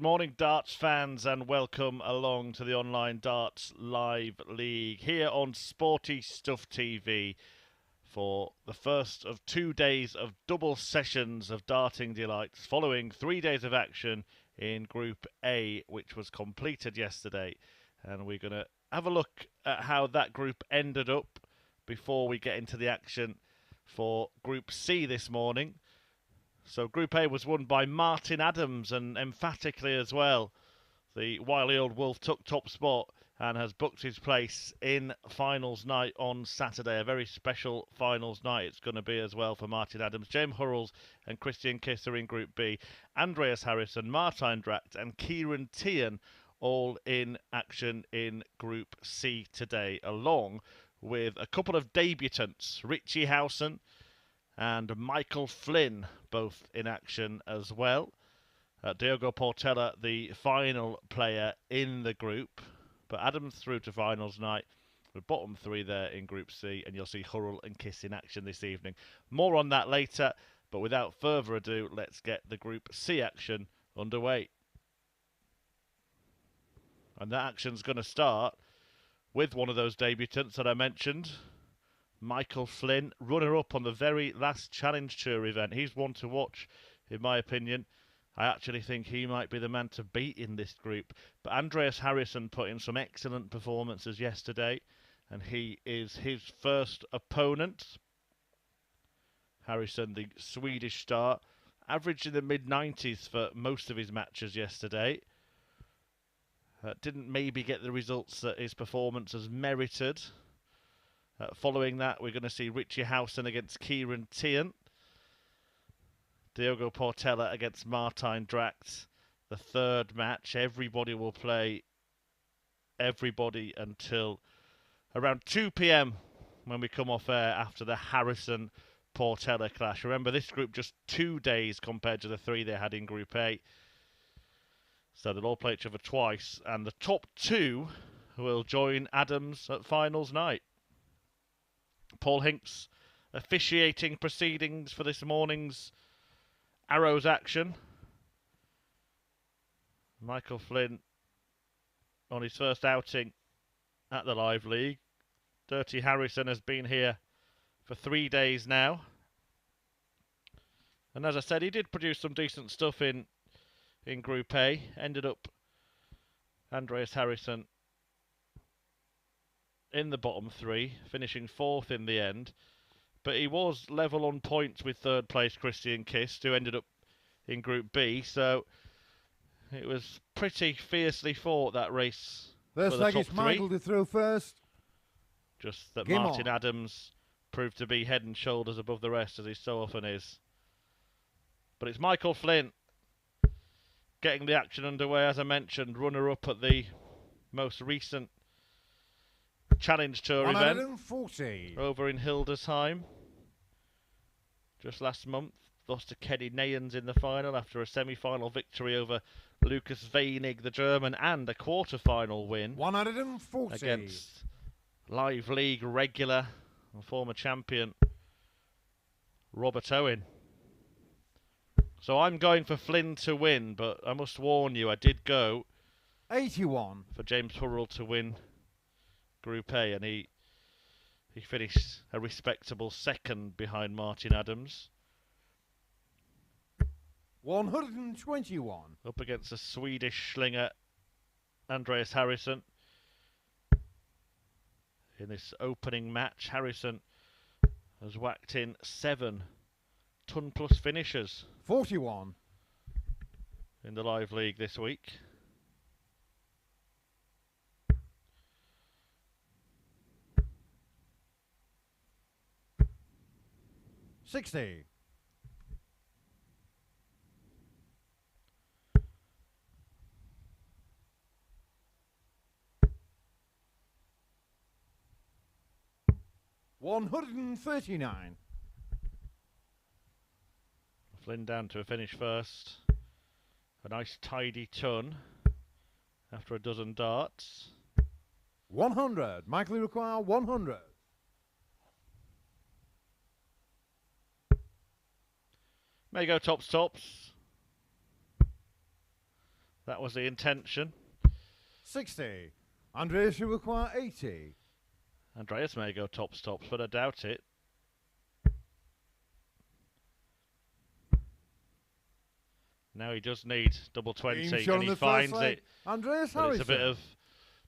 morning, darts fans, and welcome along to the online darts live league here on Sporty Stuff TV for the first of 2 days of double sessions of darting delights following 3 days of action in Group A, which was completed yesterday. And we're going to have a look at how that group ended up before we get into the action for Group C this morning. So Group A was won by Martijn Adams, and emphatically as well. The wily old wolf took top spot and has booked his place in finals night on Saturday. A very special finals night it's going to be as well for Martijn Adams. James Hurrells and Ciaran Teehan are in Group B. Andreas Harrysson, Martijn Dragt and Ciaran Teehan all in action in Group C today, along with a couple of debutants, Richie Howson and Michael Flynn, both in action as well. Diogo Portela, the final player in the group. But Adams through to finals night. The bottom three there in Group C, and you'll see Hurrell and Kiss in action this evening. More on that later, but without further ado, let's get the Group C action underway. And that action's going to start with one of those debutants that I mentioned. Michael Flynn, runner-up on the very last Challenge Tour event. He's one to watch, in my opinion. I actually think he might be the man to beat in this group. But Andreas Harrysson put in some excellent performances yesterday, and he is his first opponent. Harrysson, the Swedish star, averaged in the mid-90s for most of his matches yesterday. Didn't maybe get the results that his performance has merited. Following that, we're going to see Richie Howson against Ciaran Teehan. Diogo Portela against Martijn Dragt. The third match. Everybody will play everybody until around 2 p.m. when we come off air after the Harrysson-Portela clash. Remember, this group just 2 days compared to the 3 they had in Group A. So they'll all play each other twice. And the top 2 will join Adams at finals night. Paul Hinks officiating proceedings for this morning's Arrows action. Michael Flynn on his first outing at the Live League. Dirty Harrysson has been here for 3 days now. And as I said, he did produce some decent stuff in Group A. Ended up Andreas Harrysson in the bottom 3, finishing 4th in the end. But he was level on points with third place Christian Kist, who ended up in Group B. So it was pretty fiercely fought, that race. First leg is Michael to throw first. Just that Martijn Adams proved to be head and shoulders above the rest, as he so often is. But it's Michael Flynn getting the action underway, as I mentioned, runner-up at the most recent Challenge Tour event over in Hildesheim just last month. Lost to Kenny Neyens in the final after a semi-final victory over Lucas Weinig, the German, and a quarter-final win 140 against Live League regular and former champion Robert Owen. So I'm going for Flynn to win, but I must warn you, I did go 81 for James Hurrell to win Group A, and he finished a respectable second behind Martijn Adams. 121 up against a Swedish slinger, Andreas Harrysson. In this opening match, Harrysson has whacked in 7 ton-plus finishers 41 in the Live League this week. $60 139 Flynn down to a finish first. A nice tidy ton after a dozen darts. 100. Michael require 100. May go tops. That was the intention. 60. Andreas, you require 80. Andreas may go tops, but I doubt it. Now he does need double 20, and he finds it. Andreas But Harrysson. it's a bit of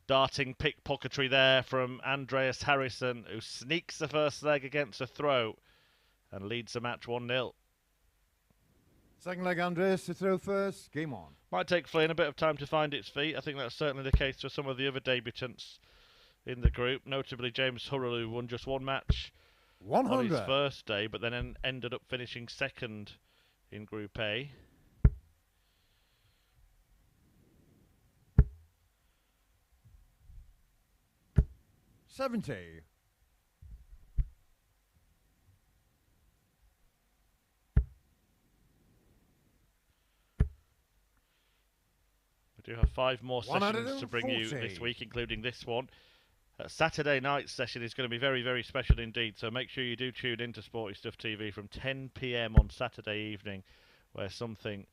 darting pickpocketry there from Andreas Harrysson, who sneaks the first leg against a throw and leads the match 1-0. Second leg, Andreas to throw first. Game on. Might take Flynn a bit of time to find its feet. I think that's certainly the case for some of the other debutants in the group, notably James Hurrell, who won just one match 100. on his first day, but then ended up finishing second in Group A. $70. We do have 5 more sessions to bring you this week, including this one. Saturday night session is going to be very, very special indeed, so make sure you do tune into Sporty Stuff TV from 10 p.m. on Saturday evening, where something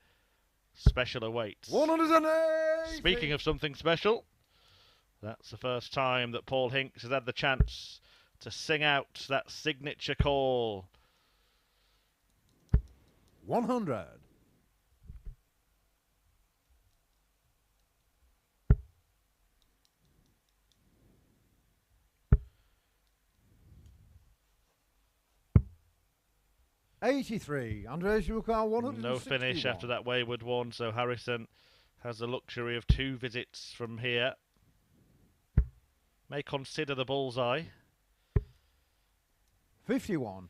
special awaits. 180. Speaking of something special, that's the first time that Paul Hinks has had the chance to sing out that signature call. 100. $83. Andreas, you require 161. No finish after that wayward one, so Harrysson has the luxury of 2 visits from here. May consider the bullseye. 51.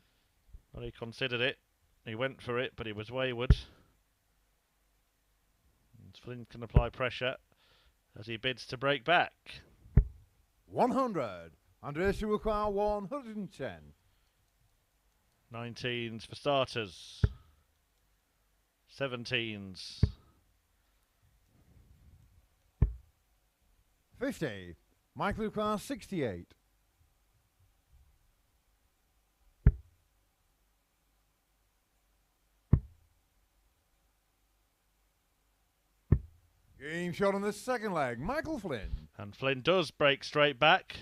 Well, he considered it. He went for it, but he was wayward. And Flynn can apply pressure as he bids to break back. 100. Andreas, you require 110. 19s for starters. 17s. 50. Michael requires 68. Game shot on the second leg. Michael Flynn. And Flynn does break straight back.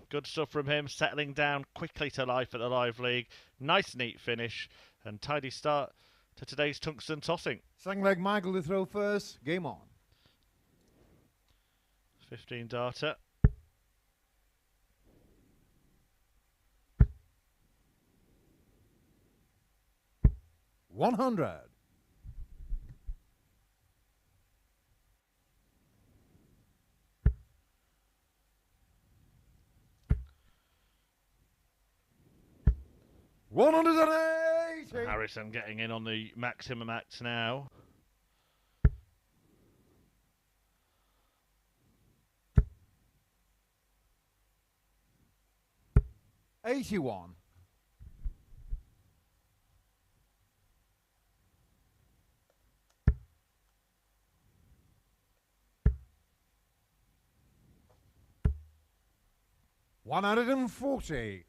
Good stuff from him, settling down quickly to life at the Live League. Nice, neat finish and tidy start to today's tungsten tossing. Second leg, Michael to throw first. Game on. 15 darter. 100. Harrysson getting in on the maximum act now. $81. $140.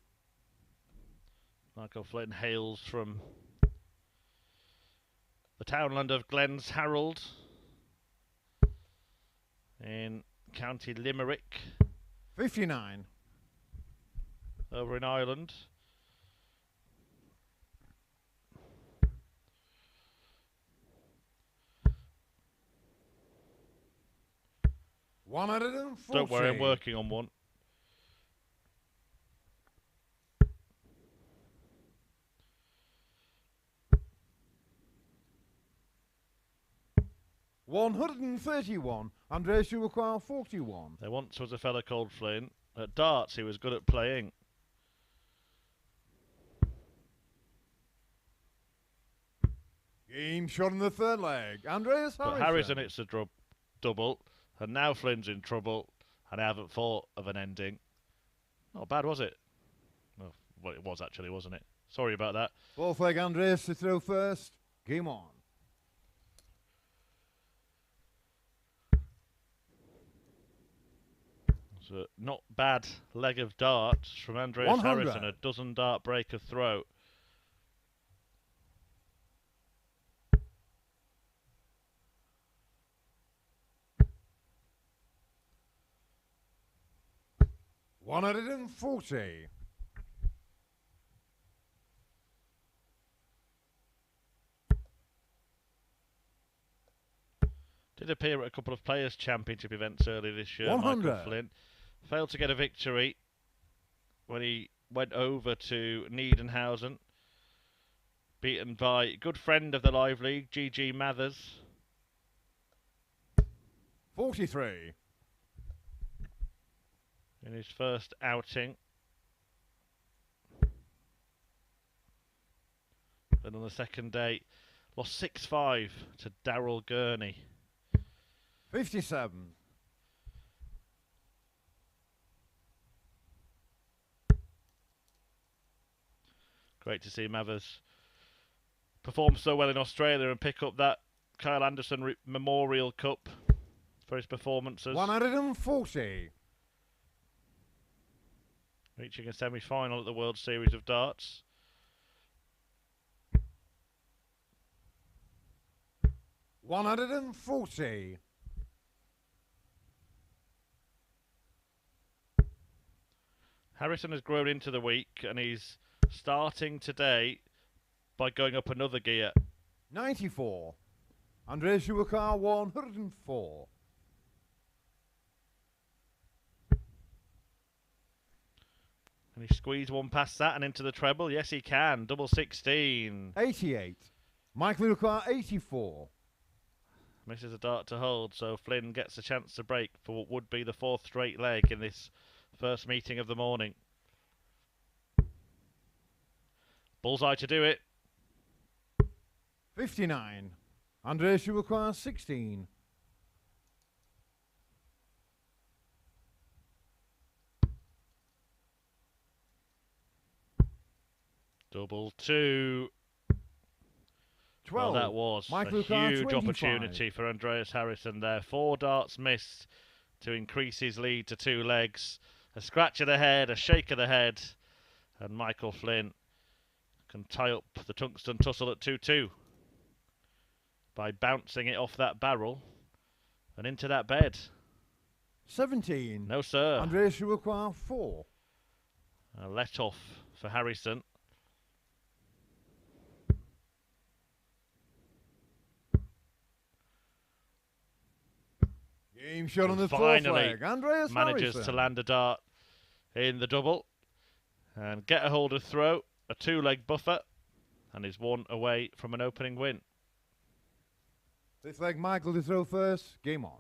Michael Flynn hails from the townland of Glens Harold in County Limerick. 59. Over in Ireland. $140. Don't worry, I'm working on one. $131. Andreas, you require 41. There once was a fella called Flynn at darts who was good at playing. Game shot in the third leg. Andreas Harrysson. But Harrysson hits a double, and now Flynn's in trouble, and I haven't thought of an ending. Not bad, was it? Well, it was actually, wasn't it? Sorry about that. Fourth leg, Andreas to throw first. Game on. It's a not bad leg of darts from Andreas 100. Harrysson, a dozen dart break of throw. 140. Did appear at a couple of Players' Championship events earlier this year, 100. Michael Flynn. Failed to get a victory when he went over to Niedenhausen. Beaten by good friend of the Live League, G.G. Mathers. 43. In his first outing. Then on the second day, lost 6-5 to Darryl Gurney. 57. Great to see Mathers perform so well in Australia and pick up that Kyle Anderson Memorial Cup for his performances. 140. Reaching a semi-final at the World Series of Darts. $140. Harrysson has grown into the week and he's starting today by going up another gear. 94. Andreas Harrysson 104. Can he squeeze one past that and into the treble? Yes, he can. Double 16. 88. Michael Harrysson 84. Misses a dart to hold, so Flynn gets a chance to break for what would be the fourth straight leg in this first meeting of the morning. Bullseye to do it. 59. Andreas Harrysson 16. Double two. 12. Well, that was Michael a huge 25. opportunity for Andreas Harrysson there. 4 darts missed to increase his lead to 2 legs. A scratch of the head, a shake of the head, and Michael Flynn can tie up the tungsten tussle at 2-2 by bouncing it off that barrel and into that bed. 17. No, sir. Andreas Harrysson 4. A let off for Harrysson. Game shot on the fourth Finally leg. Andreas manages Harrysson. to land a dart in the double and get a hold of throw, a 2-leg buffer, and is 1 away from an opening win. Fifth leg, Michael to throw first. Game on.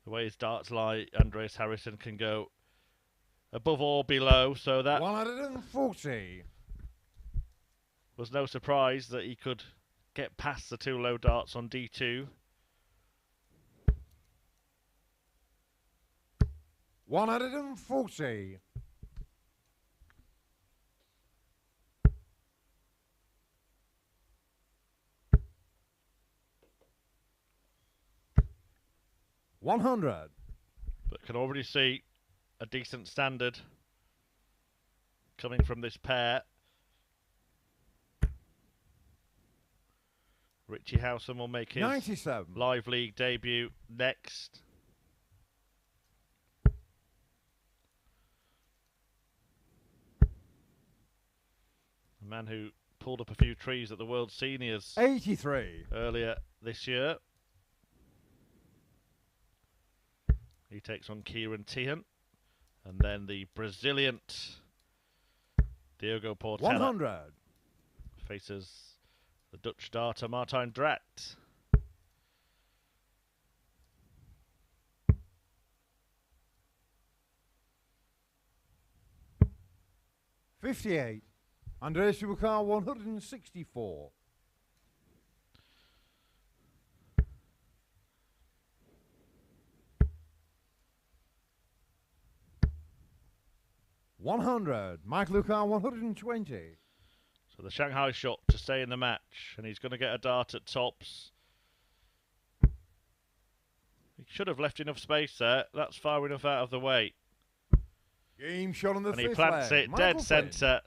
The way his darts lie, Andreas Harrysson can go above or below, so that 140. was no surprise that he could get past the 2 low darts on D2. 140. $100. But can already see a decent standard coming from this pair. Richie Howson will make his 97. Live League debut next. A man who pulled up a few trees at the World Seniors 83. earlier this year. He takes on Ciaran Teehan. And then the Brazilian Diogo Portela 100. faces the Dutch darter Martijn Dragt. $58. Andreas Harrysson 164. $100. Michael Harrysson 120. So the Shanghai shot to stay in the match, and he's going to get a dart at tops. He should have left enough space there. That's far enough out of the way. Game shot on the And fifth he plants leg. it Michael dead Flynn. centre,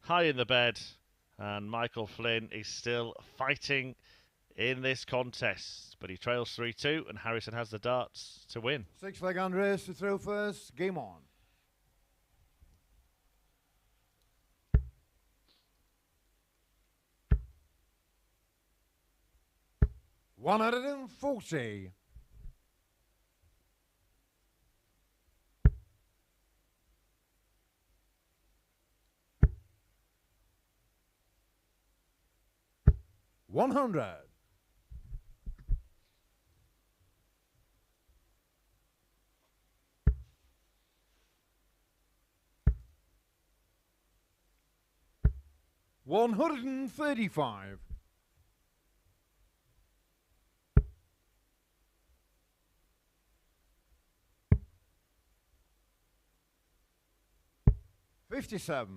high in the bed. And Michael Flynn is still fighting in this contest. But he trails 3-2 and Harrysson has the darts to win. 6-leg Andreas to throw first. Game on. $140. $100. $135. $57.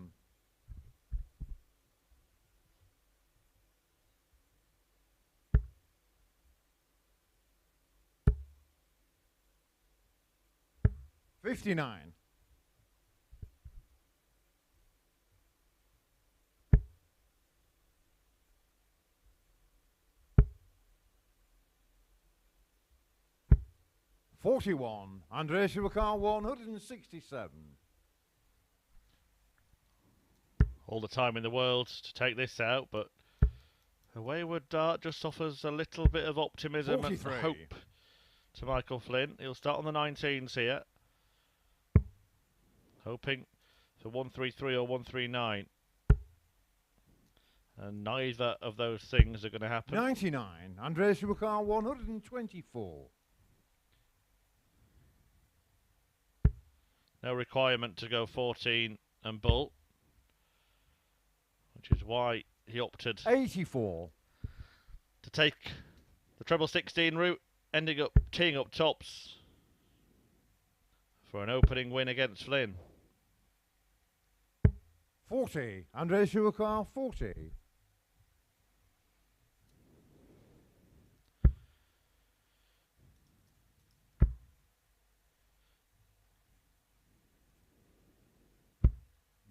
$59. $41. Andreas Harrysson 167. All the time in the world to take this out, but a wayward dart just offers a little bit of optimism 43. and hope to Michael Flynn. He'll start on the 19s here, hoping for 133 or 139. And neither of those things are going to happen. 99. Andreas Harrysson 124. No requirement to go 14 and bull, which is why he opted 84. to take the treble 16 route, ending up teeing up tops for an opening win against Flynn. 40. Andreas Harrysson 40.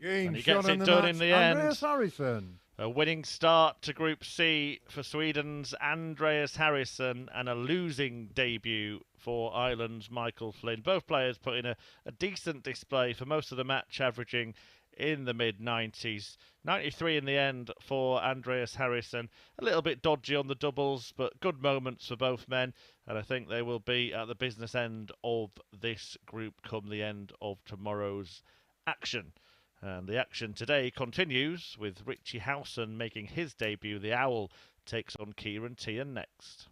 And he gets it done in the end. Andreas Harrysson. A winning start to Group C for Sweden's Andreas Harrysson and a losing debut for Ireland's Michael Flynn. Both players put in a decent display for most of the match, averaging in the mid-90s. 93 in the end for Andreas Harrysson. A little bit dodgy on the doubles, but good moments for both men. And I think they will be at the business end of this group come the end of tomorrow's action. And the action today continues with Richie Howson making his debut. The Owl takes on Ciaran Teehan next.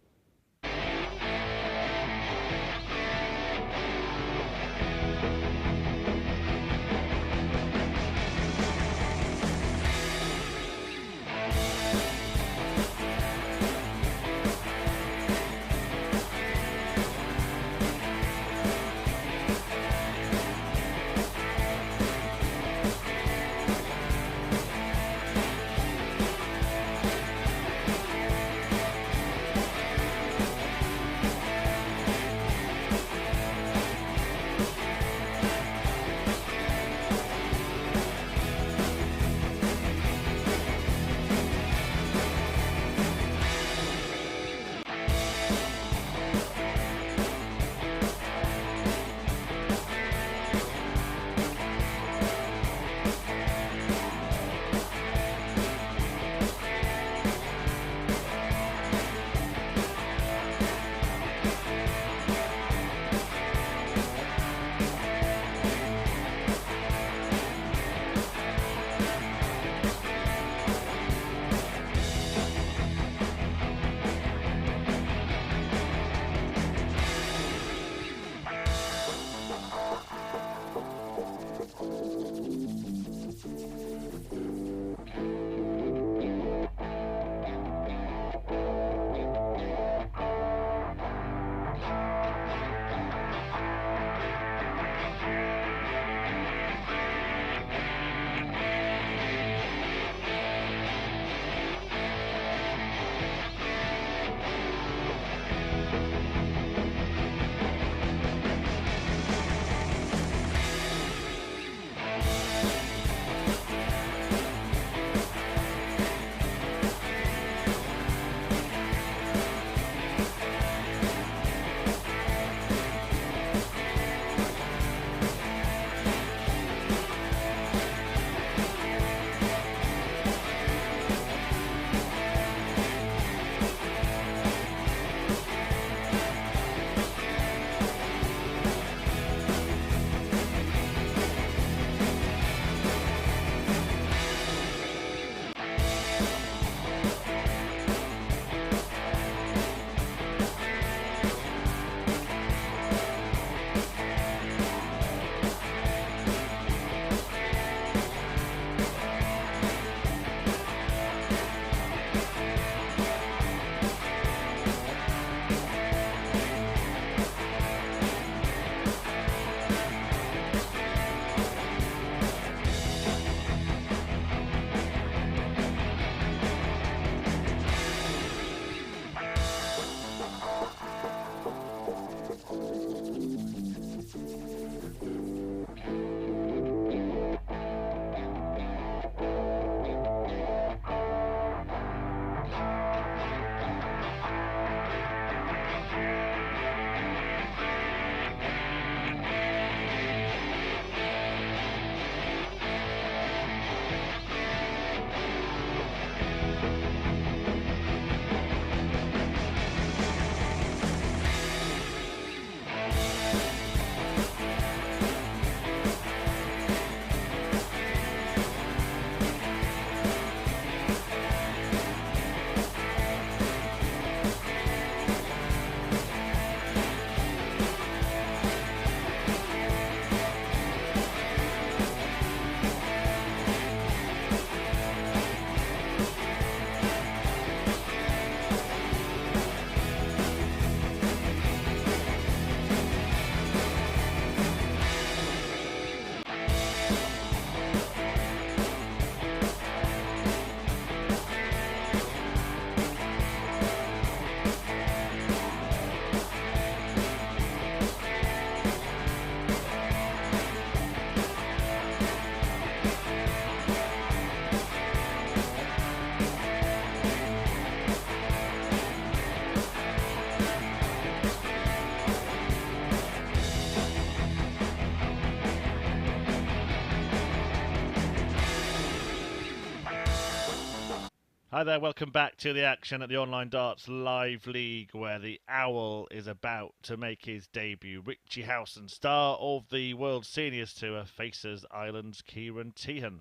Hi there, welcome back to the action at the Online Darts Live League, where the Owl is about to make his debut. Richie Howson, star of the World Seniors Tour, faces Ireland's Ciaran Teehan.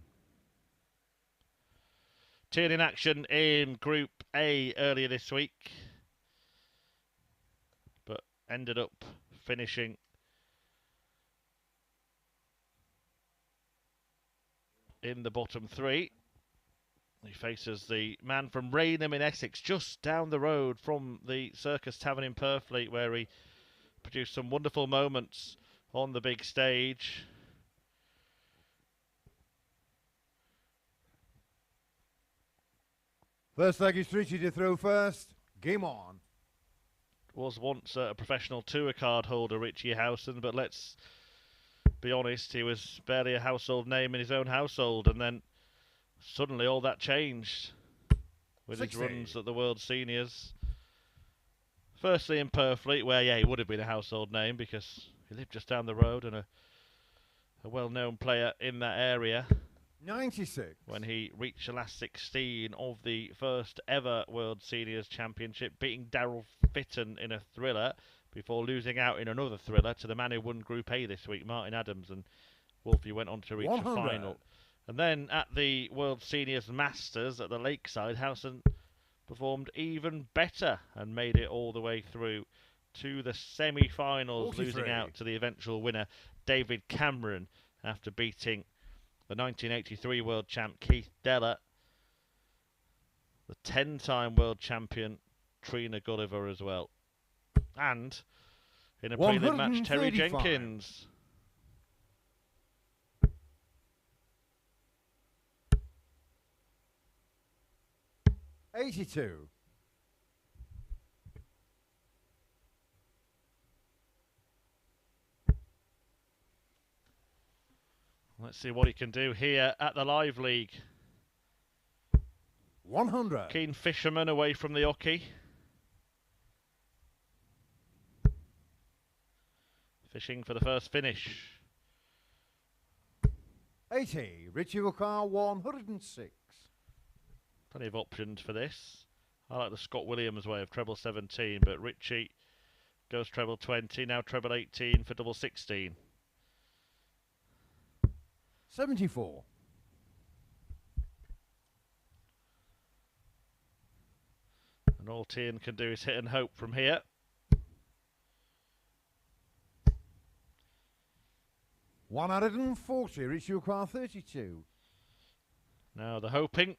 Teehan in action in Group A earlier this week, but ended up finishing in the bottom three. He faces the man from Rainham in Essex, just down the road from the Circus Tavern in Purfleet, where he produced some wonderful moments on the big stage. First leg is Richie to throw first. Game on. Was once a professional tour card holder, Richie Howson, but let's be honest, he was barely a household name in his own household, and then suddenly all that changed with 60. his runs at the World Seniors. Firstly in Purfleet, where, he would have been a household name because he lived just down the road and a well-known player in that area. 96. When he reached the last 16 of the first ever World Seniors Championship, beating Daryl Fitton in a thriller before losing out in another thriller to the man who won Group A this week, Martin Adams, and Wolfie went on to reach 100. a final. And then at the World Seniors Masters at the Lakeside, Howson performed even better and made it all the way through to the semi-finals, losing out to the eventual winner, David Cameron, after beating the 1983 world champ Keith Deller, the 10-time world champion Trina Gulliver as well, and in a prelim match, Terry Jenkins. $82. Let's see what he can do here at the Live League. 100. Keen fisherman away from the hockey. Fishing for the first finish. 80. Richie will car 106. Plenty of options for this. I like the Scott Williams way of treble 17, but Richie goes treble 20, now treble 18 for double 16. 74. And all Teehan can do is hit and hope from here. $140. Richie will car 32. Now the hoping.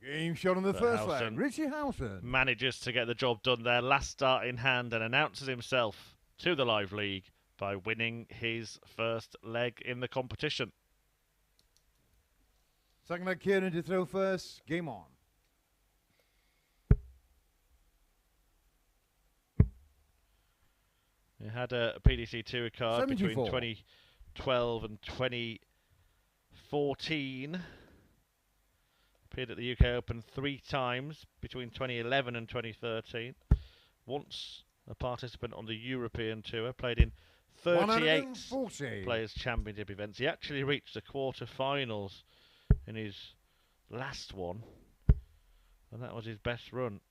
Game shot on the first Howson leg. Richie Howson manages to get the job done there, last start in hand, and announces himself to the Live League by winning his first leg in the competition. Second leg, Ciaran to throw first. Game on. He had a PDC Tour card 74. between 2012 and 2014. Appeared at the UK Open 3 times between 2011 and 2013. Once a participant on the European Tour, played in 38 Players' Championship events. He actually reached the quarter-finals in his last one, and that was his best run.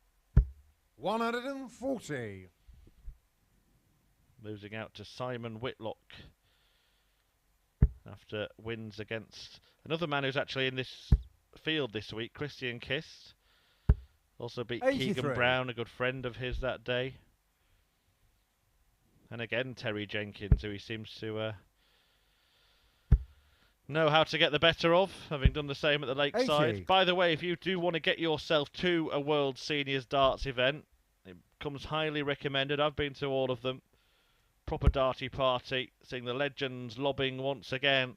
140. Losing out to Simon Whitlock after wins against another man who's actually in this field this week, Christian Kist. Also beat 83. Keegan Brown, a good friend of his that day. And again, Terry Jenkins, who he seems to know how to get the better of, having done the same at the Lakeside. 80. By the way, if you do want to get yourself to a World Seniors Darts event, it comes highly recommended. I've been to all of them. Proper darty party, seeing the legends lobbing once again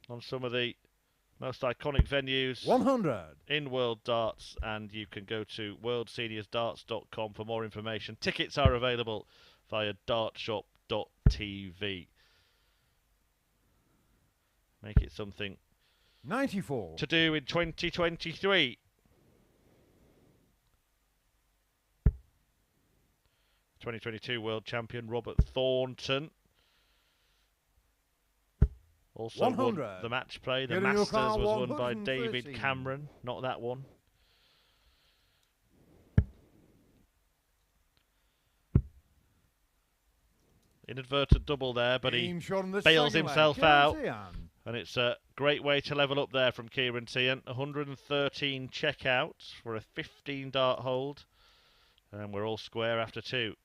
on some of the most iconic venues 100. in World Darts, and you can go to worldseniorsdarts.com for more information. Tickets are available via dartshop.tv. Make it something 94. to do in 2023. 2022 World Champion Robert Thornton Also won 100. the match play. The Get in your Masters car, was won by 113. David Cameron, not that one. Inadvertent double there, but he bails himself out. And it's a great way to level up there from Ciaran Teehan. 113 checkouts for a 15 dart hold. And we're all square after 2.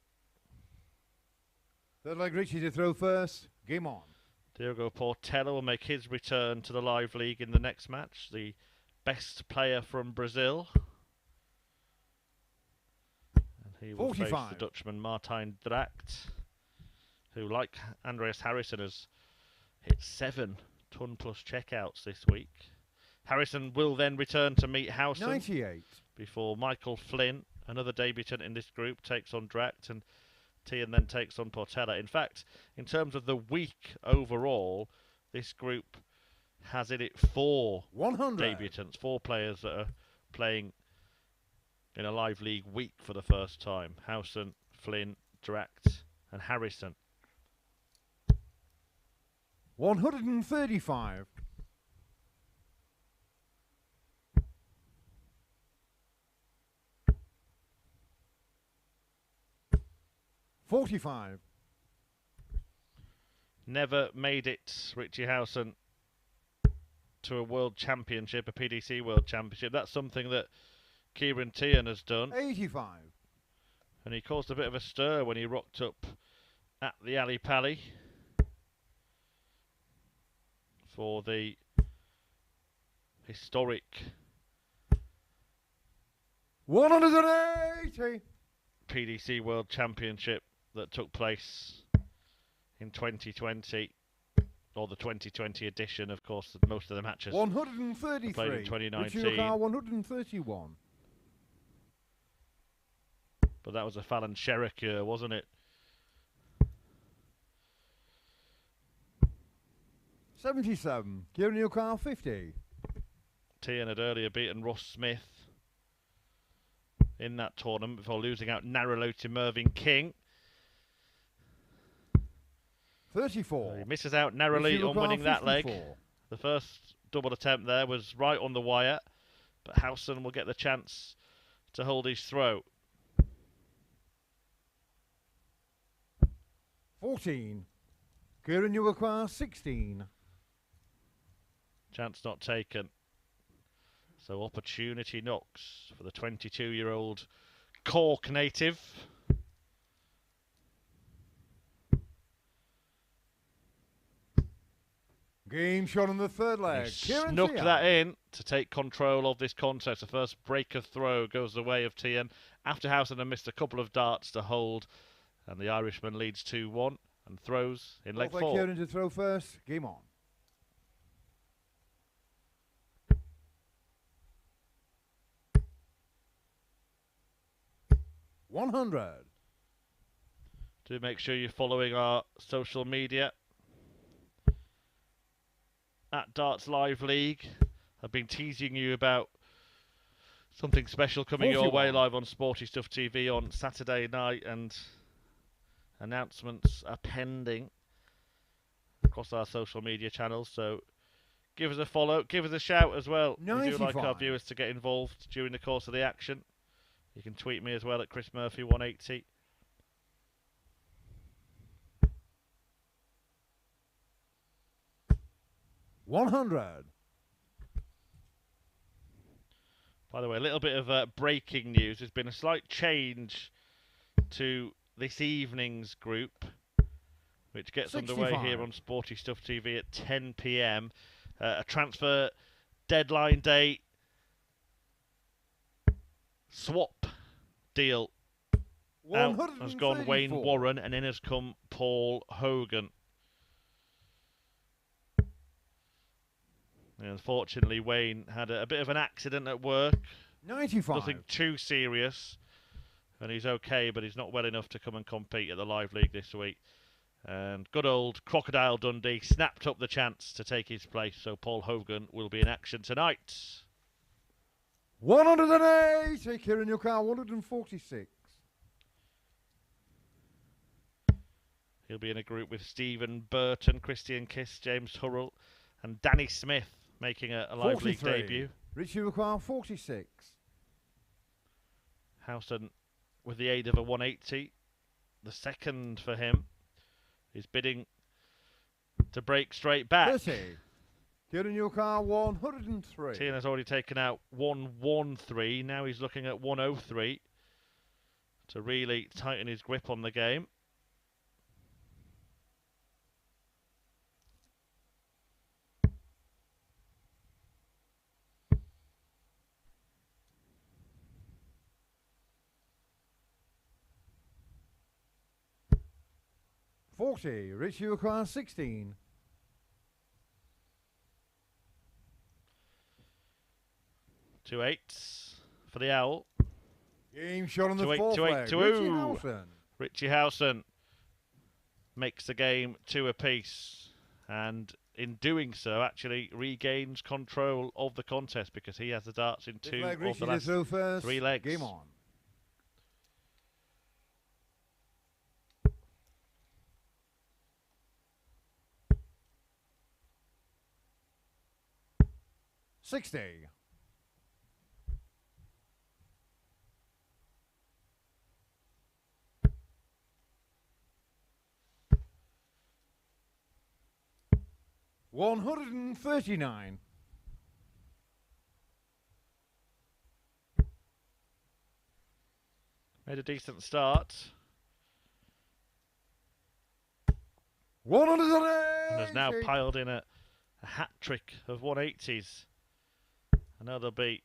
Third leg Richie to throw first. Game on. Diogo Portela will make his return to the live league in the next match. The best player from Brazil. And he will 45. face the Dutchman Martijn Dragt, who, like Andreas Harrysson, has hit 7 ton-plus checkouts this week. Harrysson will then return to meet Howson 98. Before Michael Flynn, another debutant in this group, takes on Drax, and Teehan then takes on Portella. In fact, in terms of the week overall, this group has in it 4 debutants, 4 players that are playing in a live league week for the first time. Howson, Flynn, Drax and Harrysson. 135. 45. Never made it, Richie Howson, to a World Championship, a PDC World Championship. That's something that Ciaran Teehan has done. 85. And he caused a bit of a stir when he rocked up at the Ali Pali for the historic 180. PDC World Championship that took place in 2020, or the 2020 edition, of course. Most of the matches 133. played in 2019. 131. But that was a Fallon Sherrick year, wasn't it? 77. Ciaran Teehan 50. Teehan had earlier beaten Ross Smith in that tournament before losing out narrowly to Mervyn King. 34. He misses out narrowly on winning that leg. The first double attempt there was right on the wire, but Howson will get the chance to hold his throw. 14. Ciaran Teehan 16. Chance not taken. So opportunity knocks for the 22-year-old Cork native. Game shot on the third leg. Snuck that in to take control of this contest. The first break of throw goes the way of Teehan after Howson had missed a couple of darts to hold. And the Irishman leads 2-1 and throws in leg 4. Ciaran to throw first. Game on. 100. Do make sure you're following our social media at Darts Live League. I've been teasing you about something special coming your way live on Sporty Stuff TV on Saturday night, and announcements are pending across our social media channels. So give us a follow, give us a shout as well. 95. We do like our viewers to get involved during the course of the action. You can tweet me as well at Chris Murphy 180. $100. By the way, a little bit of breaking news. There's been a slight change to this evening's group, which gets 65. underway here on Sporty Stuff TV at 10 PM. A transfer deadline day swap deal out has gone Wayne Warren, and in has come Paul Hogan. And unfortunately, Wayne had a bit of an accident at work. 95. Nothing too serious, and he's okay, but he's not well enough to come and compete at the Live League this week. And good old Crocodile Dundee snapped up the chance to take his place, so Paul Hogan will be in action tonight. 180. Ciaran Teehan 146. He'll be in a group with Stephen Burton, Christian Kiss, James Hurrell, and Danny Smith making a live league debut. Richie require 46. Howson with the aid of a 180. The second for him. He's bidding to break straight back. 30. Ciaran Teehan 103. Teehan has already taken out 113. Now he's looking at 103 to really tighten his grip on the game. Richie requires 16. 2 8s for the Owl. Game shot on the 2-8, fourth 2-8, leg. 2-0. Richie Howson. Richie Howson makes the game 2 apiece, and in doing so actually regains control of the contest because he has the darts in 2 of the last 3 legs. Game on. $60. $139. Made a decent start. 180. And has now piled in a hat trick of 180s. I know there'll be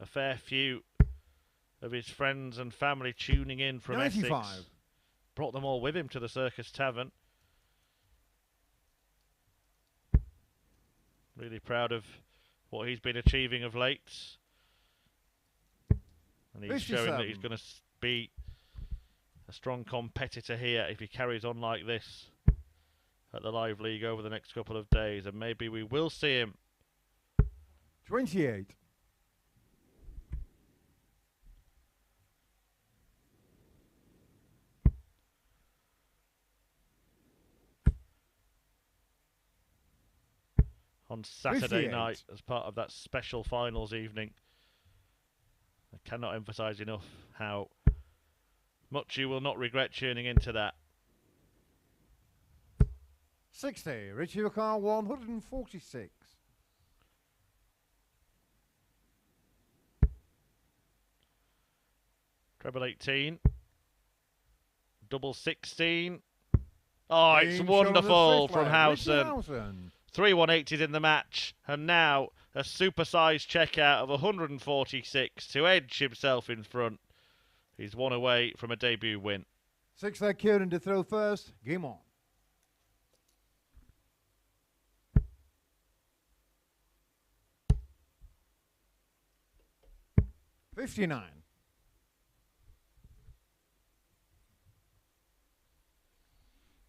a fair few of his friends and family tuning in from 95. Essex. Brought them all with him to the Circus Tavern. Really proud of what he's been achieving of late. And he's showing that he's going to be a strong competitor here if he carries on like this at the Live League over the next couple of days. And maybe we will see him. 28. On Saturday 58. night as part of that special finals evening. I cannot emphasise enough how much you will not regret tuning into that. 60. Richie Howson 146. Treble 18. Double 16. Oh, it's Game wonderful shot on from the Howson. 3 180s in the match, and now a supersized checkout of 146 to edge himself in front. He's 1 away from a debut win. 6 leg Ciaran to throw first. Game on. $59.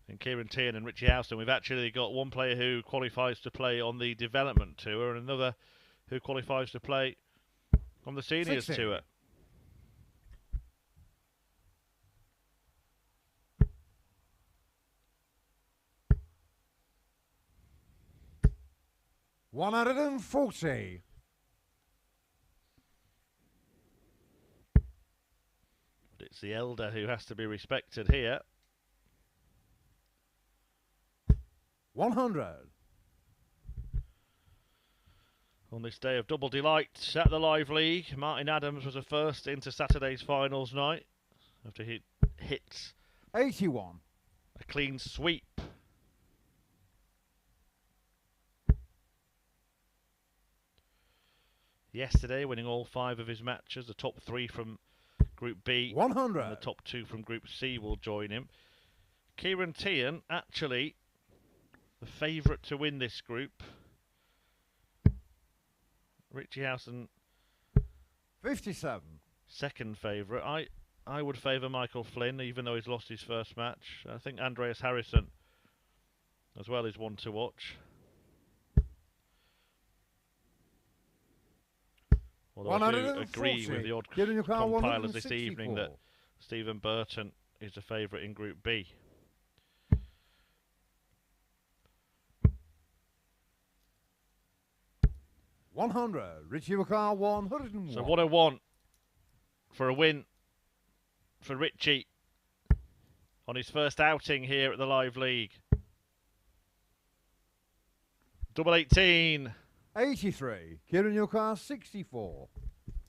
And Ciaran Teehan and Richie Houston, we've actually got one player who qualifies to play on the development tour and another who qualifies to play on the seniors 60. tour. $140. But it's the elder who has to be respected here. 100. On this day of double delight at the Live League, Martin Adams was a first into Saturday's finals night after he hit 81. a clean sweep. Yesterday, winning all 5 of his matches, the top 3 from Group B 100. and the top 2 from Group C will join him. Ciaran Teehan, actually the favourite to win this group. Richie Howson 57. second favourite. I would favour Michael Flynn, even though he's lost his first match. I think Andreas Harrysson as well is one to watch. Although I do agree with the odd compilers this evening that Stephen Burton is a favourite in Group B. 100. Richie Houston 101. So 101 for a win for Richie on his first outing here at the Live League. Double 18. 83. Ciaran Teehan 64.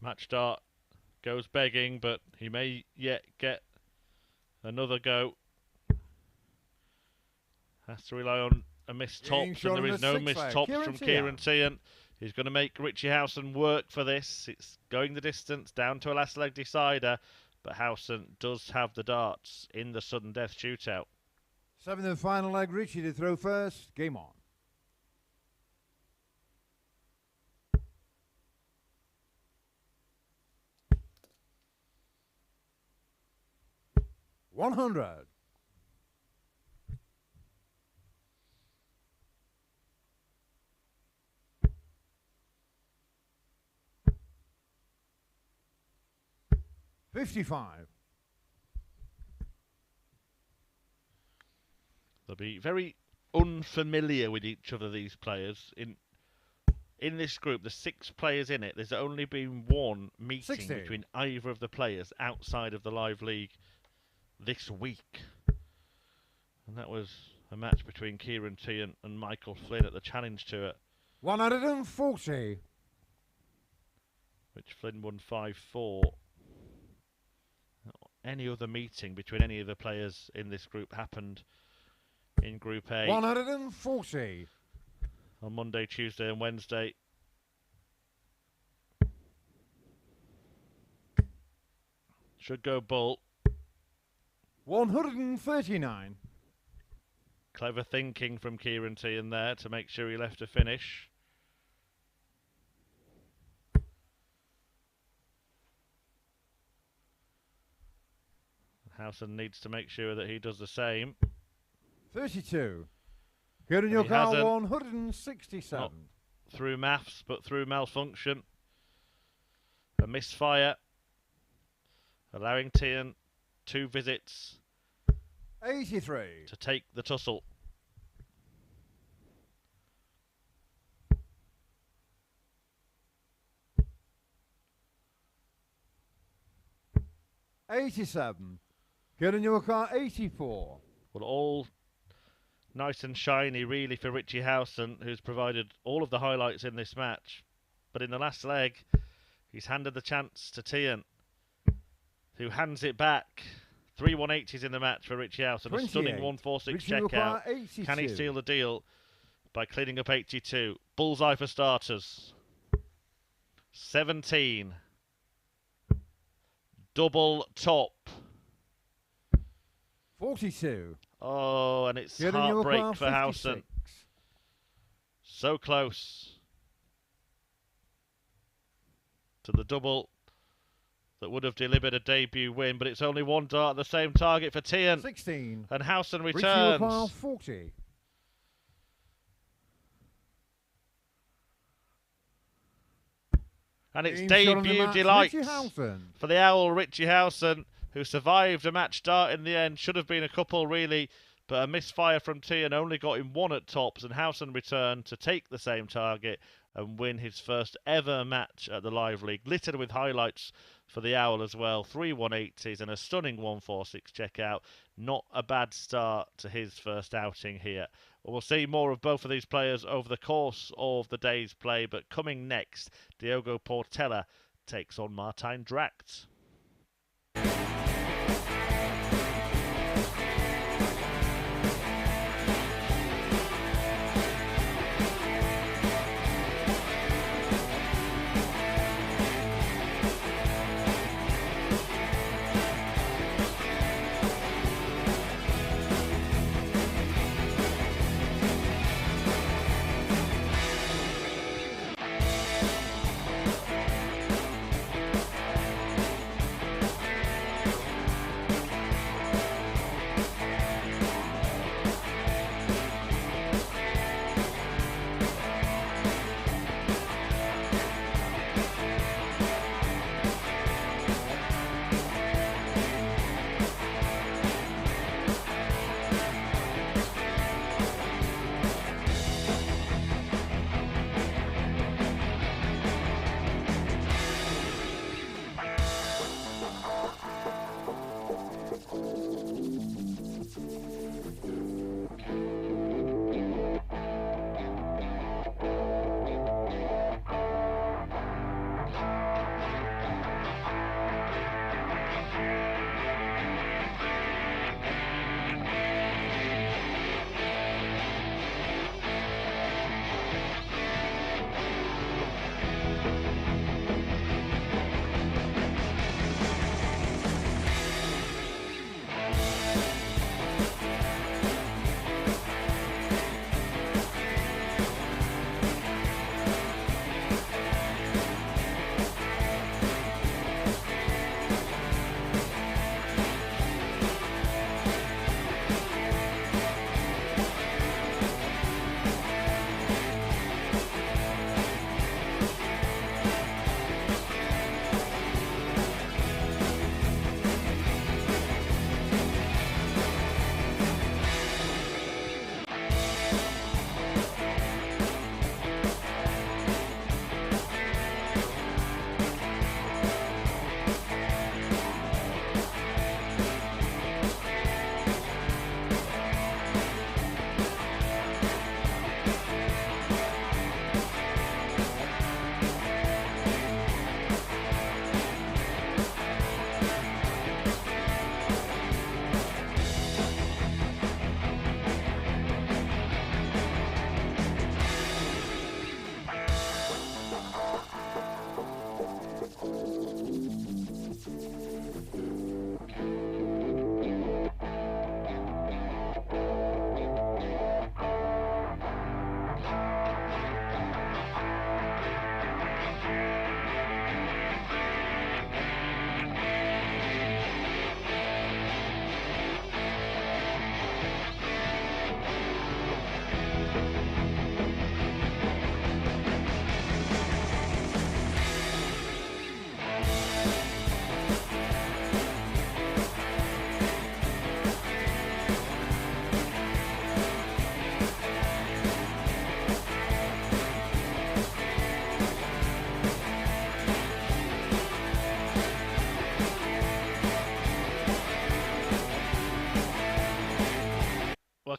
Match start goes begging, but he may yet get another go. Has to rely on a missed tops, and there is no missed tops from Ciaran Teehan. He's going to make Richie Howson work for this. It's going the distance down to a last leg decider, but Howson does have the darts in the sudden death shootout. 7th and final leg. Richie to throw first. Game on. $100. 55. They'll be very unfamiliar with each other, these players. In this group, there's 6 players in it. There's only been one meeting 60. between either of the players outside of the Live League this week. And that was a match between Ciaran Teehan and Michael Flynn at the Challenge Tour, 140. which Flynn won 5-4. Any other meeting between any of the players in this group happened in Group A 140. on Monday, Tuesday and Wednesday. Should go bull. 139. Clever thinking from Ciaran Teehan there to make sure he left a finish. Howson needs to make sure that he does the same. 32. Ciaran And he Teehan hasn't. 167. Not through maths, but through malfunction. A misfire, allowing Teehan 2 visits 83. to take the tussle. $87. Ciaran Teehan 84. Well, all nice and shiny, really, for Richie Howson, who's provided all of the highlights in this match. But in the last leg, he's handed the chance to Teehan, who hands it back. 3 180s in the match for Richie Howson. A stunning 146 checkout. Can he seal the deal by cleaning up 82? Bullseye for starters. 17. Double top. 42. Oh, and it's Ciaran heartbreak Teehan for Howson. 56. So close to the double that would have delivered a debut win, but it's only one dart at the same target for Teehan. 16. And Howson Richie returns. 40. And it's Team shot on the debut match, delight Richie Howson. for the Owl, Richie Howson, who survived a match start in the end. Should have been a couple, really, but a misfire from Teehan only got him 1 at tops, and Howson returned to take the same target and win his first ever match at the Live League, littered with highlights for the Owl as well. 3 180s and a stunning 146 checkout. Not a bad start to his first outing here. We'll see more of both of these players over the course of the day's play, but coming next, Diogo Portela takes on Martijn Dragt.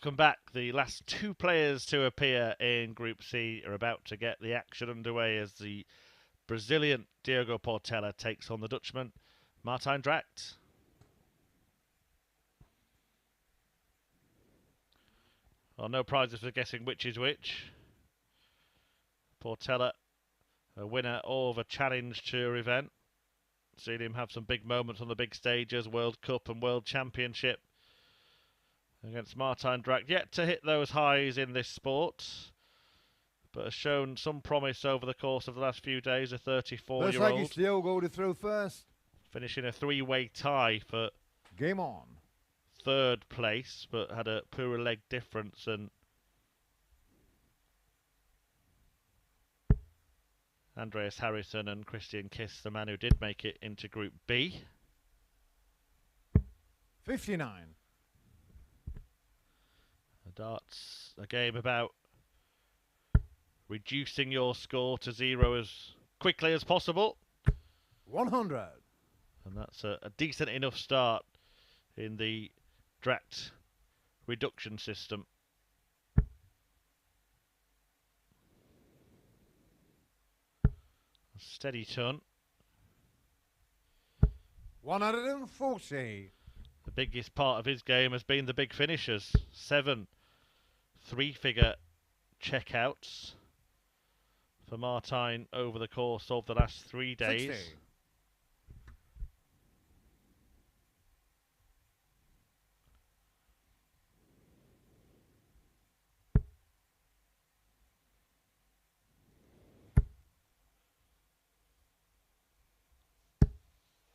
welcome back. The last two players to appear in Group C are about to get the action underway as the Brazilian Diogo Portela takes on the Dutchman, Martijn Dragt. Well, no prizes for guessing which is which. Portella, a winner of a Challenge Tour event. Seen him have some big moments on the big stages, World Cup and World Championship. Against Martijn Dragt, yet to hit those highs in this sport, but has shown some promise over the course of the last few days. A 34-year-old. Looks like it's Diogo to throw first. Finishing a three-way tie for game on. Third place, but had a poorer leg difference, and Andreas Harrysson and Christian Kiss, the man who did make it into Group B. 59. Darts, a game about reducing your score to zero as quickly as possible. 100. And that's a decent enough start in the Dragt reduction system. A steady turn. 140. The biggest part of his game has been the big finishers. 7 three-figure checkouts for Martijn over the course of the last 3 days.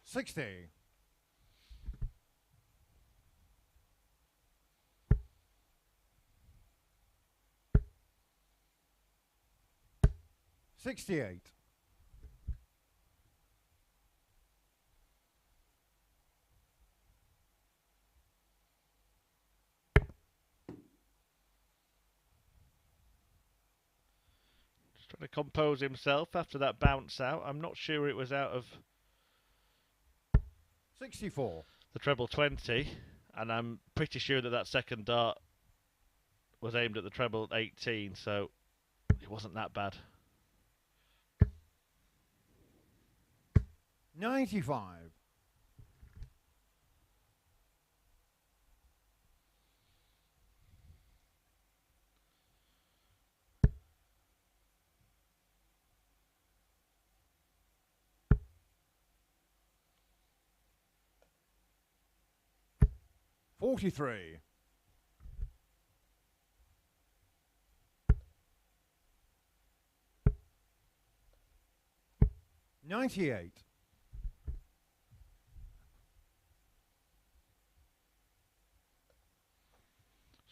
60. $60. 68. 'Trying to compose himself after that bounce out. I'm not sure it was out of 64. the treble 20, and I'm pretty sure that that second dart was aimed at the treble 18, so it wasn't that bad. 95. 43. 98.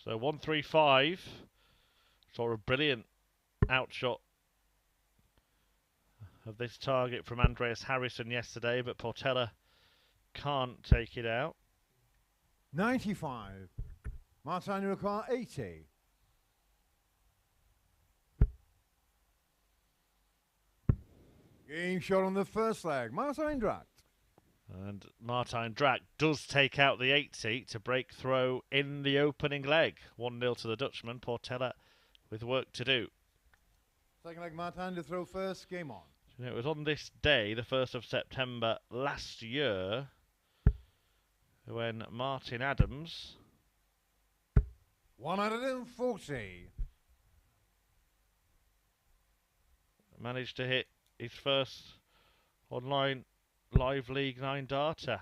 135. Saw a brilliant outshot of this target from Andreas Harrysson yesterday, but Portella can't take it out. 95. Martijn Dragt 80. Game shot on the first leg. Martijn Dragt. And Martijn Dragt does take out the 80 to break throw in the opening leg. 1-0 to the Dutchman. Portella with work to do. Second leg, Martijn to throw first. Game on. You know, it was on this day, the 1st of September last year, when Martin Adams 140. managed to hit his first online Live League 9 darter.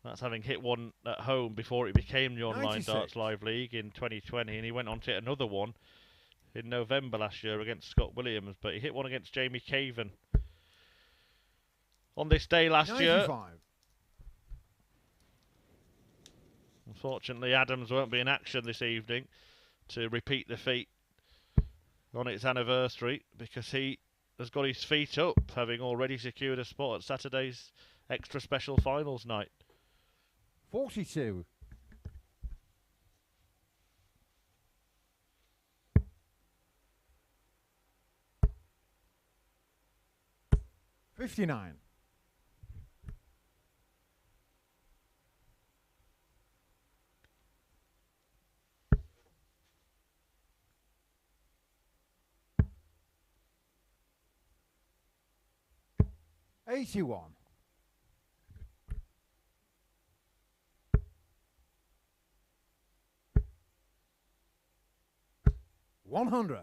That's having hit one at home before it became the online 96. Darts Live League in 2020, and he went on to hit another one in November last year against Scott Williams, but he hit one against Jamie Caven on this day last 95. year. Unfortunately, Adams won't be in action this evening to repeat the feat on its anniversary, because he has got his feet up, having already secured a spot at Saturday's extra special finals night. 42. 59. 81. 100.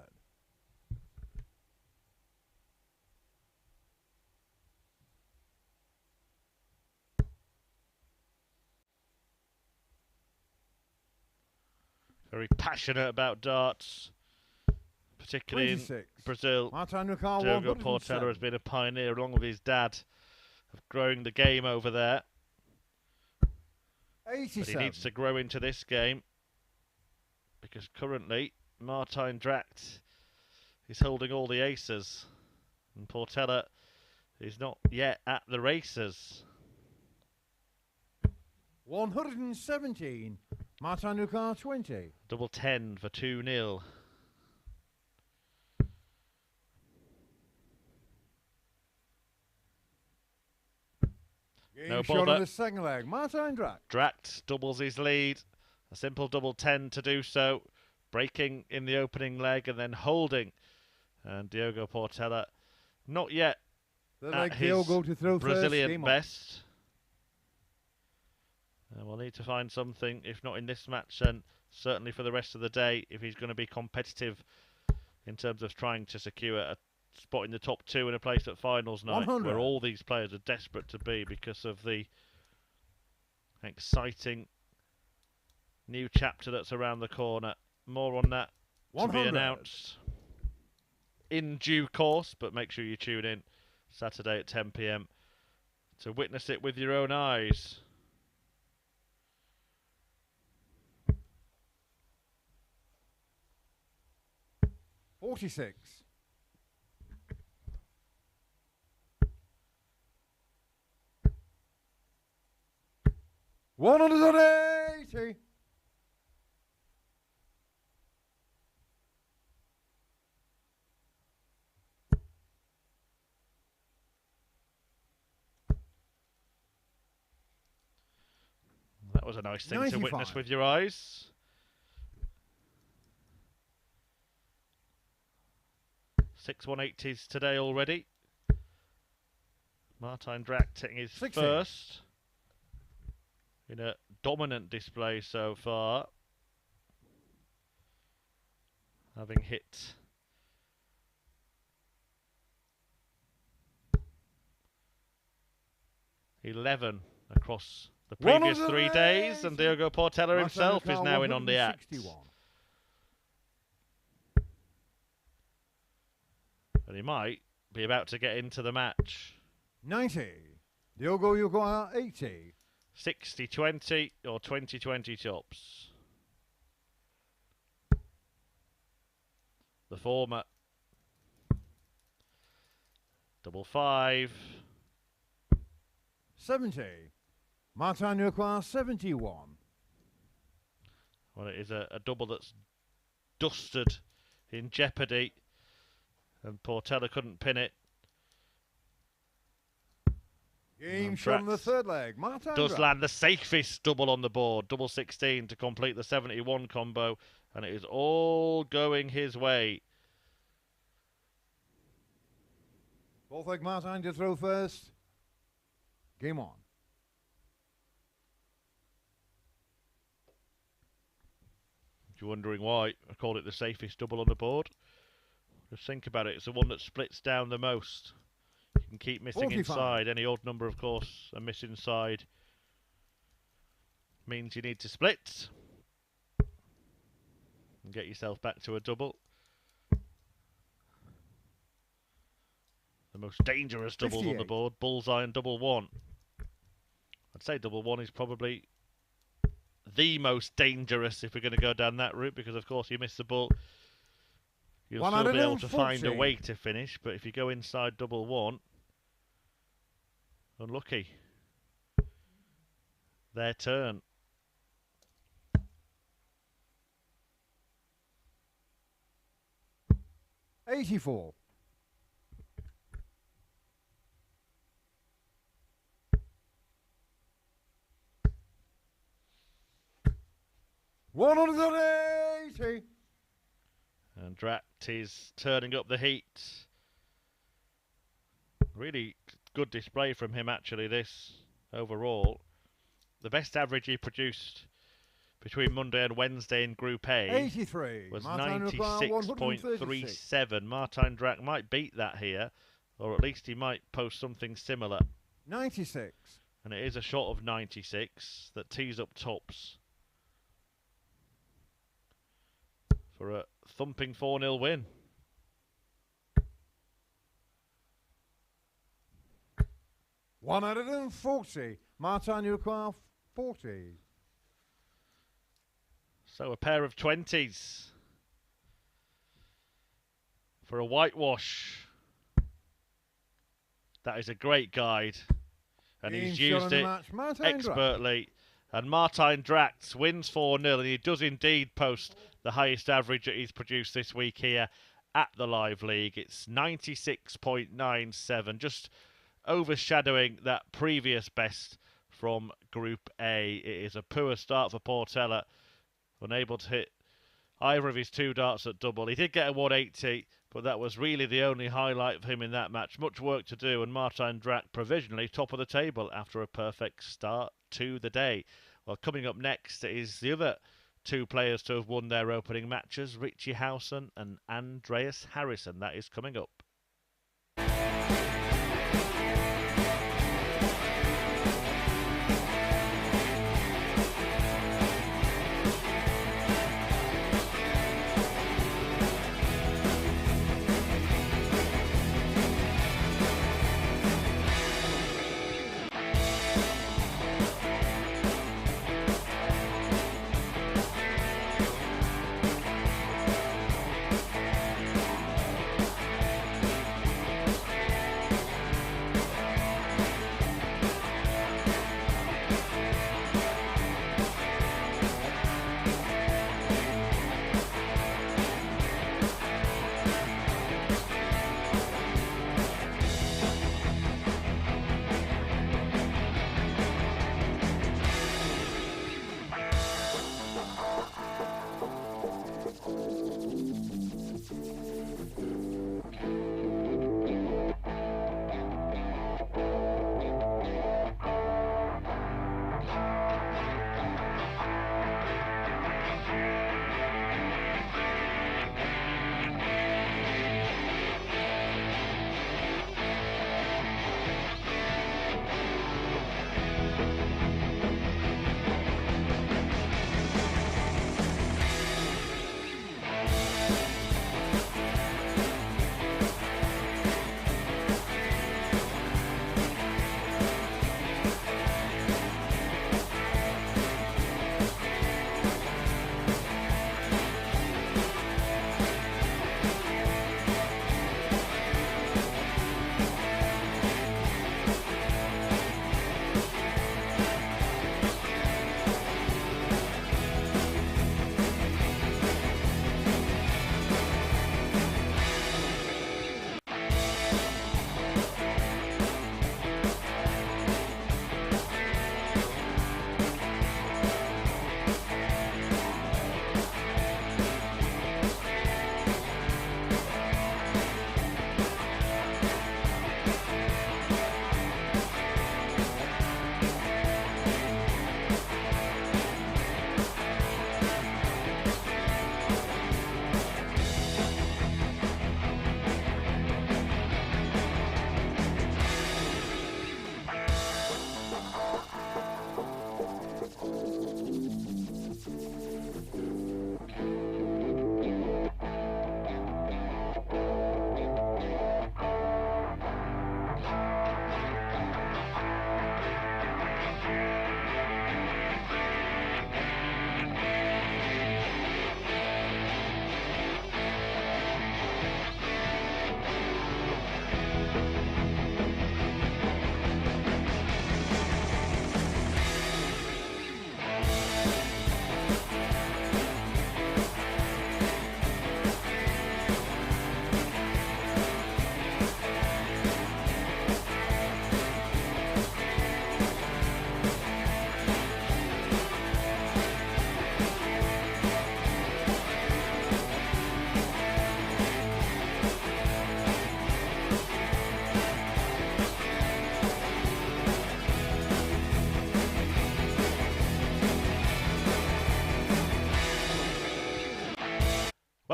Very passionate about darts, particularly 26. in Brazil. Martijn Dragt, Diogo 107. Portela has been a pioneer, along with his dad, of growing the game over there. 87. But he needs to grow into this game, because currently Martijn Dragt is holding all the aces, and Portella is not yet at the races. 117. Martijn Dragt, 20. Double 10 for 2-0. No Shot bother. on the second leg. Martijn Dragt. Drax doubles his lead. A simple double 10 to do so. Breaking in the opening leg and then holding. And Diogo Portela not yet at his Diogo to throw Brazilian first. best. And we'll need to find something, if not in this match, then certainly for the rest of the day, if he's going to be competitive in terms of trying to secure a spot in the top two in a place at finals night, 100. where all these players are desperate to be because of the exciting new chapter that's around the corner. More on that to 100. be announced in due course, but make sure you tune in Saturday at 10 p.m. to witness it with your own eyes. $46. 180. That was a nice thing 95. to witness with your eyes. Six 180s today already. Martijn Dragt hitting his 60. first in a dominant display so far. Having hit $11 across the previous 3 days, and Diogo Portela himself is now in on the act. And he might be about to get into the match. 90. Diogo, you go out 80. 60-20 or 20-20 tops. The former. Double 5. 70. Martijn Dragt, 71. Well, it is a double that's dusted in jeopardy, and Portella couldn't pin it. Game shot on the third leg. Martijn Does Dragt. land the safest double on the board, double 16 to complete the 71 combo, and it is all going his way. Both leg Martijn to throw first. Game on. If you're wondering why I called it the safest double on the board, just think about it. It's the one that splits down the most. You can keep missing 45. inside. Any odd number, of course, a miss inside means you need to split and get yourself back to a double. The most dangerous doubles on the 58. board, bullseye and double 1. I'd say double 1 is probably the most dangerous if we're going to go down that route, because of course you miss the ball, you'll still be able to find a way to finish, but if you go inside double 1, unlucky. Their turn. $84. 180. And Drax is turning up the heat. Really good display from him actually this overall. The best average he produced between Monday and Wednesday in Group A 83. was Martijn Dragt, 96.37. Martijn Dragt might beat that here, or at least he might post something similar. 96. And it is a shot of 96 that tees up tops for a thumping 4-0 win. $140. Martijn, you require 40. So a pair of 20s for a whitewash. That is a great guide. And he's used it expertly. And Martijn Dragt wins 4-0, and he does indeed post the highest average that he's produced this week here at the Live League. It's 96.97, just overshadowing that previous best from Group A. It is a poor start for Portella, unable to hit either of his 2 darts at double. He did get a 180, but that was really the only highlight for him in that match. Much work to do, and Martijn Dragt provisionally top of the table after a perfect start to the day. Well, coming up next is the other 2 players to have won their opening matches, Richie Howson and Andreas Harrysson. That is coming up.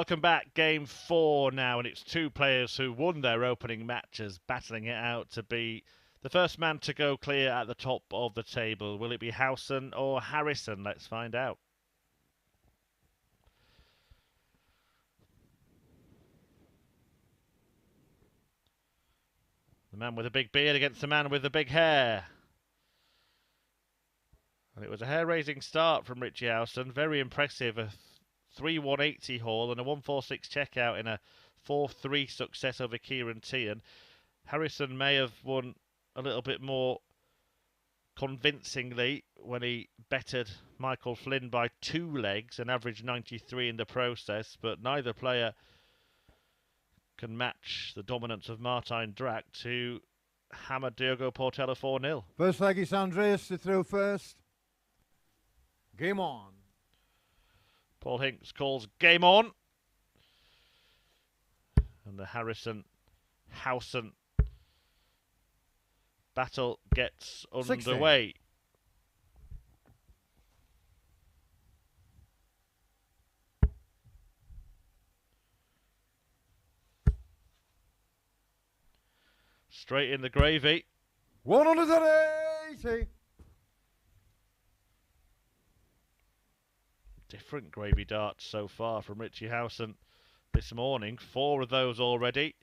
Welcome back, game 4 now, and it's two players who won their opening matches battling it out to be the first man to go clear at the top of the table. Will it be Howson or Harrysson? Let's find out. The man with a big beard against the man with the big hair. And it was a hair-raising start from Richie Howson. Very impressive. A 3-180 haul and a 1-4-6 checkout in a 4-3 success over Ciaran Teehan. Harrysson may have won a little bit more convincingly when he bettered Michael Flynn by 2 legs and averaged 93 in the process, but neither player can match the dominance of Martijn Dragt, who hammered Diogo Portela 4-0. First leg is Andreas to throw first. Game on. Paul Hinks calls game on. And the Harrysson-Howson battle gets underway. 60. Straight in the gravy. 180. Different gravy darts so far from Richie Howson this morning. 4 of those already.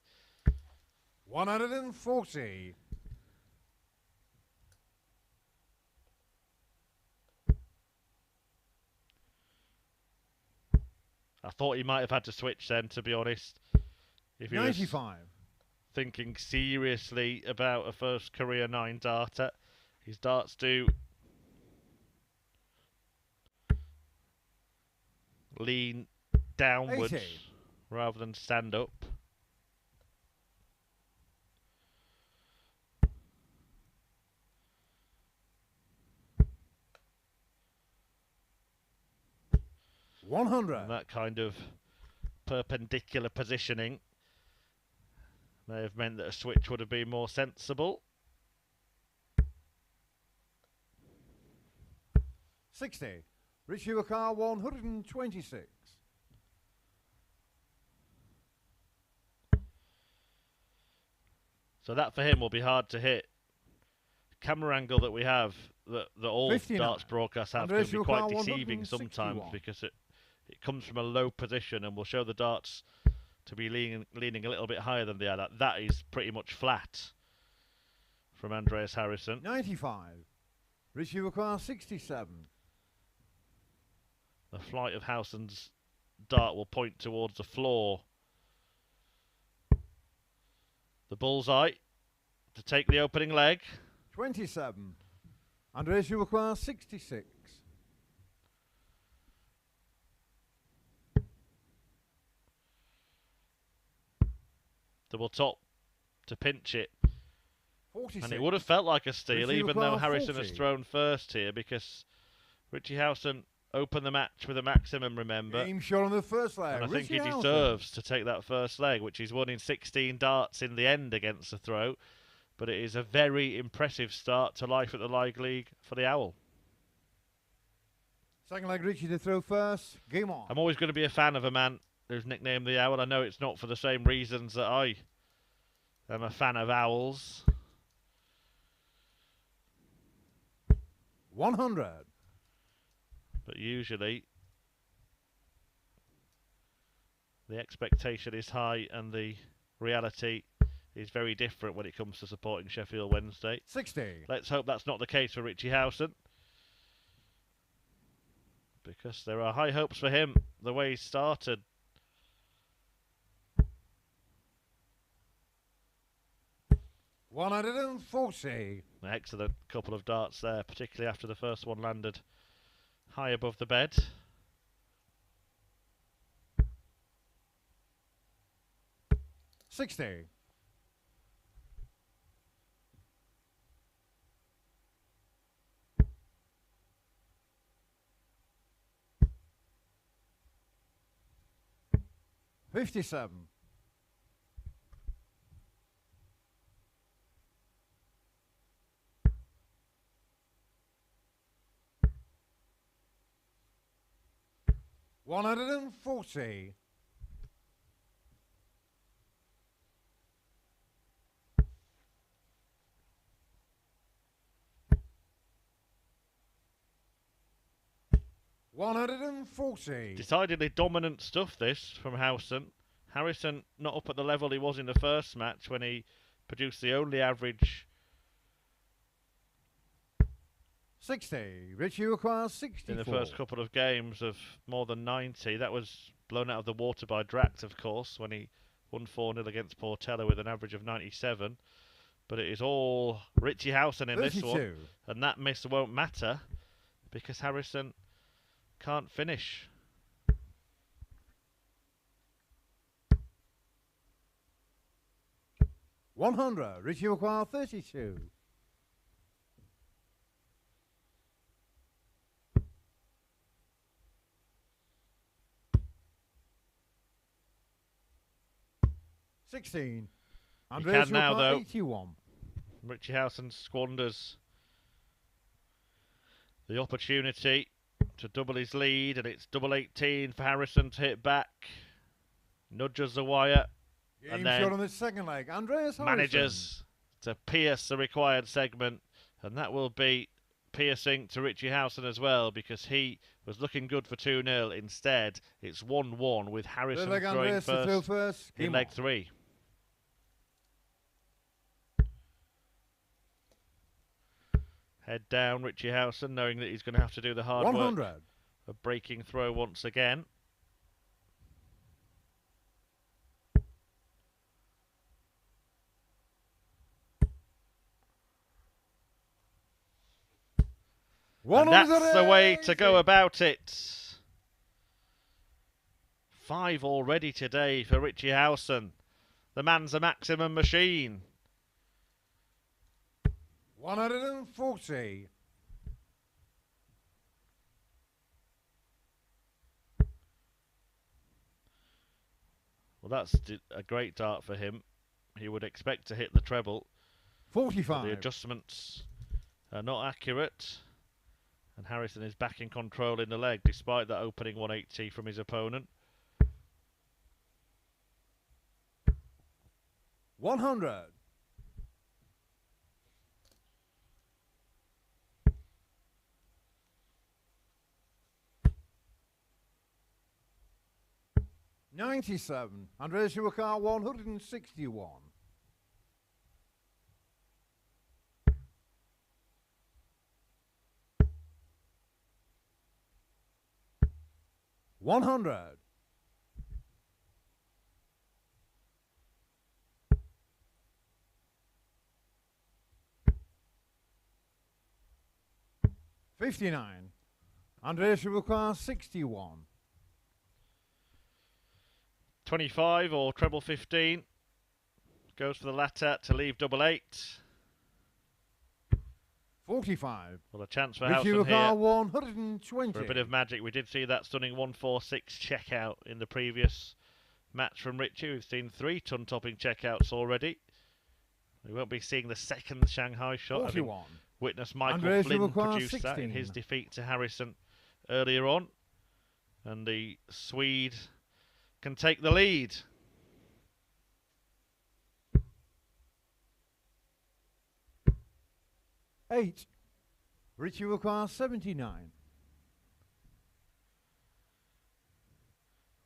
140. I thought he might have had to switch then, to be honest. If he 95. was thinking seriously about a first career 9 darter. His darts do lean downwards 80. rather than stand up. And that kind of perpendicular positioning may have meant that a switch would have been more sensible. 60. Richie Houston 126. So that for him will be hard to hit. Camera angle that we have, that all 59. darts broadcasts have, Andreas can be quite Harrysson deceiving sometimes 161. because it comes from a low position and will show the darts to be leaning a little bit higher than they are. That is pretty much flat from Andreas Harrysson. 95. Richie Houston 67. The flight of Howson's dart will point towards the floor. The bullseye to take the opening leg. 27. Andreas Harrysson 66. Double top to pinch it. 46. And it would have felt like a steal, Richie even though Houston Harrysson has 40. thrown first here, because Richie Houston opened the match with a maximum, remember. Game shot on the first leg. And I think Richie he Houston. deserves to take that first leg, which he's won in 16 darts in the end against the throw. But it is a very impressive start to life at the Live League for the Owl. Second leg, Richie to throw first. Game on. I'm always going to be a fan of a man who's nicknamed the Owl. I know it's not for the same reasons that I am a fan of owls. 100. But usually the expectation is high and the reality is very different when it comes to supporting Sheffield Wednesday. 60. Let's hope that's not the case for Richie Howson, because there are high hopes for him the way he started. $140. An excellent couple of darts there, particularly after the first one landed high above the bed. $60. $57. $140. 140. Decidedly dominant stuff, this, from Howson. Harrysson not up at the level he was in the first match when he produced the only average. 60. Richie requires 64. In the first couple of games of more than 90. That was blown out of the water by Drax, of course, when he won 4-0 against Portella with an average of 97. But it is all Richie Howson in 32. this one. And that miss won't matter because Harrysson can't finish. $100. Richie requires 32. $16. Andreas can now, though. 81. Richie Howson squanders the opportunity to double his lead, and it's double 18 for Harrysson to hit back. Nudges the wire. Game And then shot on the second leg. Andreas Harrysson. Manages to pierce the required segment, and that will be piercing to Richie Howson as well, because he was looking good for 2-0. Instead, it's 1-1 with Harrysson throwing Andreas to throw first. in leg 3. Head down, Richie Howson, knowing that he's going to have to do the hard 100. work of breaking throw once again. And that's the way to go about it. 5 already today for Richie Howson. The man's a maximum machine. 140. Well, that's a great dart for him. He would expect to hit the treble. 45. The adjustments are not accurate. And Harrysson is back in control in the leg, despite that opening 180 from his opponent. 100. $97. Andreas Harrysson 161. $100. $59. Andreas Harrysson 61. 25 or treble 15. Goes for the latter to leave double 8. 45. Well, a chance for Richie Howson here 120. for a bit of magic. We did see that stunning 146 checkout in the previous match from Richie. We've seen 3 ton-topping checkouts already. We won't be seeing the second Shanghai shot. 41. Witness Michael Andreas Flynn Harrysson produced 16. that in his defeat to Harrysson earlier on. And the Swede can take the lead. $8. Richie requires 79.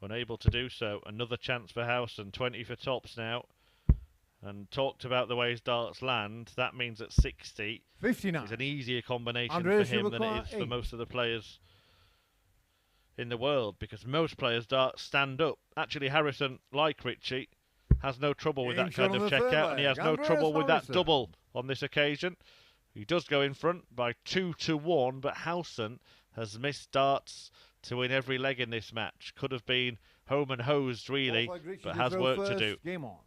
Unable to do so. Another chance for Howson. 20 for tops now. And talked about the way his darts land. That means at 60, 59. it's an easier combination Andreas for him than it is for 8. most of the players in the world, because most players' darts stand up. Actually, Harrysson, like Richie, has no trouble with that kind of checkout, and he has no trouble with that double on this occasion. He does go in front by 2-1, but Howson has missed darts to win every leg in this match. Could have been home and hosed, really, but has work to do. Game on.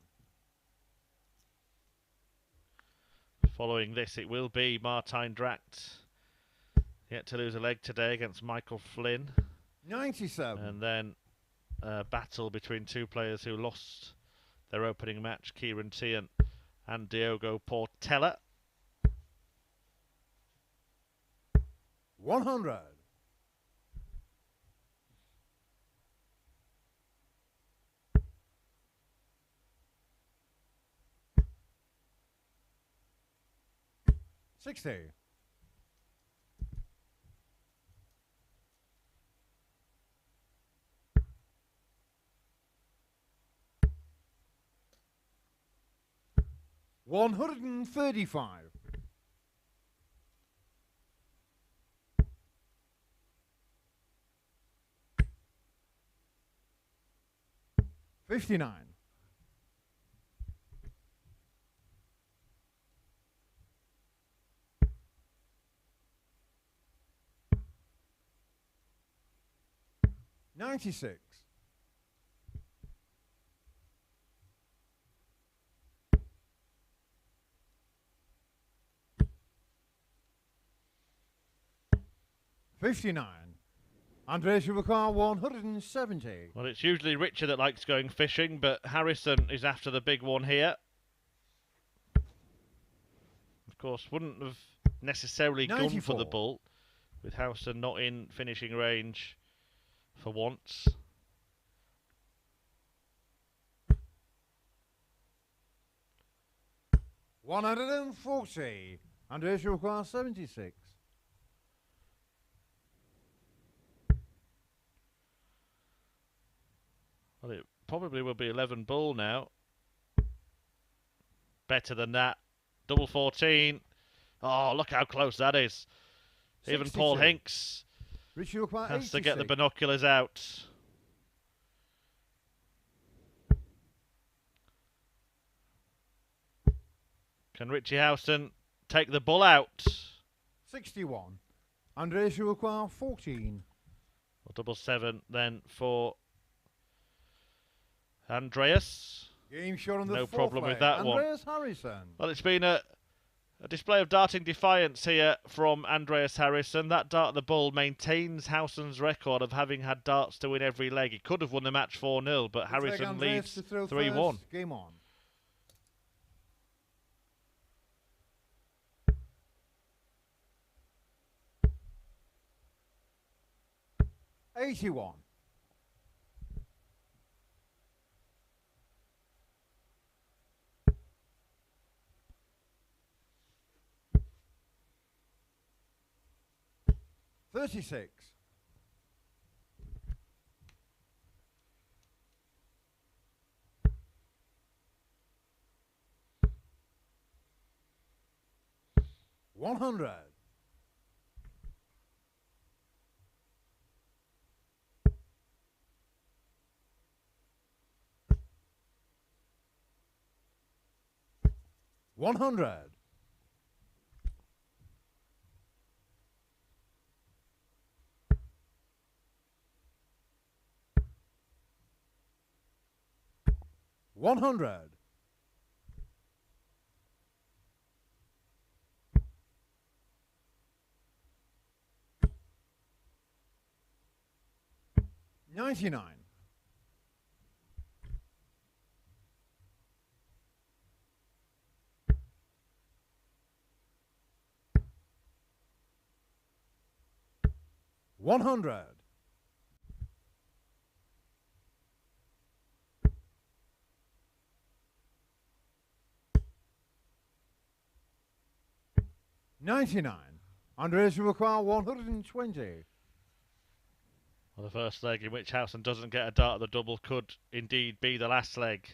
Following this, it will be Martijn Dragt, yet to lose a leg today against Michael Flynn. 97. And then a battle between 2 players who lost their opening match, Ciaran Teehan and Diogo Portela. 100. $60. 135. 59. 96. 59. Andreas Harrysson 170. Well, it's usually Richard that likes going fishing, but Harrysson is after the big one here. Of course, wouldn't have necessarily 94. gone for the bull, with Howson not in finishing range for once. $140. Andreas Harrysson 76. Well, it probably will be 11 bull now. Better than that. Double 14. Oh, look how close that is. 62. Even Paul Hinks Richie Houston has to get the 86. binoculars out. Can Richie Houston take the bull out? 61. Andreas Harrysson 14. Well, double 7 then for Andreas. Game shot on the No fourth problem with leg. that one. Andreas Harrysson. Well, it's been a display of darting defiance here from Andreas Harrysson. That dart the bull maintains Howson's record of having had darts to win every leg. He could have won the match 4-0, but Harrysson leads 3-1. Game on. $81. 36. 100. 100. 100. 99. 100. 99. Andreas Harrysson 120. Well, the first leg in which Howson doesn't get a dart at the double could indeed be the last leg.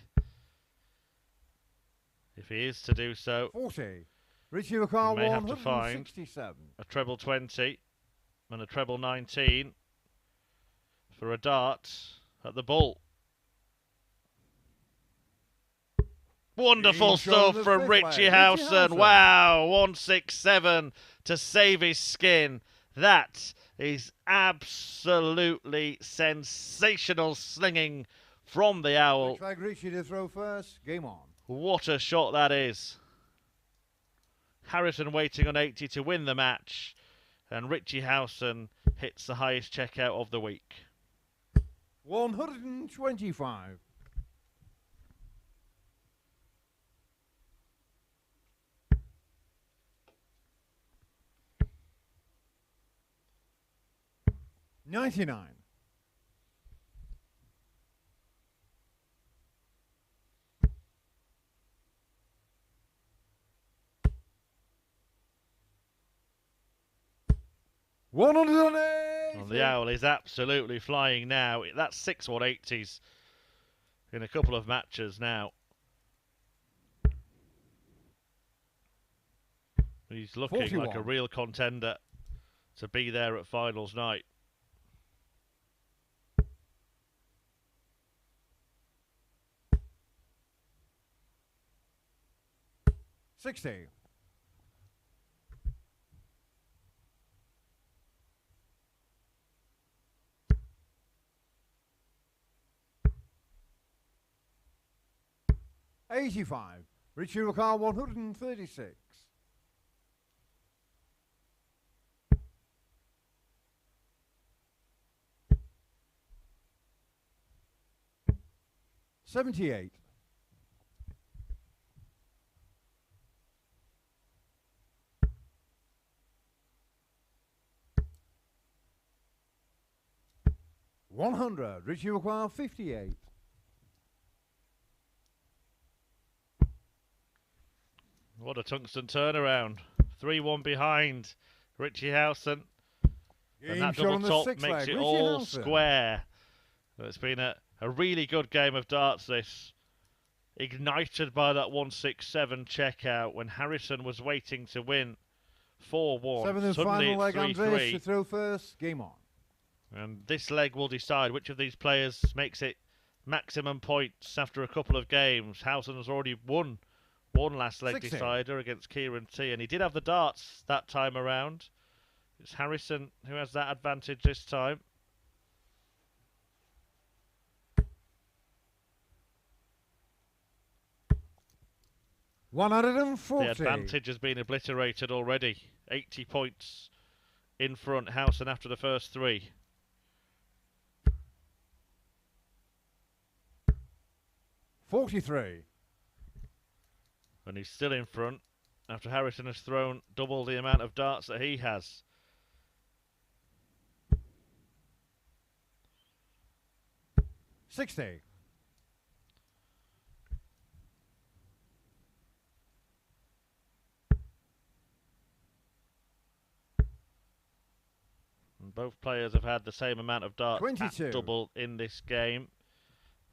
If he is to do so, 40. Richie Harrysson may have to find 167. a treble 20 and a treble 19 for a dart at the bull. Wonderful stuff from Richie Howson. Wow, 167 to save his skin. That is absolutely sensational slinging from the owl. Looks like Richie to throw first. Game on. What a shot that is. Harrysson waiting on 80 to win the match, and Richie Howson hits the highest checkout of the week. 125. 99. 108. Well, the owl is absolutely flying now. That's 6 180s in a couple of matches now. He's looking 41. like a real contender to be there at finals night. $60. 85. Richie Houston 136. $78. 100. Richie Houston 58. What a tungsten turnaround. 3-1 behind Richie Howson. And that double top makes it all square. It's been a really good game of darts, this. Ignited by that 167 checkout when Harrysson was waiting to win 4-1. Seventh and Suddenly final leg, it's 3-3. Andreas to throw first. Game on. And this leg will decide which of these players makes it maximum points after a couple of games. Howson has already won one last leg 60. decider against Ciaran Teehan. He did have the darts that time around. It's Harrysson who has that advantage this time. $140. The advantage has been obliterated already. 80 points in front, Howson after the first three. $43. And he's still in front after Harrysson has thrown double the amount of darts that he has. $60. And both players have had the same amount of darts 22. at double in this game.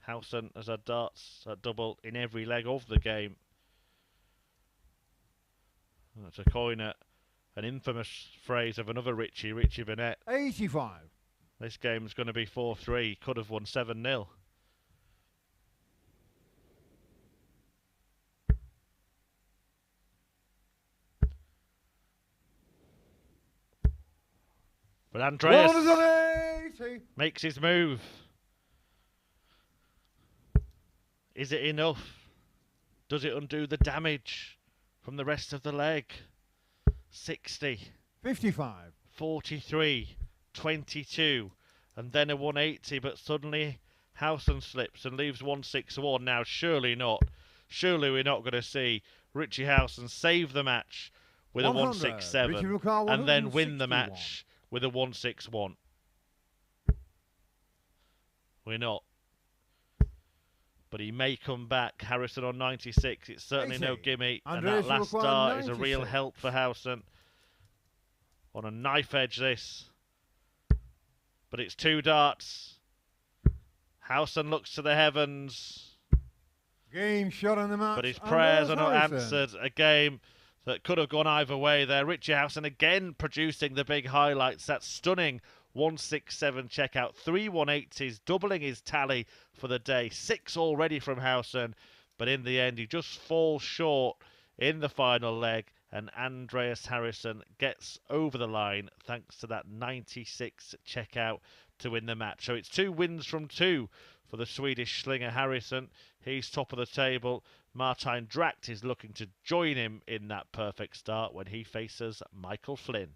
Howson has had darts at double in every leg of the game. That's a coin at an infamous phrase of another Richie Burnett. 85. This game's going to be 4-3. Could have won 7-0. But Andreas makes his move. Is it enough? Does it undo the damage from the rest of the leg? 60. 55. 43. 22. And then a 180. But suddenly Howson slips and leaves 161. Now, surely not. Surely we're not going to see Richie Howson save the match with a 167 and then win the match with a 161. We're not. But he may come back. Harrysson on 96. It's certainly no gimme. Andreas and that last start is a 96. real help for Howson. On a knife edge, this. But it's two darts. Howson looks to the heavens. Game shot in the match. But his prayers are not Harrysson. answered. A game that could have gone either way there. Richie Howson again producing the big highlights. That stunning 167 checkout. 3 180s, doubling his tally for the day. 6 already from Howson. But in the end, he just falls short in the final leg. And Andreas Harrysson gets over the line thanks to that 96 checkout to win the match. So it's 2 wins from 2 for the Swedish slinger Harrysson. He's top of the table. Martijn Dragt is looking to join him in that perfect start when he faces Michael Flynn.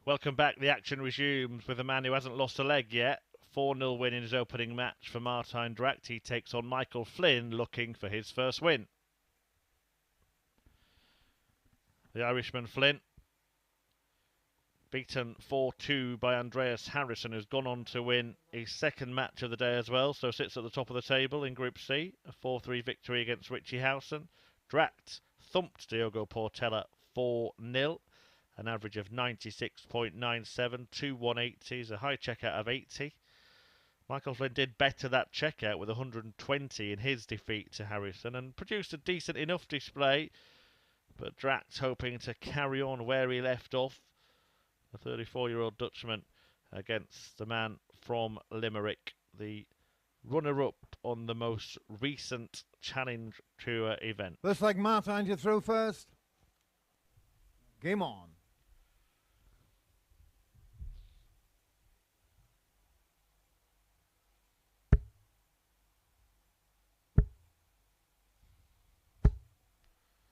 Welcome back. The action resumes with a man who hasn't lost a leg yet. 4-0 win in his opening match for Martijn Dragt. He takes on Michael Flynn, looking for his first win. The Irishman Flynn, beaten 4-2 by Andreas Harrysson, who's gone on to win his second match of the day as well, so sits at the top of the table in Group C. A 4-3 victory against Richie Howson. Dragt thumped Diogo Portela 4-0. An average of 96.97, 2 180s, a high checkout of 80. Michael Flynn did better that checkout with 120 in his defeat to Harrysson and produced a decent enough display, but Drax hoping to carry on where he left off. The 34-year-old Dutchman against the man from Limerick, the runner-up on the most recent Challenge Tour event. Looks like Martijn to throw first. Game on.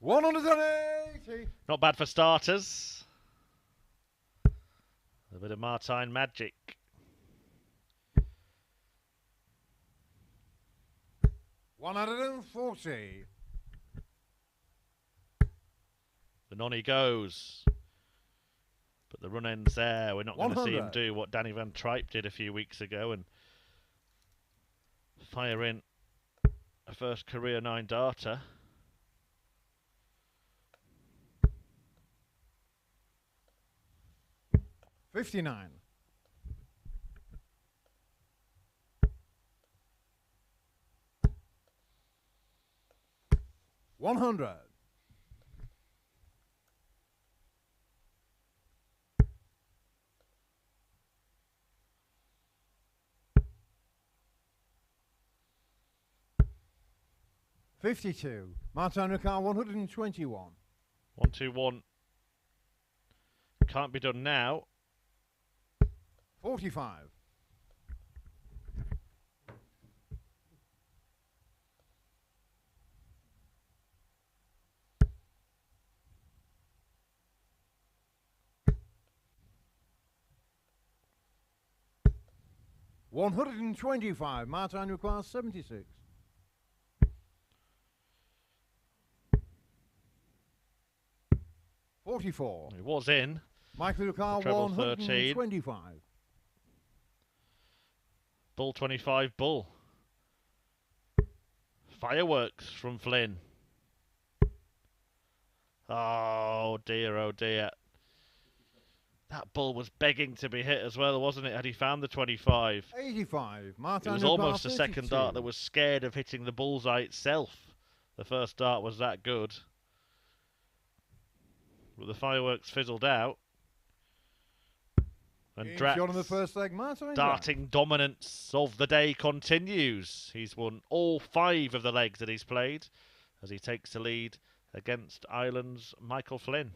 $180. Not bad for starters. A bit of Martijn magic. $140. The nonny goes. But the run ends there. We're not going to see him do what Danny Van Tripe did a few weeks ago and fire in a first career 9-darter. $59. $100. $52. Martijn Dragt 121. 1-2-1. Can't be done now. $45. $125. Martijn requires 76. $44. He was in. Michael Dragt Treble 13. 125. Bull 25, bull. Fireworks from Flynn. Oh dear, oh dear. That bull was begging to be hit as well, wasn't it, had he found the 25? 85. Martijn It was Dragt almost a 32. second dart that was scared of hitting the bullseye itself. The first dart was that good. But the fireworks fizzled out. And Drax, on the first leg, Martijn darting dominance of the day continues. He's won all 5 of the legs that he's played as he takes the lead against Ireland's Michael Flynn.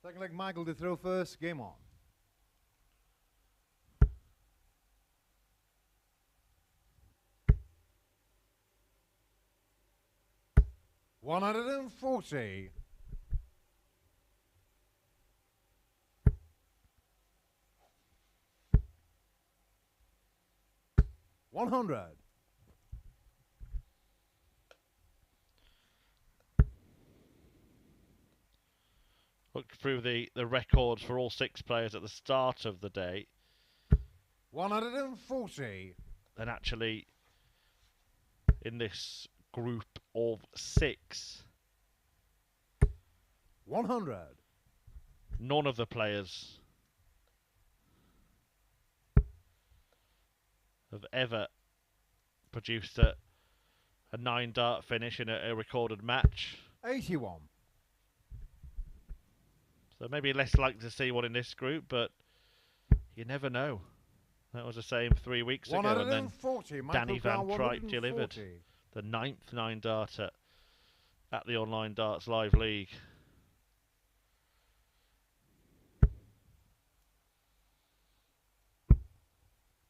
Second leg, Michael to throw first. Game on. $140. $100. Look through the records for all 6 players at the start of the day. $140. And actually, in this group of 6, 100. none of the players have ever produced a 9-dart finish in a recorded match. 81. So maybe less likely to see one in this group, but you never know. That was the same 3 weeks ago, and then Danny Van Tripe delivered the 9th 9-darter at the Online Darts Live League.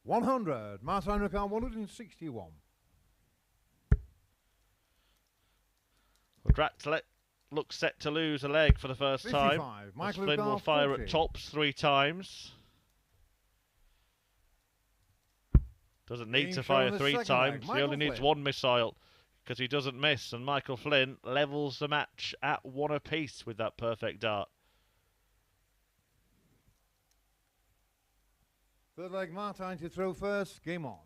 $100. Martijn Dragt 161. Well, Drax looks set to lose a leg for the first 55. time. Michael Flynn will fire at tops 3 times. Doesn't need to fire 3 times. He only needs 1 missile because he doesn't miss. And Michael Flynn levels the match at 1 apiece with that perfect dart. Third leg, Martijn to throw first. Game on.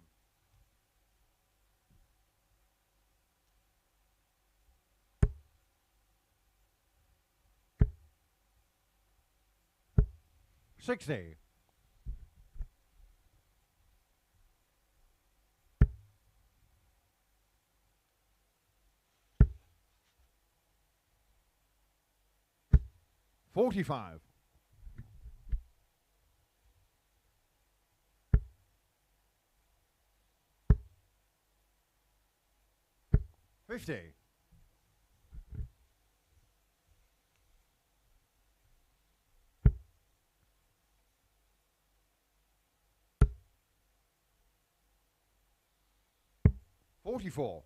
$60. $45. $50. $44.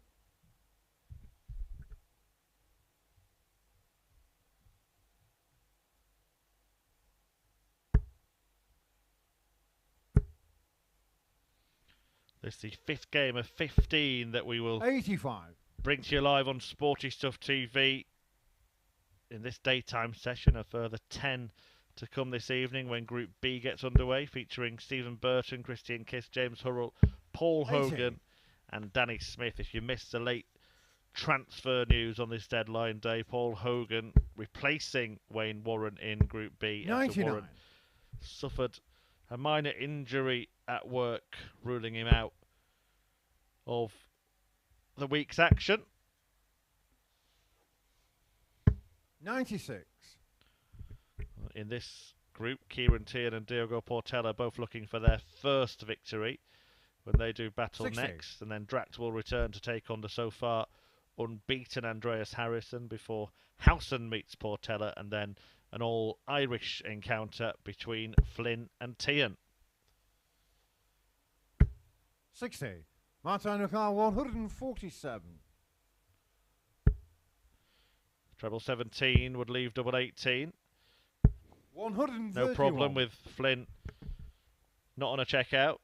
This is the 5th game of 15 that we will 85. bring to you live on Sporty Stuff TV. In this daytime session, a further 10 to come this evening when Group B gets underway, featuring Stephen Burton, Christian Kiss, James Hurrell, Paul Hogan and Danny Smith. If you missed the late transfer news on this deadline day, Paul Hogan replacing Wayne Warren in Group B after Warren suffered a minor injury at work, ruling him out of the week's action. 96. In this group, Ciaran Teehan and Diogo Portela both looking for their first victory when they do battle 60. next. And then Drax will return to take on the so far unbeaten Andreas Harrysson before Howson meets Portella, and then an all-Irish encounter between Flynn and Teehan. 60. Martijn Dragt 147. Treble 17 would leave double 18. 131. No problem with Flynn not on a checkout.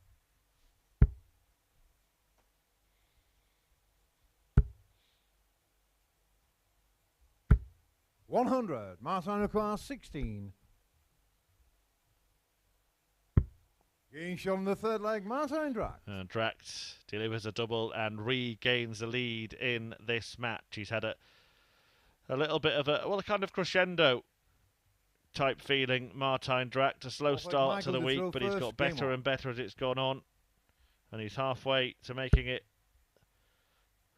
$100. Martijn Dragt 16. Game shot in the third leg, Martijn Dragt. Drax delivers a double and regains the lead in this match. He's had a little bit of a kind of crescendo type feeling, Martijn Dragt. A slow start to the week, but he's got better and better as it's gone on. And he's halfway to making it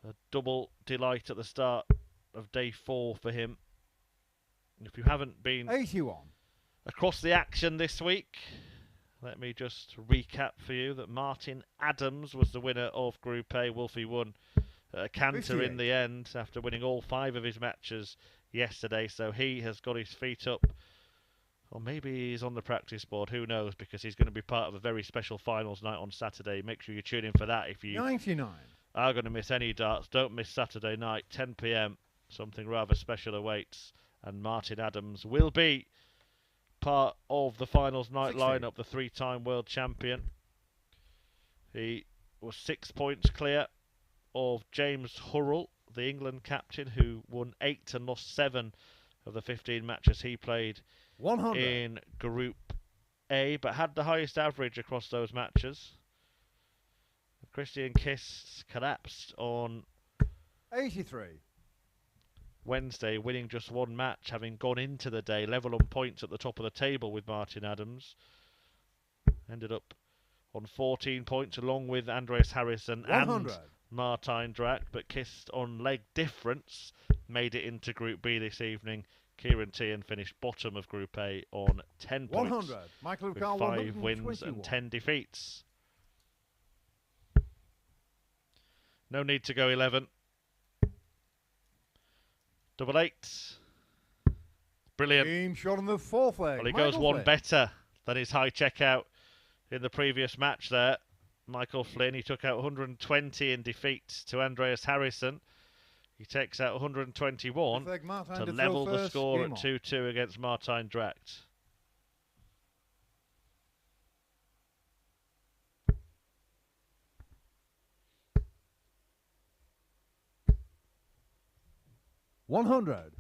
a double delight at the start of day 4 for him. If you haven't been 81. across the action this week, let me just recap for you that Martin Adams was the winner of Group A. Wolfie won a canter 58. in the end after winning all 5 of his matches yesterday, so he has got his feet up. Or maybe he's on the practice board, who knows, because he's going to be part of a very special finals night on Saturday. Make sure you tune in for that if you 99. are going to miss any darts. Don't miss Saturday night, 10 PM. Something rather special awaits, and Martin Adams will be part of the finals night 60. lineup, the 3-time world champion. He was 6 points clear of James Hurrell, the England captain, who won 8 and lost 7 of the 15 matches he played 100. in Group A, but had the highest average across those matches. Christian Kiss collapsed on 83. Wednesday, winning just 1 match, having gone into the day level on points at the top of the table with Martin Adams. Ended up on 14 points along with Andreas Harrysson 100. and Martijn Dragt, but kissed on leg difference, made it into Group B this evening. Ciaran Teehan finished bottom of Group A on 10 points 100. Michael with Dragt 5 wins and 10 defeats. No need to go 11. Double 8. Brilliant. Game shot in the fourth leg. Well, he goes 1 better than his high checkout in the previous match there. Michael Flynn, he took out 120 in defeat to Andreas Harrysson. He takes out 121 Martijn to to level throw the first. score Game at on. 2-2 against Martijn Dragt. $100.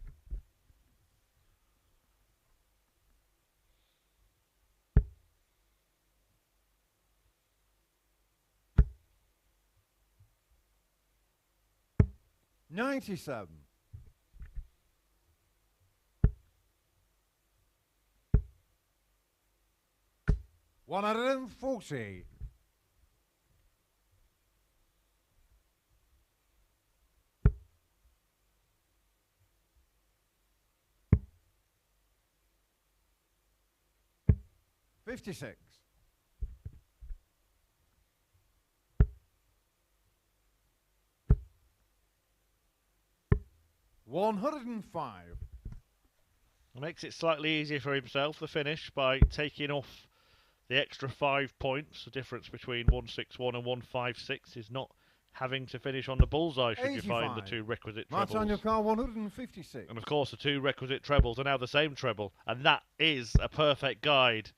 97. 140. 56. 105. Makes it slightly easier for himself, the finish, by taking off the extra 5 points. The difference between 161 and 156 is not having to finish on the bullseye should you find the 2 requisite trebles. Martijn your car 156. And of course the 2 requisite trebles are now the same treble, and that is a perfect guide.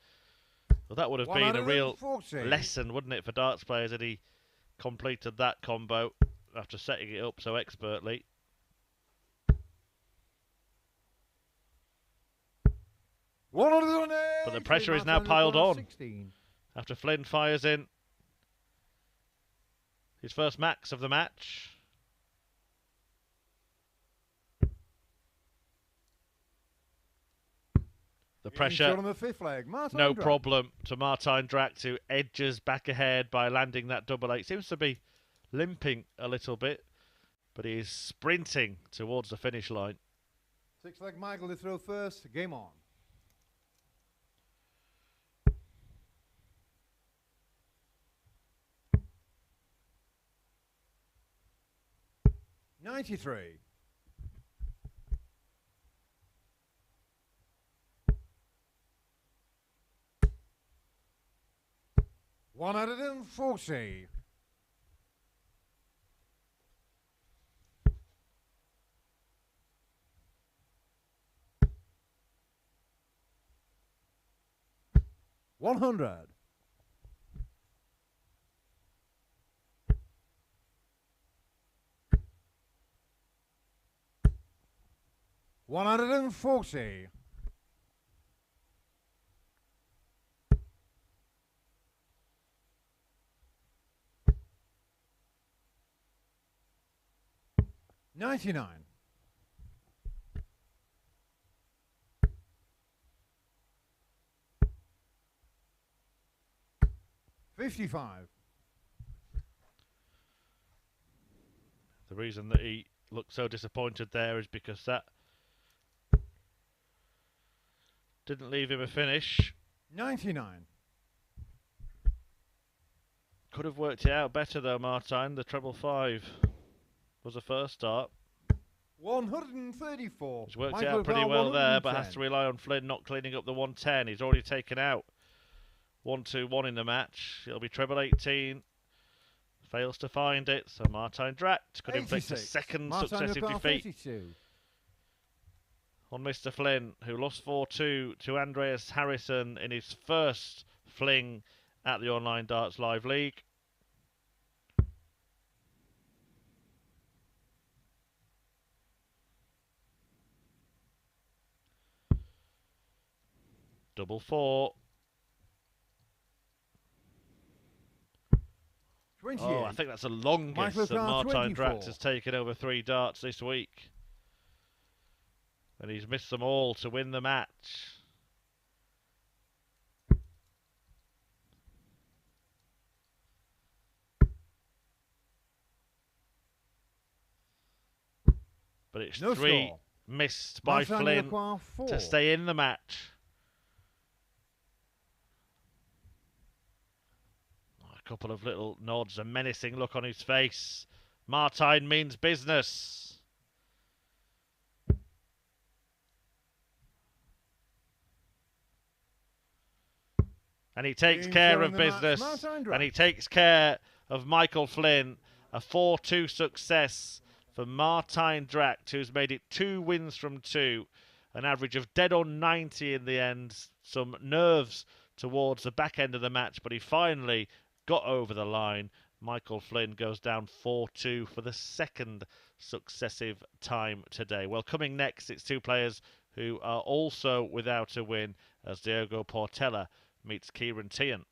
Well, that would have been a real lesson, wouldn't it, for darts players had he completed that combo after setting it up so expertly. But the pressure is now piled on after Flynn fires in his first max of the match. The pressure, on the 5th leg. no problem to Martijn Dragt, who edges back ahead by landing that double 8. Seems to be limping a little bit, but he is sprinting towards the finish line. 6th leg Michael to throw first. Game on. 93. 140. 100. 140. 99. 55. The reason that he looked so disappointed there is because that didn't leave him a finish. 99. Could have worked it out better though, Martijn. The treble 5 was the first start. 134. He's worked it out pretty well there, but has to rely on Flynn not cleaning up the 110. He's already taken out 1-2-1 in the match. It'll be treble 18. Fails to find it, so Martijn Dragt could inflict a second successive defeat 82. On Mr. Flynn, who lost 4-2 to Andreas Harrysson in his first fling at the Online Darts Live League. Double 4. 28. Oh, I think that's the longest that Martijn Dragt has taken over 3 darts this week. And he's missed them all to win the match. But it's 3 missed by Flynn to stay in the match. A couple of little nods, a menacing look on his face. Martijn means business. And he takes care of business. And he takes care of Michael Flynn. A 4-2 success for Martijn Dragt, who's made it 2 wins from 2, an average of dead on 90 in the end. Some nerves towards the back end of the match, but he finally got over the line. Michael Flynn goes down 4-2 for the second successive time today. Well, coming next, it's 2 players who are also without a win as Diogo Portela meets Ciaran Teehan.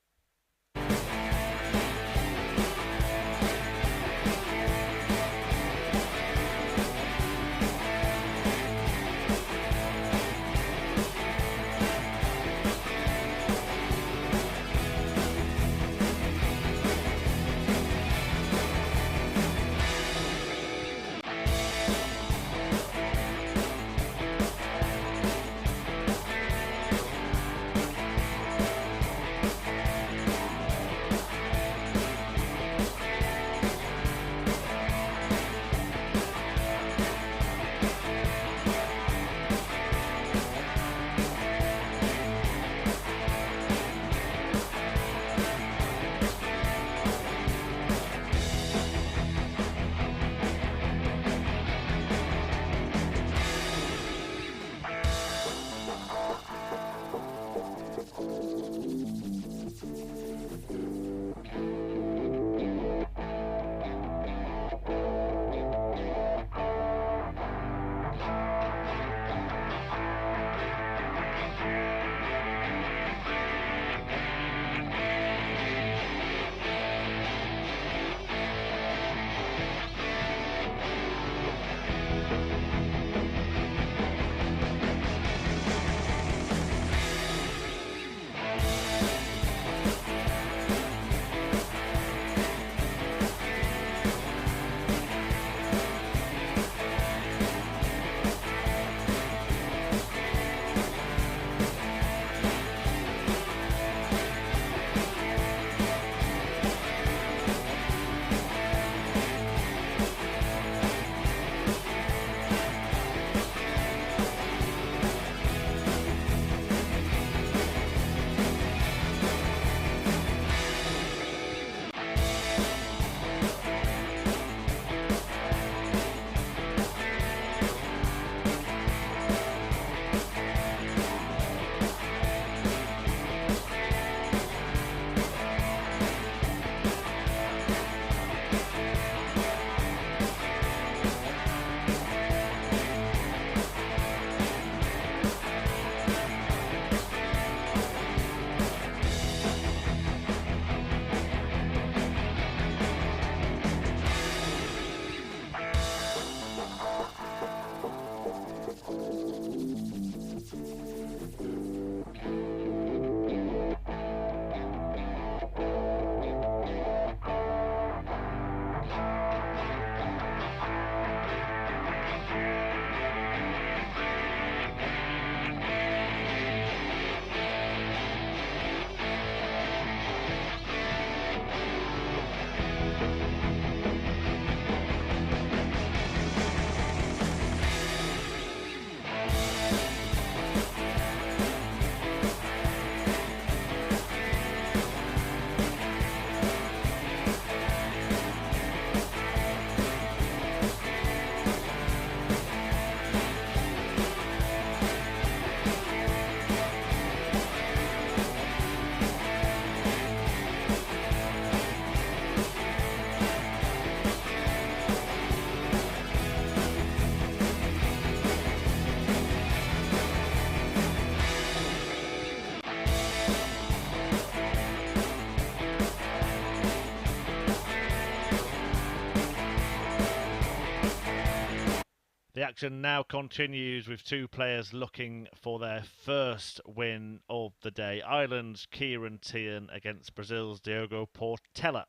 The action now continues with 2 players looking for their first win of the day. Ireland's Ciaran Teehan against Brazil's Diogo Portela.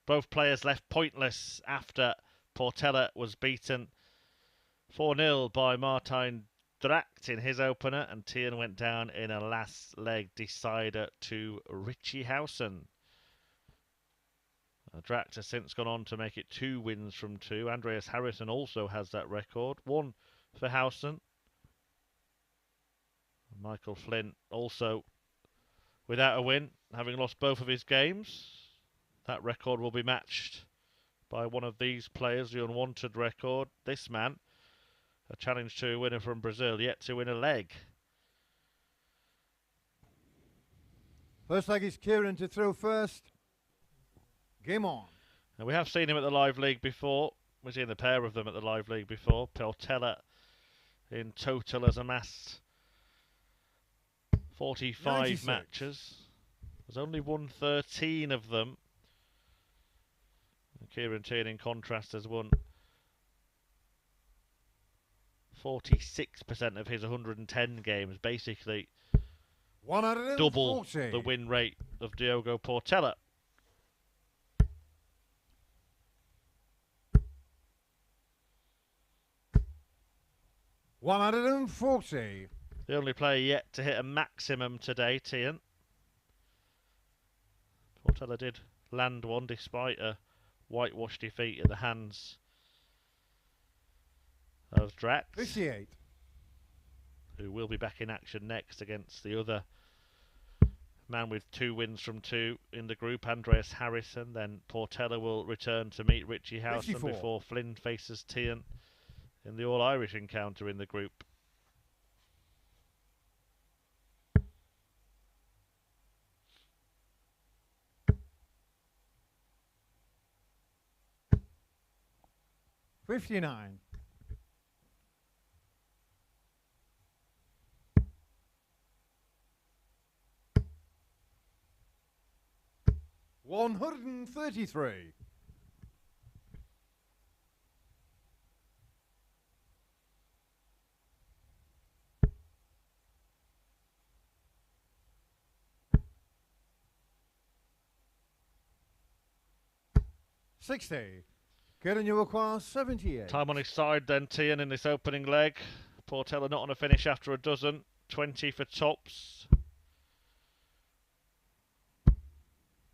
Both players left pointless after Portella was beaten 4-0 by Martijn Dragt in his opener, and Teehan went down in a last leg decider to Richie Howson. Drax has since gone on to make it 2 wins from 2. Andreas Harrysson also has that record. 1 for Howson. Michael Flynn also without a win, having lost both of his games. That record will be matched by one of these players, the unwanted record. This man, a challenge to a winner from Brazil, yet to win a leg. First leg is Ciaran to throw first. Game on. And we have seen him at the Live League before. We've seen the pair of them at the Live League before. Portella in total has amassed 45 96. matches. There's only won 13 of them. And Ciaran Teehan, in contrast, has won 46% of his 110 games. Basically, 140. double the win rate of Diogo Portela. $140. The only player yet to hit a maximum today, Teehan. Portella did land one despite a whitewash defeat at the hands of Drax, 58. who will be back in action next against the other man with 2 wins from 2 in the group, Andreas Harrysson. Then Portella will return to meet Richie Howson 54. before Flynn faces Teehan in the All-Irish encounter in the group. $59. $133. $60. Ciaran, you acquire 78. Time on his side then, Teehan, in this opening leg. Portella not on a finish after a dozen. 20 for tops.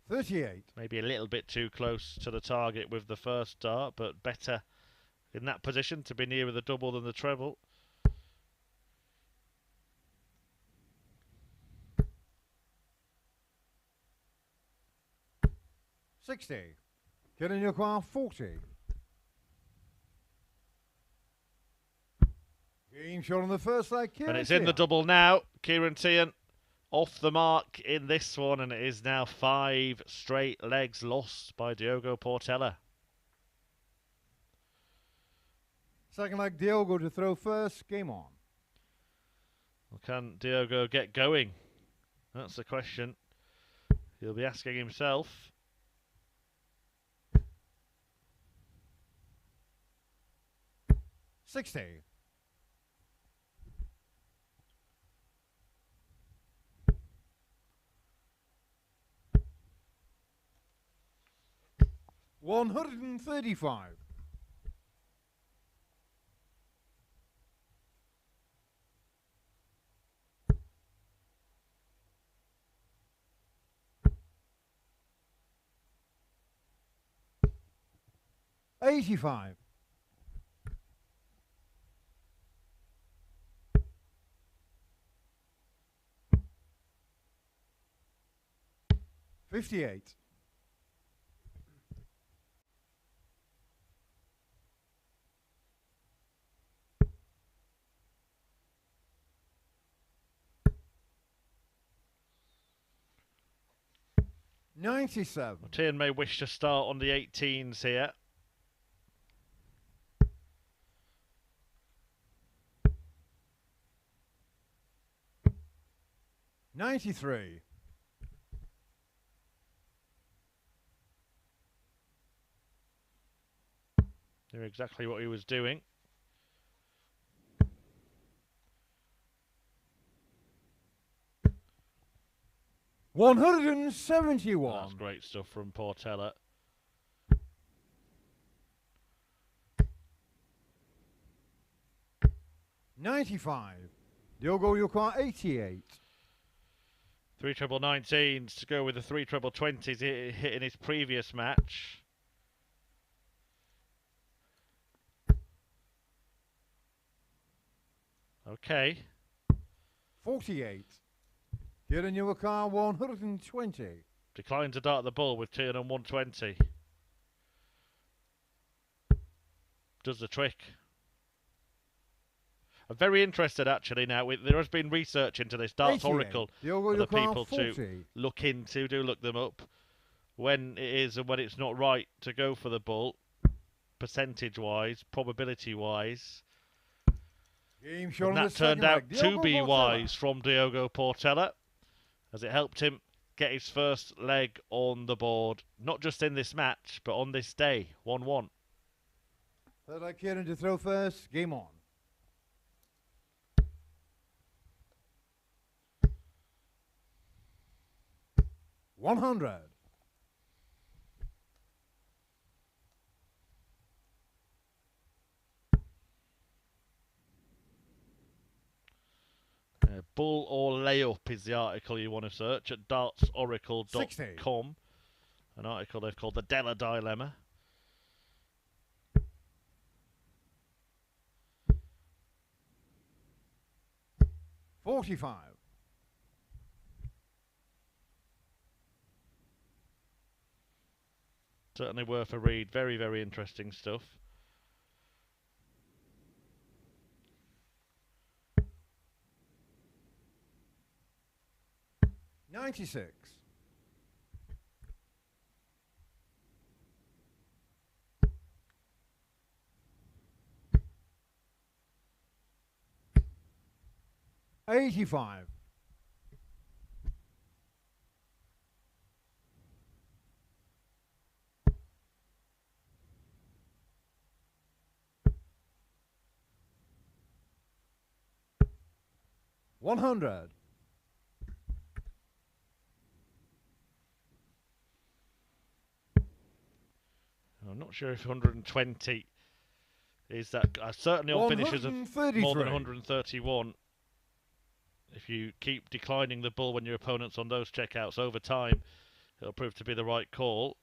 38. Maybe a little bit too close to the target with the first dart, but better in that position to be nearer the double than the treble. $60. Ciaran, you acquire 40. Game shot on the first leg, Ciaran. And it's in the Teehan. double now. Ciaran Teehan off the mark in this one, and it is now 5 straight legs lost by Diogo Portela. Second leg, Diogo to throw first. Game on. Well, can Diogo get going? That's the question he'll be asking himself. $60. $135. $85. $58. $97. Teehan may wish to start on the 18s here. $93. Knew exactly what he was doing. $171. That's great stuff from Portella. $95. Diogo, you acquire 88. 3 treble 19s to go with the 3 treble 20s he hit in his previous match. Okay. 48. Ciaran, you acquire 120. Declined to dart the ball with Teehan on 120. does the trick. I'm very interested, actually, now. There has been research into this. Darts Oracle for the people to look into. Do look them up. When it is and when it's not right to go for the bull, percentage-wise, probability-wise. And that turned out to be wise from Diogo Portela, as it helped him get his first leg on the board, not just in this match, but on this day, 1-1. Third leg, Ciaran to throw first. Game on. $100. Bull or layup is the article you want to search at dartsoracle.com. An article they've called the Della Dilemma. $45. Certainly worth a read. Very, very interesting stuff. $96. $85. $100. I'm not sure if 120 is that. Certainly on finishes of more than 131. If you keep declining the bull when your opponent's on those checkouts over time, it'll prove to be the right call.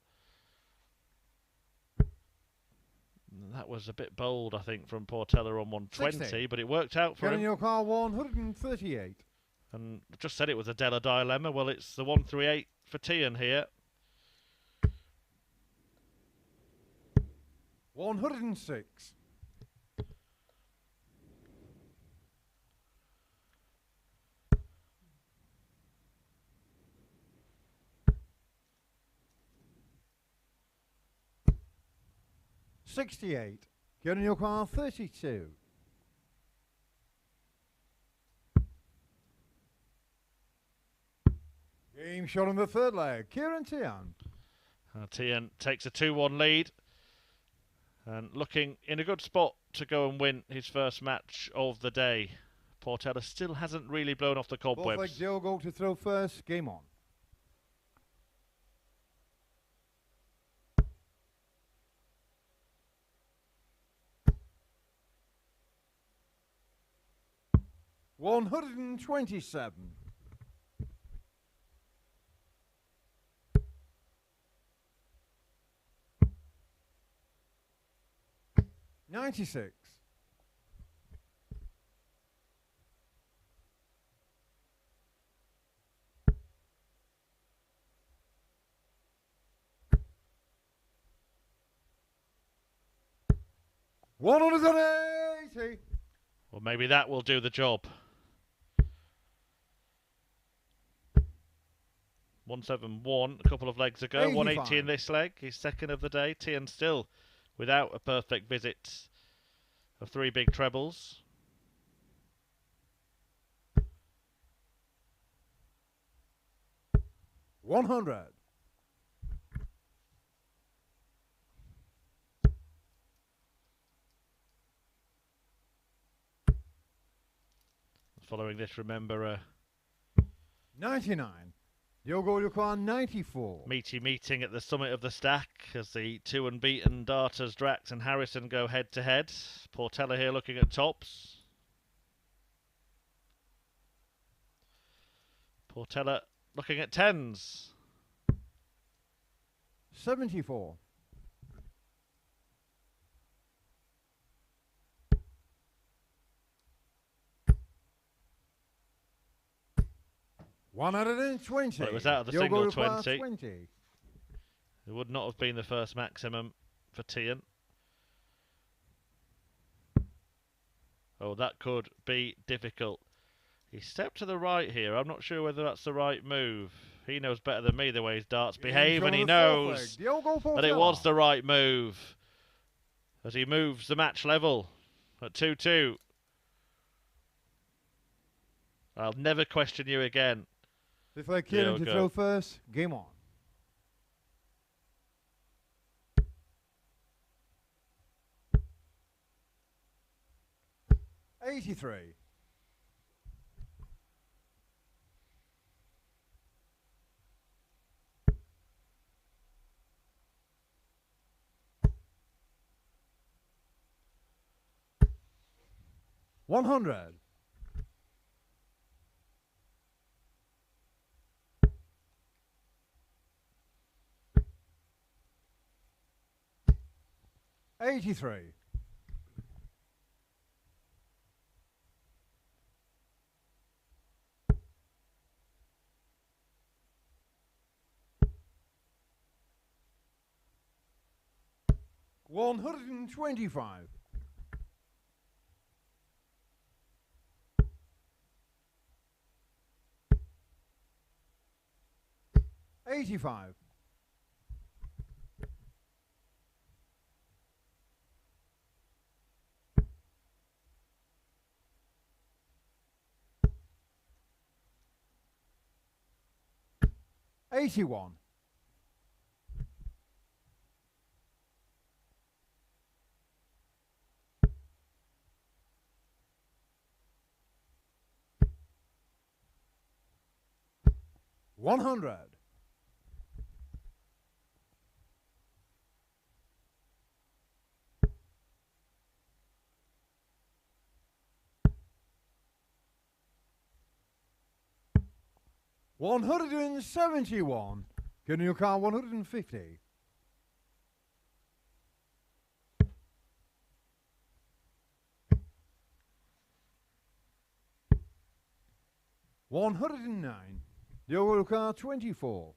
That was a bit bold, I think, from Portella on 120, 60. But it worked out for him. Your car 138. And I just said it was a Della Dilemma. Well, it's the 138 for Teehan here. 106. $68. Getting your car 32. Game shot on the third leg. Ciaran Teehan. Teehan takes a 2-1 lead and looking in a good spot to go and win his first match of the day. Portella still hasn't really blown off the cobwebs. Both leg Diogo to throw first. Game on. $127. $96. $180. Well, maybe that will do the job. 171 a couple of legs ago. 85. 180 in this leg. His second of the day. Teehan still without a perfect visit of 3 big trebles. $100. Following this, remember 99. Diogo Portela 94. meaty meeting at the summit of the stack as the 2 unbeaten darters Drax and Harrysson go head to head. Portella here looking at tops. Portella looking at tens. 74. $120. Well, it was out of the Diogo single 20. 20. It would not have been the first maximum for Teehan. Oh, that could be difficult. He stepped to the right here. I'm not sure whether that's the right move. He knows better than me the way his darts behave, and he knows that it was the right move. As he moves the match level at 2-2. I'll never question you again. This way, Ciaran to throw first. Game on. $83. $100. $83. $125. $85. $81. $100. $171. Getting your car 150. $109. Diogo car 24.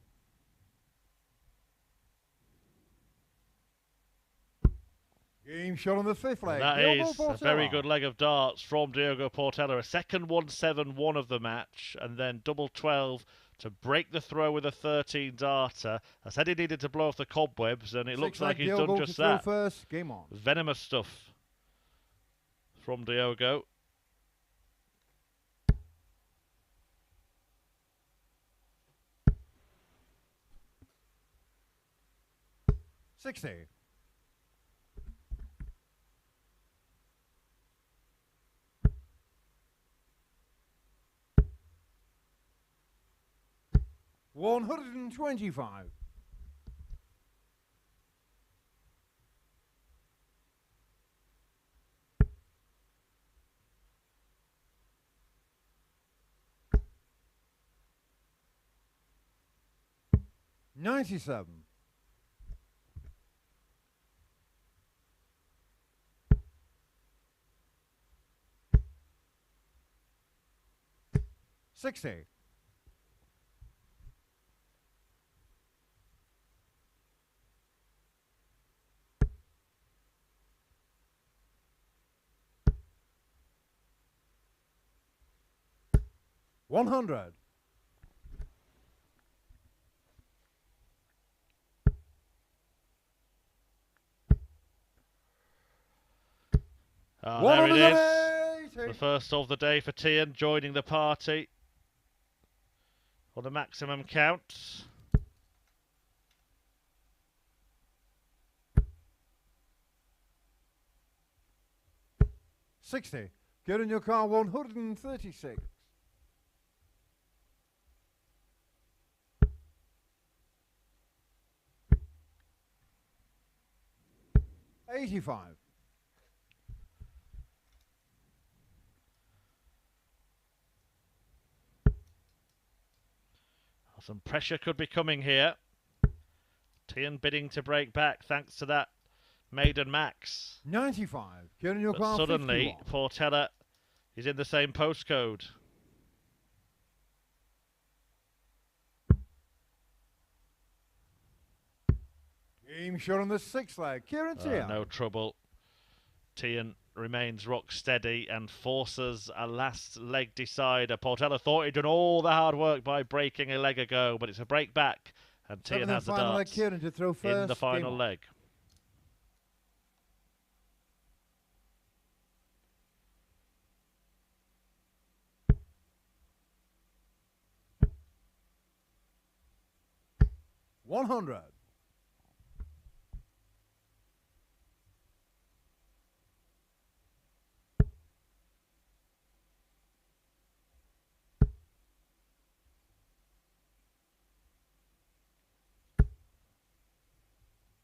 Game shot on the fifth leg. That Diogo is Portela. a very good leg of darts from Diogo Portela. A second 1-7-1 of the match, and then double 12 to break the throw with a 13 darter. I said he needed to blow off the cobwebs, and it looks like he's done just that. First. Game on. Venomous stuff from Diogo. $60. $125. $97. $60. $100. There it is. The first of the day for Teehan, joining the party on the maximum count. $60. Get in your car 136. $85. Some pressure could be coming here. Teehan bidding to break back thanks to that maiden max. $95. Get in your car. Suddenly, 51. Portella is in the same postcode. Game shot on the sixth leg. Ciaran Teehan. No trouble. Teehan remains rock steady and forces a last leg decider. Portella thought he'd done all the hard work by breaking a leg ago, but it's a break back, and Teehan has the final leg, darts Ciaran to throw first. in the final leg. $100.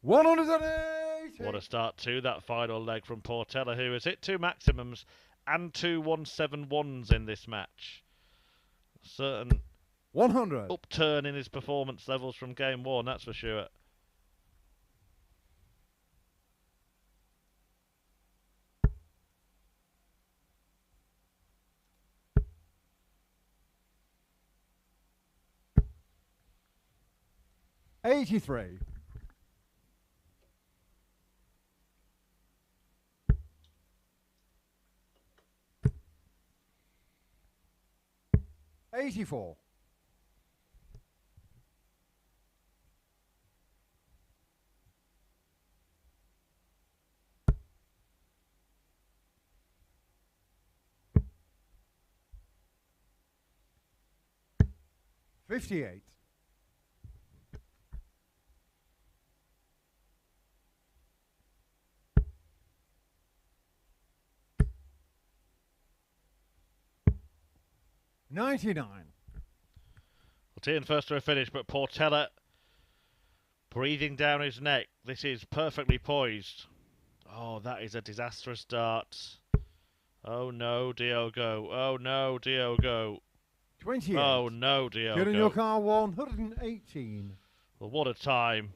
$180. What a start to that final leg from Portella, who has hit 2 maximums and 2 171s in this match. Certain 100. upturn in his performance levels from game 1, that's for sure. $83. $84. $58. $99. Well, Teehan first to a finish, but Portella breathing down his neck. This is perfectly poised. Oh, that is a disastrous dart. Oh no, Diogo. Oh no, Diogo. 28. Oh no, Diogo. Ciaran, your car 118. Well, what a time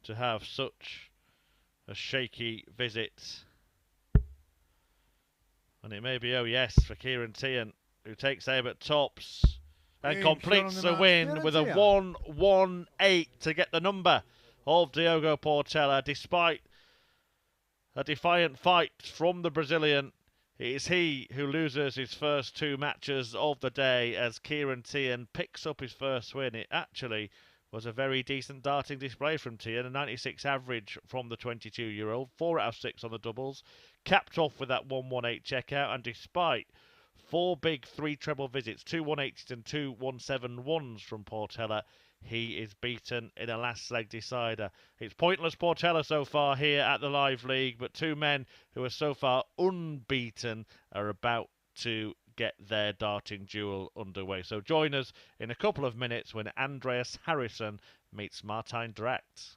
to have such a shaky visit. And it may be oh yes for Ciaran Teehan, who takes aim at tops and completes the win with a 1-1-8 to get the number of Diogo Portela. Despite a defiant fight from the Brazilian, it is he who loses his first 2 matches of the day as Ciaran Teehan picks up his first win. It actually was a very decent darting display from Teehan, a 96 average from the 22-year-old, 4 out of 6 on the doubles, capped off with that 1-1-8 checkout, and despite 4 big 3 treble visits, 2 180s and 2 171s from Portella, he is beaten in a last leg decider. It's pointless Portella so far here at the Live League, but 2 men who are so far unbeaten are about to get their darting duel underway. So join us in a couple of minutes when Andreas Harrysson meets Martijn Dragt.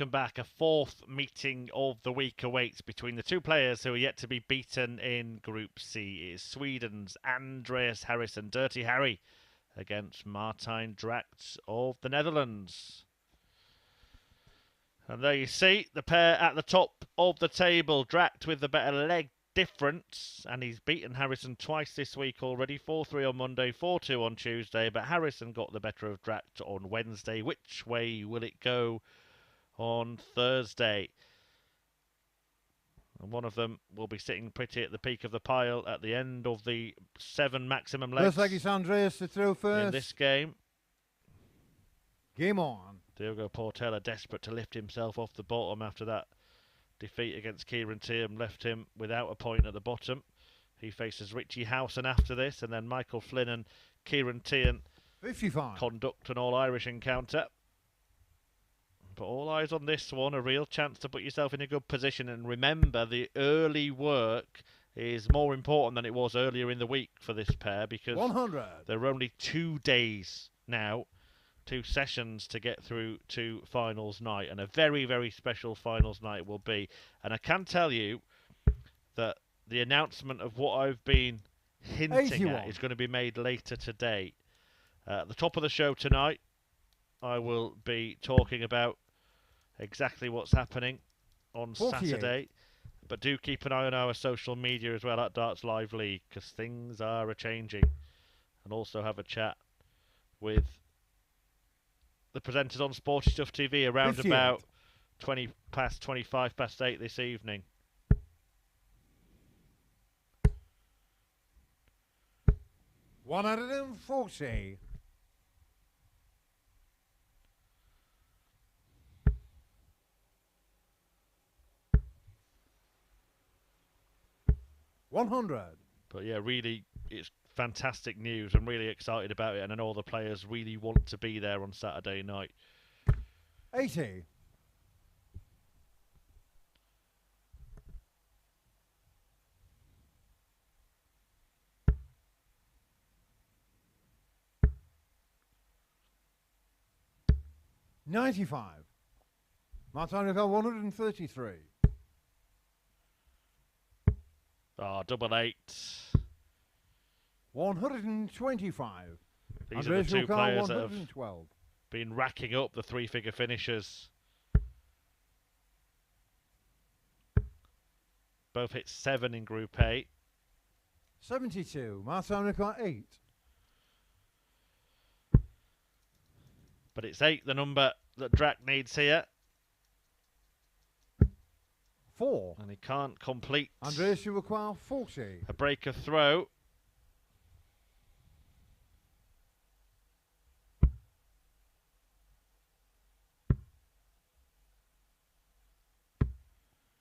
welcome back. A fourth meeting of the week awaits between the two players who are yet to be beaten in Group C. It is Sweden's Andreas Harrysson, Dirty Harry, against Martijn Dragt of the Netherlands. And there you see the pair at the top of the table. Dragt with the better leg difference, and he's beaten Harrysson twice this week already. 4-3 on Monday, 4-2 on Tuesday, but Harrysson got the better of Dragt on Wednesday. Which way will it go on Thursday? And one of them will be sitting pretty at the peak of the pile at the end of the 7 maximum legs. Looks like it's Andreas to throw first. In this game. Game on. Diogo Portela desperate to lift himself off the bottom after that defeat against Ciaran Teehan left him without a point at the bottom. He faces Richie Howson after this, and then Michael Flynn and Ciaran Teehan 55. Conduct an all-Irish encounter. But all eyes on this one, a real chance to put yourself in a good position. And remember, the early work is more important than it was earlier in the week for this pair, because 100. there are only 2 days now, 2 sessions to get through to finals night, and a very, very special finals night will be. And I can tell you that the announcement of what I've been hinting 81. at is going to be made later today. At the top of the show tonight, I will be talking about exactly what's happening on 48. Saturday. But do keep an eye on our social media as well at Darts Live League, because things are a-changing. And also have a chat with the presenters on Sporty Stuff TV around 58. about 25 past 8 this evening. $140. $100. But yeah, really, it's fantastic news. I'm really excited about it, and I know all the players really want to be there on Saturday night. 80. $95. Martijn Dragt 133. Ah, double 8. 125. These are the two players that have 112. been racking up the 3-figure finishes. Both hit 7 in Group A. 72. Martijn Dragt 8. But it's 8, the number that Dragt needs here. 4. And he can't complete Andreas Harrysson 40. a break of throw.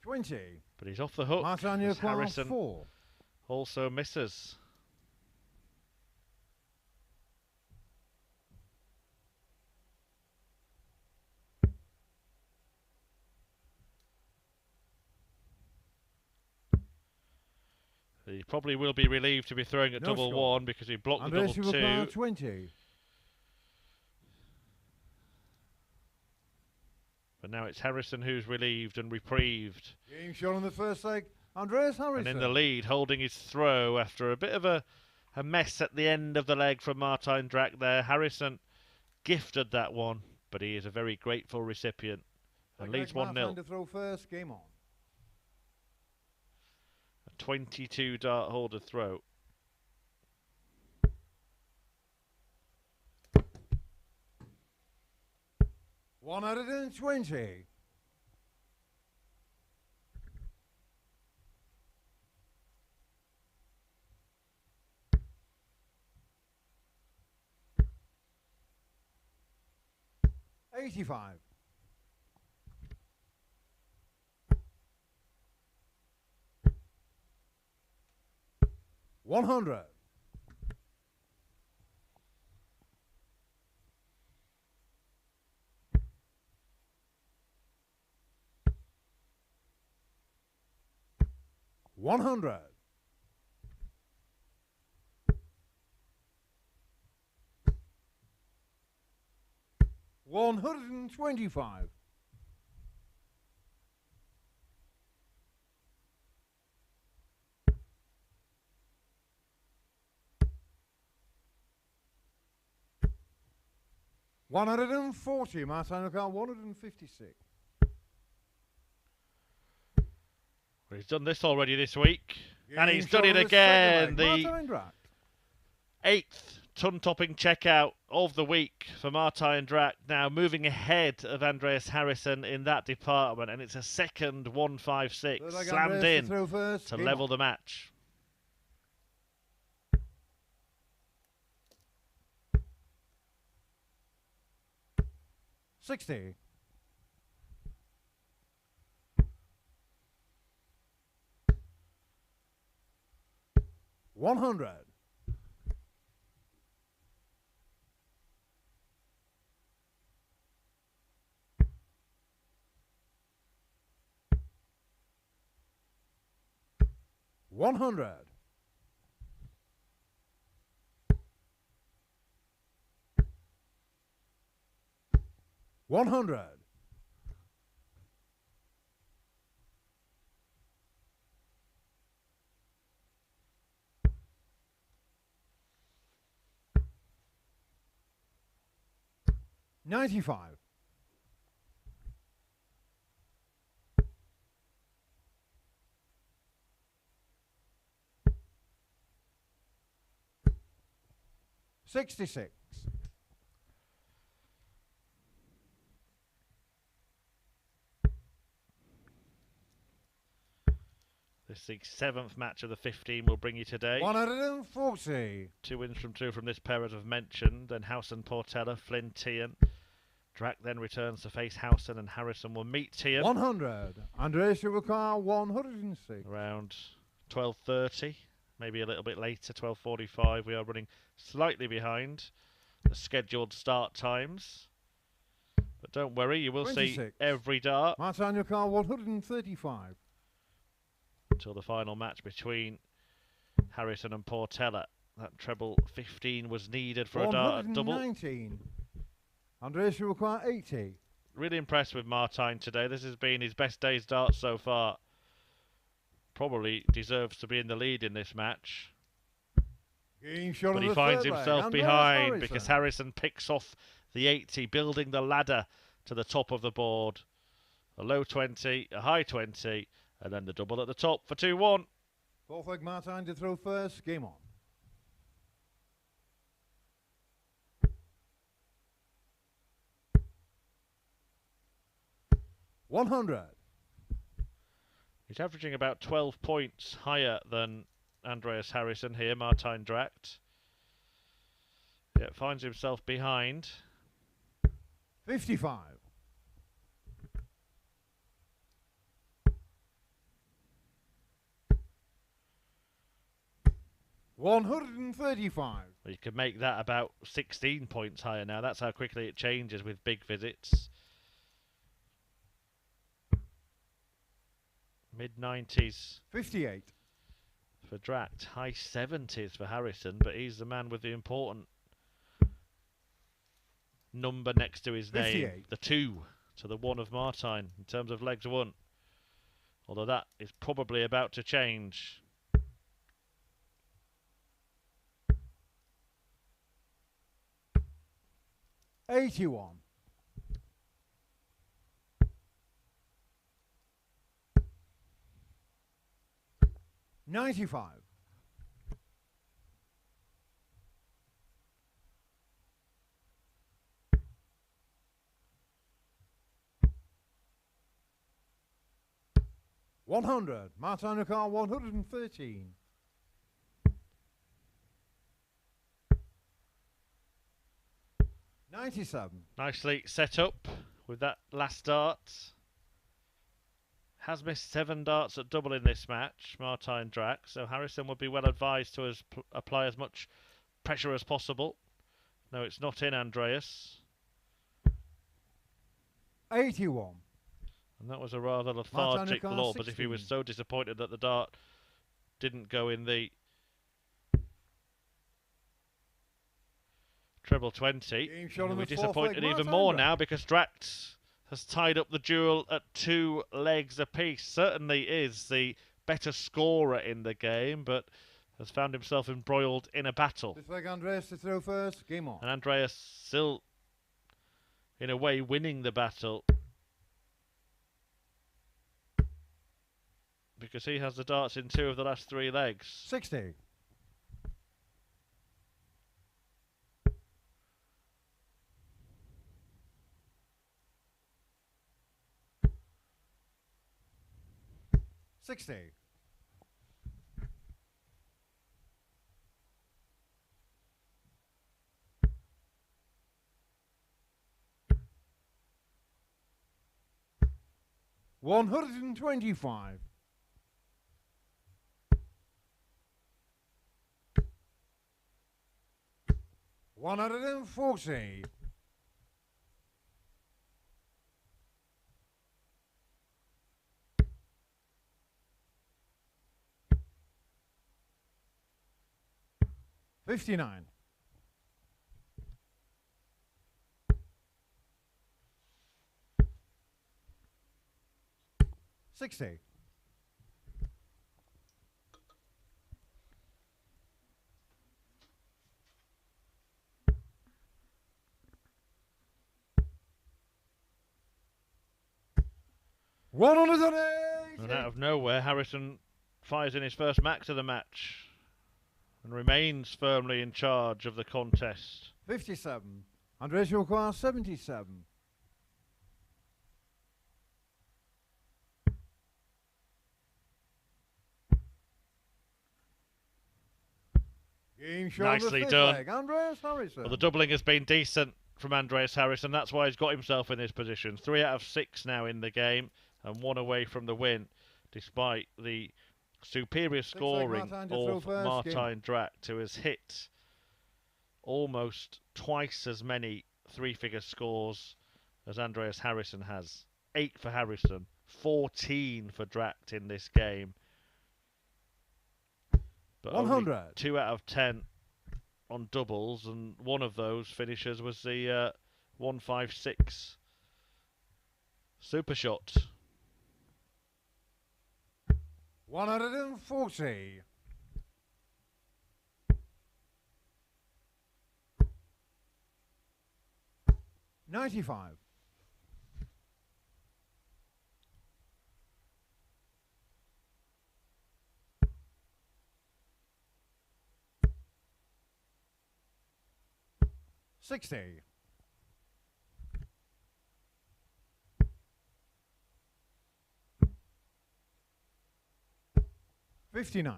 $20. But he's off the hook. Martijn as Dragt Harrysson 4. also misses. He probably will be relieved to be throwing at No double score. 1 because he blocked Andreas the double 2. Harrysson 20. But now it's Harrysson who's relieved and reprieved. Game shot on the first leg. Andreas Harrysson. And in the lead, holding his throw after a bit of a mess at the end of the leg from Martijn Dragt there. Harrysson gifted that one, but he is a very grateful recipient. And leads 1-0. To throw first. Game on. A 22 dart holder throw. $120. $85. $100. $100. $125. 140, Martijn Dragt 156. Well, he's done this already this week. And he's Game done it shot of again. second leg, The Martijn Dragt. 8th ton-topping checkout of the week for Martijn Dragt, now moving ahead of Andreas Harrysson in that department, and it's a second 156 Looks like slammed Andreas in to throw first. to Game level on. the match. $60. 100. 100. 100. 95. 66. This is the 7th match of the 15 we'll bring you today. 140. 2 wins from 2 from this pair, as I've mentioned. Then Howson, Portella, Flynn, Teehan. Dragt then returns to face Howson, and Harrysson will meet Teehan. 100. Andreas Harrysson 106. Around 12:30, maybe a little bit later, 12:45. We are running slightly behind the scheduled start times. But don't worry, you will 26. see every dart Martijn Dragt 135. until the final match between Harrysson and Portella. That treble 15 was needed for a dart at double. 119. Andreas Harrysson 80. Really impressed with Martijn today. This has been his best day's dart so far. Probably deserves to be in the lead in this match. Game shot But of he the finds third leg, himself Andreas behind Harrysson. because Harrysson picks off the 80, building the ladder to the top of the board. A low 20, a high 20, and then the double at the top for 2-1. Fourth leg, Martijn to throw first. Game on. 100. He's averaging about 12 points higher than Andreas Harrysson here, Martijn Dragt. Yeah, finds himself behind. 55. 135. Well, you can make that about 16 points higher now. That's how quickly it changes with big visits. Mid-90s 58. for Dragt. High 70s for Harrysson, but he's the man with the important number next to his name. 58. The 2 to the 1 of Martijn in terms of legs won. Although that is probably about to change. $81. 95. 100. Martijn Dragt 113. 97. Nicely set up with that last dart. Has missed 7 darts at double in this match, Martijn Dragt, so Harrysson would be well advised to apply as much pressure as possible. No, it's not in, Andreas. 81. And that was a rather lethargic Dragt lob, as if he was 16. so disappointed that the dart didn't go in the treble 20. Game shot on He'll be the fourth disappointed leg, even Martijn more Dragt. now because Drax has tied up the duel at 2 legs apiece. Certainly is the better scorer in the game, but has found himself embroiled in a battle. This leg, Andreas to throw first. Game on. And Andreas still in a way, winning the battle. Because he has the darts in 2 of the last 3 legs. 60. $125. 140. 59. 60. 180. And out of nowhere, Harrysson fires in his first max of the match and remains firmly in charge of the contest. 57. Andreas requires 77. Game show. Nicely done. Andreas Harrysson. Well, the doubling has been decent from Andreas Harrysson. That's why he's got himself in this position. 3 out of 6 now in the game and 1 away from the win, despite the superior scoring of Martijn Dragt, who has hit almost twice as many 3-figure scores as Andreas Harrysson has. 8 for Harrysson, 14 for Dragt in this game. But 100. 2 out of 10 on doubles, and one of those finishers was the 156 super shot. 140. 95. 60. 59.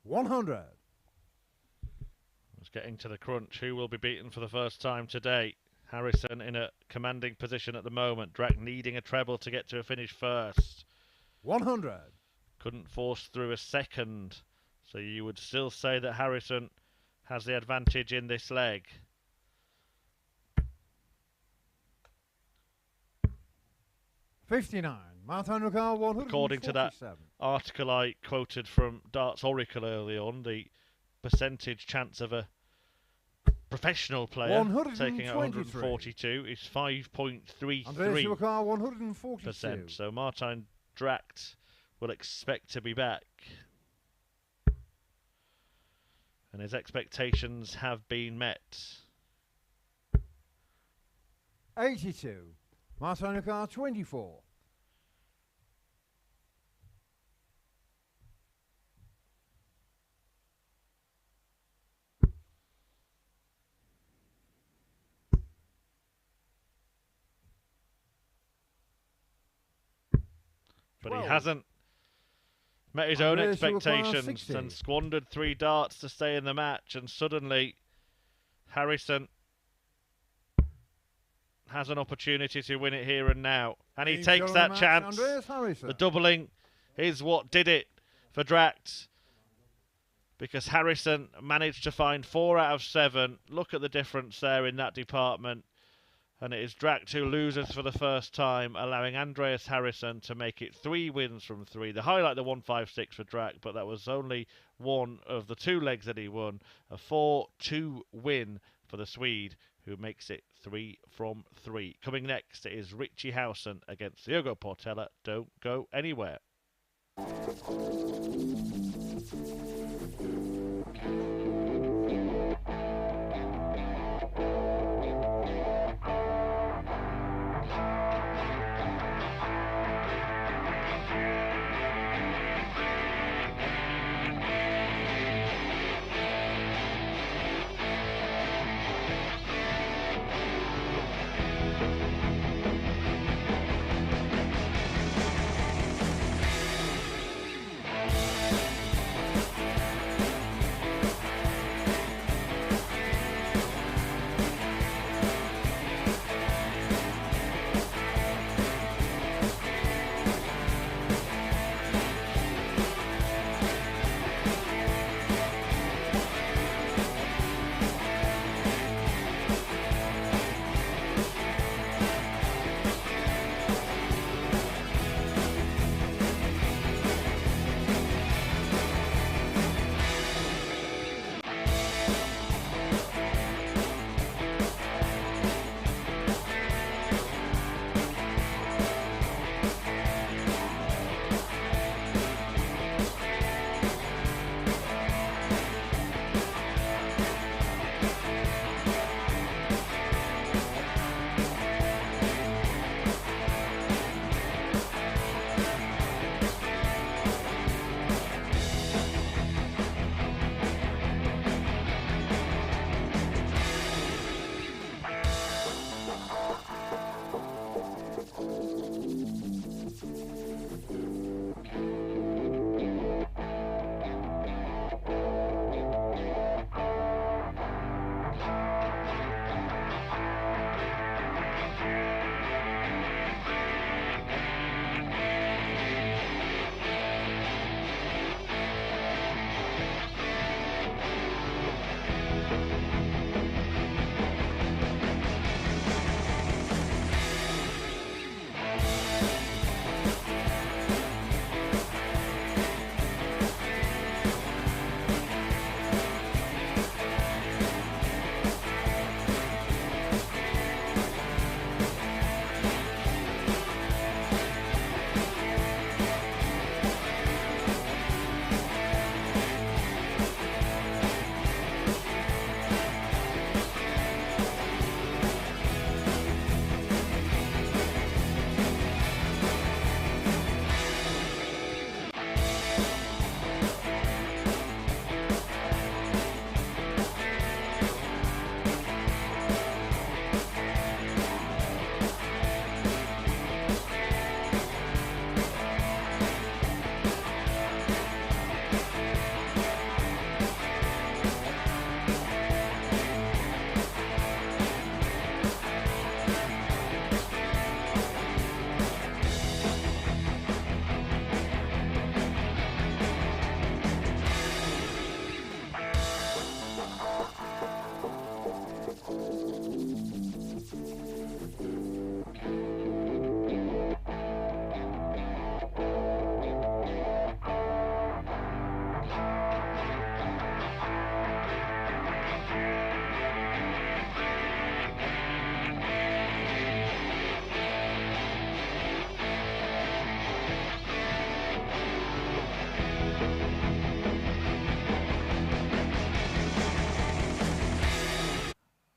100. It's getting to the crunch. Who will be beaten for the first time today? Harrysson in a commanding position at the moment. Dragt needing a treble to get to a finish first. 100. Couldn't force through a second. So you would still say that Harrysson has the advantage in this leg. 59. Martijn Dragt, 147. According to that article I quoted from Darts Oracle early on, the percentage chance of a professional player taking out 142 is 5.33%. So Martijn Dragt will expect to be back. And his expectations have been met. 82. Martijn Dragt, 24. But he hasn't met his own expectations and squandered 3 darts to stay in the match, and suddenly Harrysson has an opportunity to win it here and now, and he takes that chance. The doubling is what did it for Drax, because Harrysson managed to find 4 out of 7. Look at the difference there in that department. And it is Dragt who loses for the first time, allowing Andreas Harrysson to make it 3 wins from 3. The highlight, the 156 for Dragt, but that was only one of the 2 legs that he won. A 4-2 win for the Swede, who makes it 3 from 3. Coming next is Richie Howson against Diogo Portela. Don't go anywhere.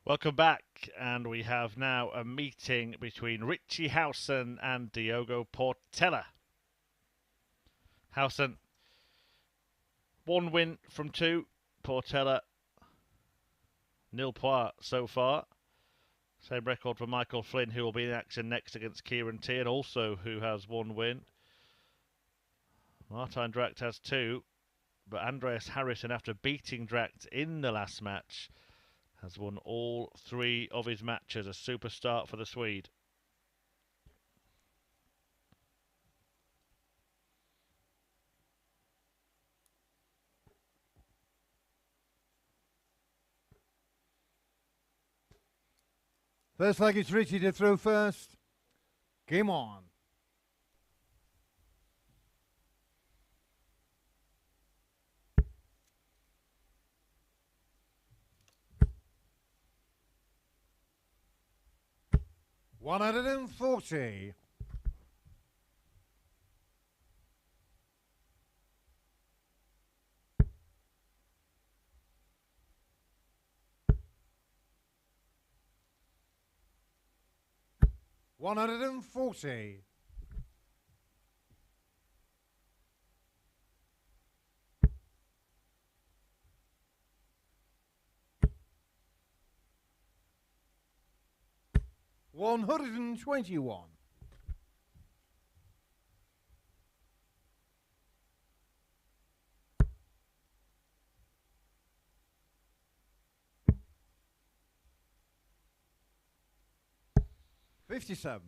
Welcome back, and we have now a meeting between Richie Howson and Diogo Portela. Howson, 1 win from 2. Portella, 0 points so far. Same record for Michael Flynn, who will be in action next against Ciaran Teehan, also who has 1 win. Martijn Dragt has 2, but Andreas Harrysson, after beating Drax in the last match, has won all 3 of his matches. A super start for the Swede. First leg, it's Richie to throw first. Game on. 140. 140. 121. 57.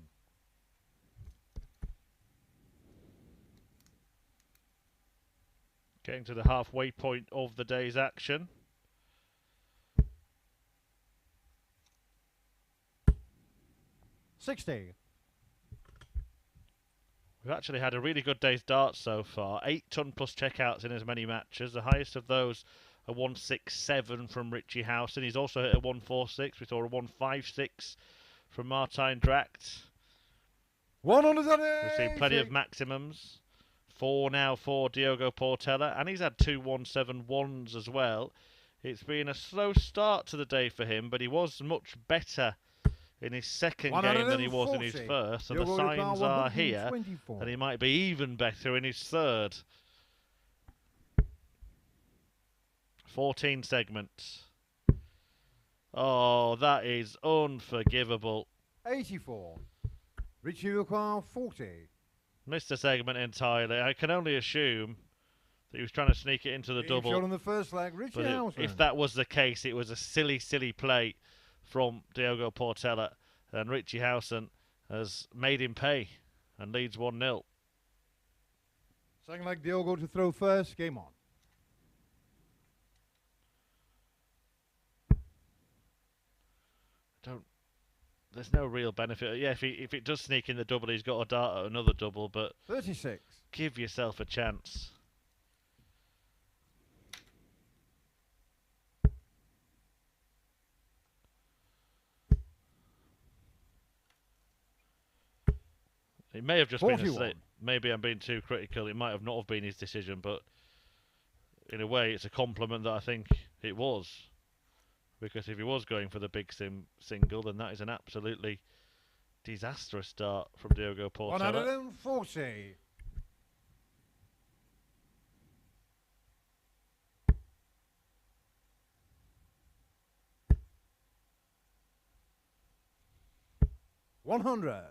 Getting to the halfway point of the day's action. $60. We've actually had a really good day's darts so far. 8 ton plus checkouts in as many matches. The highest of those a 167 from Richie Howson. He's also hit a 146. We saw a 156 from Martijn Dragt. 180. We've seen plenty of maximums. 4 now for Diogo Portela, and he's had 2 171s as well. It's been a slow start to the day for him, but he was much better in his second game than he was in his first, and the signs are here that he might be even better in his third. 14 segments. Oh, that is unforgivable. 84. Richie require 40. Missed a segment entirely. I can only assume that he was trying to sneak it into the double. Shot on the first leg, Richie Howson. If that was the case, it was a silly, silly play from Diogo Portela, and Richie Howson has made him pay and leads 1-0. Second leg, Diogo to throw first. Game on. There's no real benefit. Yeah, if it does sneak in the double, he's got a dart at another double, but 36. Give yourself a chance. It may have just 41. been a slip. Maybe I'm being too critical. It might have not have been his decision, but in a way, it's a compliment that I think it was. Because if he was going for the big single, then that is an absolutely disastrous start from Diogo Portela. 140. 100.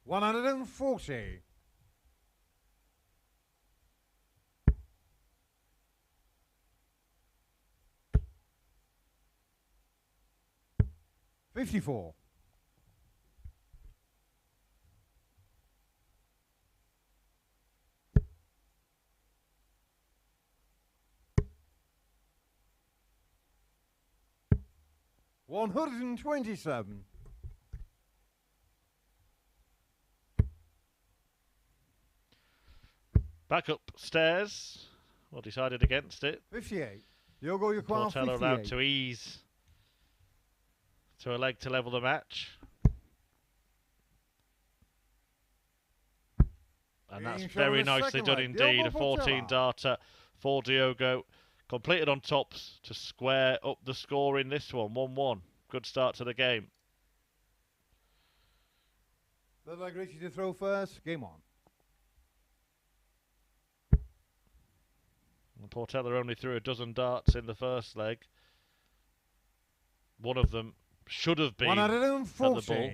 140. 54. 127. 'Back upstairs. Well, decided against it. 58. Diogo, you can't. Portela allowed to ease to a leg to level the match. And that's very nicely done indeed. A 14 darter for Diogo. Completed on tops to square up the score in this one. 1-1. Good start to the game. Third leg, Richie to throw first. Game on. And Portela only threw a dozen darts in the first leg. One of them should have been at the ball.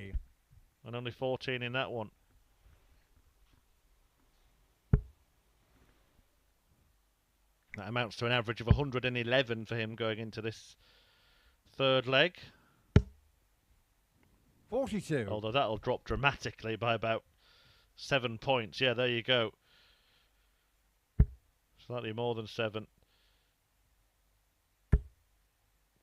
And only 14 in that one. That amounts to an average of 111 for him going into this third leg. 42. Although that'll drop dramatically by about 7 points. Yeah, there you go. Slightly more than 7.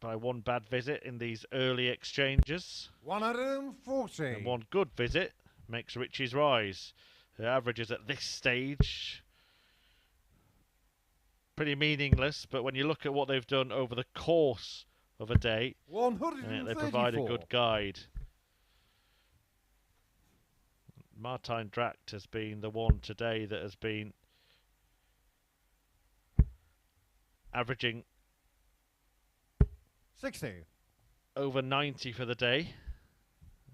By one bad visit in these early exchanges. 140. And one good visit makes Richie's rise. Her averages at this stage pretty meaningless, but when you look at what they've done over the course of a day, they provide a good guide. Martijn Dragt has been the one today that has been averaging 60. Over 90 for the day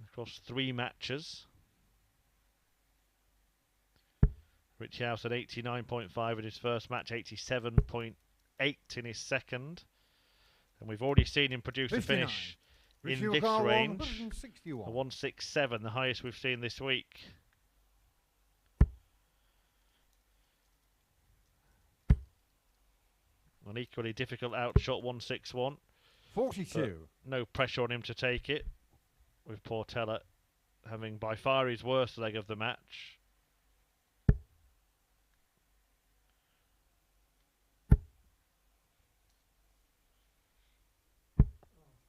across 3 matches. Richie Howson 89.5 in his first match, 87.8 in his second. And we've already seen him produce 59. A finish Richie in this range. 161. A 167, the highest we've seen this week. An equally difficult outshot, 161. 42. No pressure on him to take it, with Portella having by far his worst leg of the match.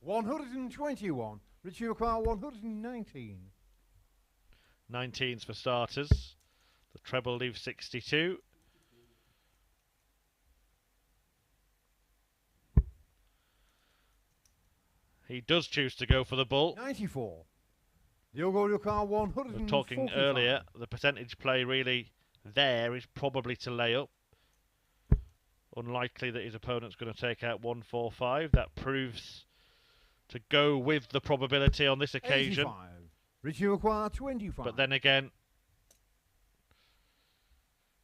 $121. Richie require 119. 19s for starters. The treble leaves 62. He does choose to go for the bull. 94. Diogo require 145. We were talking earlier, the percentage play really there is probably to lay up. Unlikely that his opponent's going to take out 145. That proves to go with the probability on this occasion. 85. Richie require 25. But then again,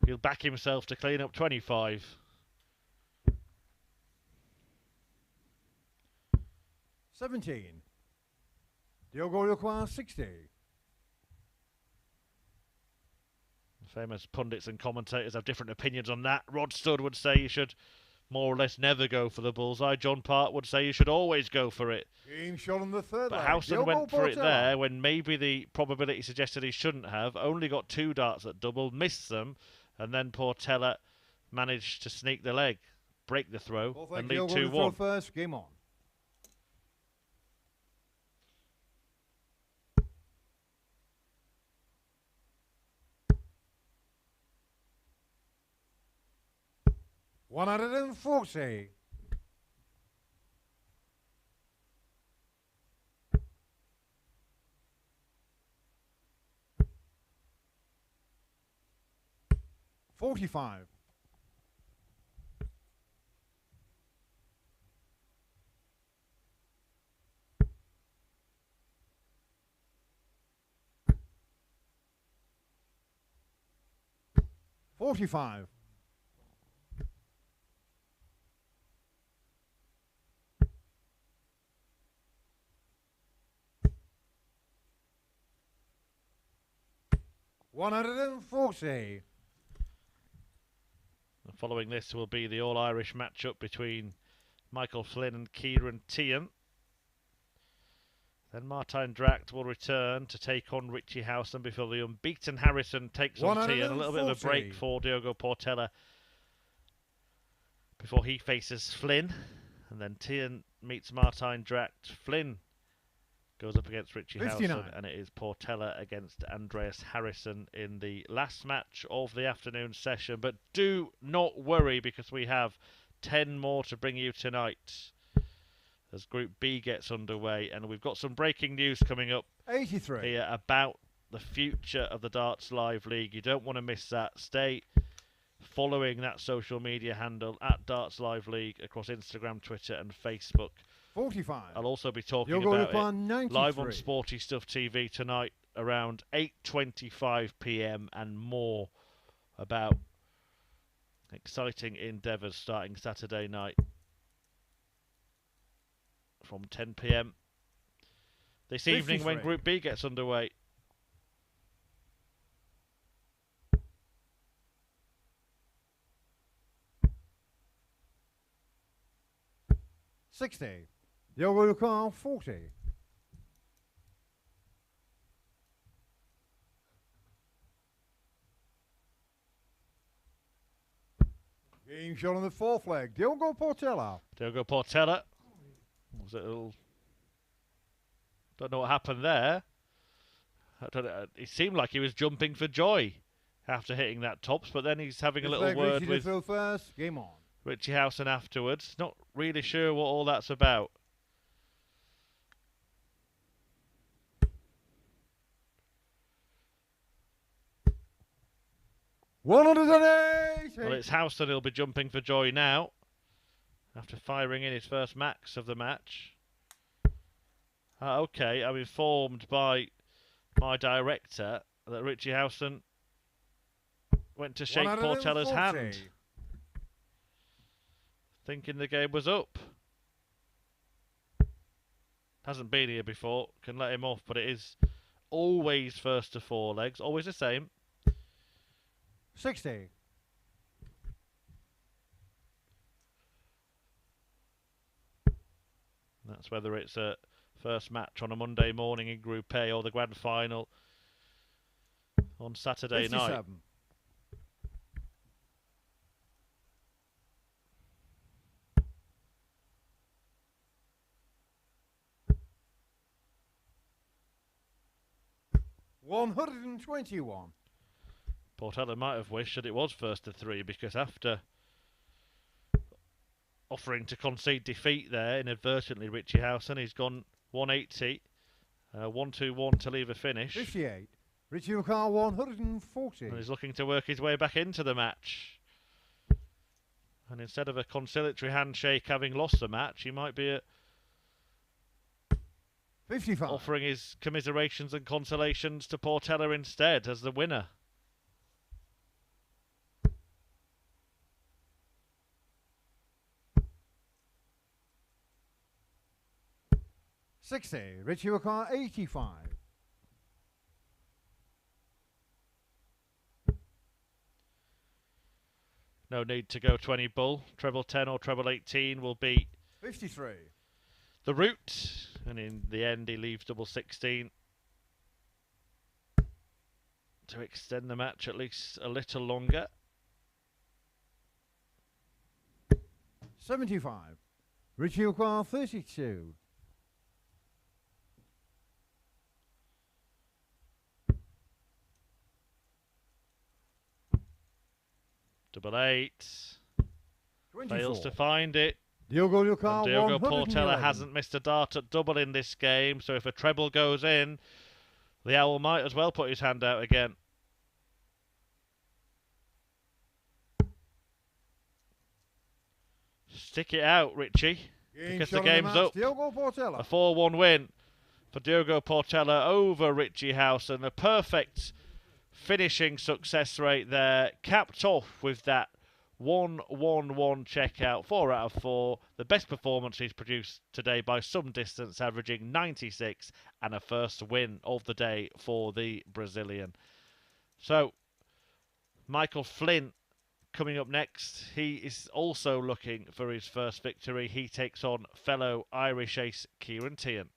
he'll back himself to clean up 25. 17. Diogo requires 60. Famous pundits and commentators have different opinions on that. Rod Studd would say you should more or less never go for the bullseye. John Part would say you should always go for it. Game shot on the third. But Howson went for it there when maybe the probability suggested he shouldn't have. Only got 2 darts at double, missed them, and then Portella managed to sneak the leg, break the throw, and lead 2-1. First, game on. $140. $45. $45. $140. Following this will be the All-Irish matchup between Michael Flynn and Ciaran Teehan. Then Martijn Dragt will return to take on Richie Howson before the unbeaten Harrysson takes on Teehan. A little bit of a break for Diogo Portela before he faces Flynn. And then Teehan meets Martijn Dragt. Flynn goes up against Richie 59. Howson, and it is Portella against Andreas Harrysson in the last match of the afternoon session. But do not worry, because we have 10 more to bring you tonight as Group B gets underway, and we've got some breaking news coming up 83 here about the future of the Darts Live League. You don't want to miss that. Stay following that social media handle at Darts Live League across Instagram, Twitter and Facebook. 45. I'll also be talking about it live on Sporty Stuff TV tonight around 8:25 PM and more about exciting endeavours starting Saturday night from 10 PM this evening when Group B gets underway. $60. Diogo Portela 40. Game shot on the fourth leg. Diogo Portela. Diogo Portela. Was it a little... Don't know what happened there. I don't know, it seemed like he was jumping for joy after hitting that tops, but then he's having a little Richie word to with throw first. Game on. Richie Howson afterwards. Not really sure what all that's about. $180. Well, it's Houston who'll be jumping for joy now after firing in his first max of the match. Okay, I'm informed by my director that Richie Howson went to shake Portella's hand, thinking the game was up. Hasn't been here before, can let him off, but it is always first to four legs, always the same. 60. That's whether it's a first match on a Monday morning in Group A or the grand final on Saturday 57. night. $121. Portella might have wished that it was first to three, because after offering to concede defeat there inadvertently, Richie Howson, he's gone 180, 1-2-1 to leave a finish. 58. Richie McCall 140. And he's looking to work his way back into the match. And instead of a conciliatory handshake having lost the match, he might be 55. offering his commiserations and consolations to Portella instead as the winner. $60. Richie McCall 85. No need to go 20 bull. Treble 10 or treble 18 will be 53. the route. And in the end, he leaves double 16 to extend the match at least a little longer. 75. Richie McCall 32. Double 8. 24. Fails to find it. Diogo Diogo Portela hasn't missed a dart at double in this game, so if a treble goes in, the Owl might as well put his hand out again. Stick it out, Richie, because the game's up. Diogo Portela. A 4-1 win for Diogo Portela over Richie Howson. A perfect finishing success rate there, capped off with that 1-1-1 checkout, 4 out of 4. The best performance he's produced today by some distance, averaging 96, and a first win of the day for the Brazilian. So, Michael Flynn coming up next. He is also looking for his first victory. He takes on fellow Irish ace Ciaran Teehan.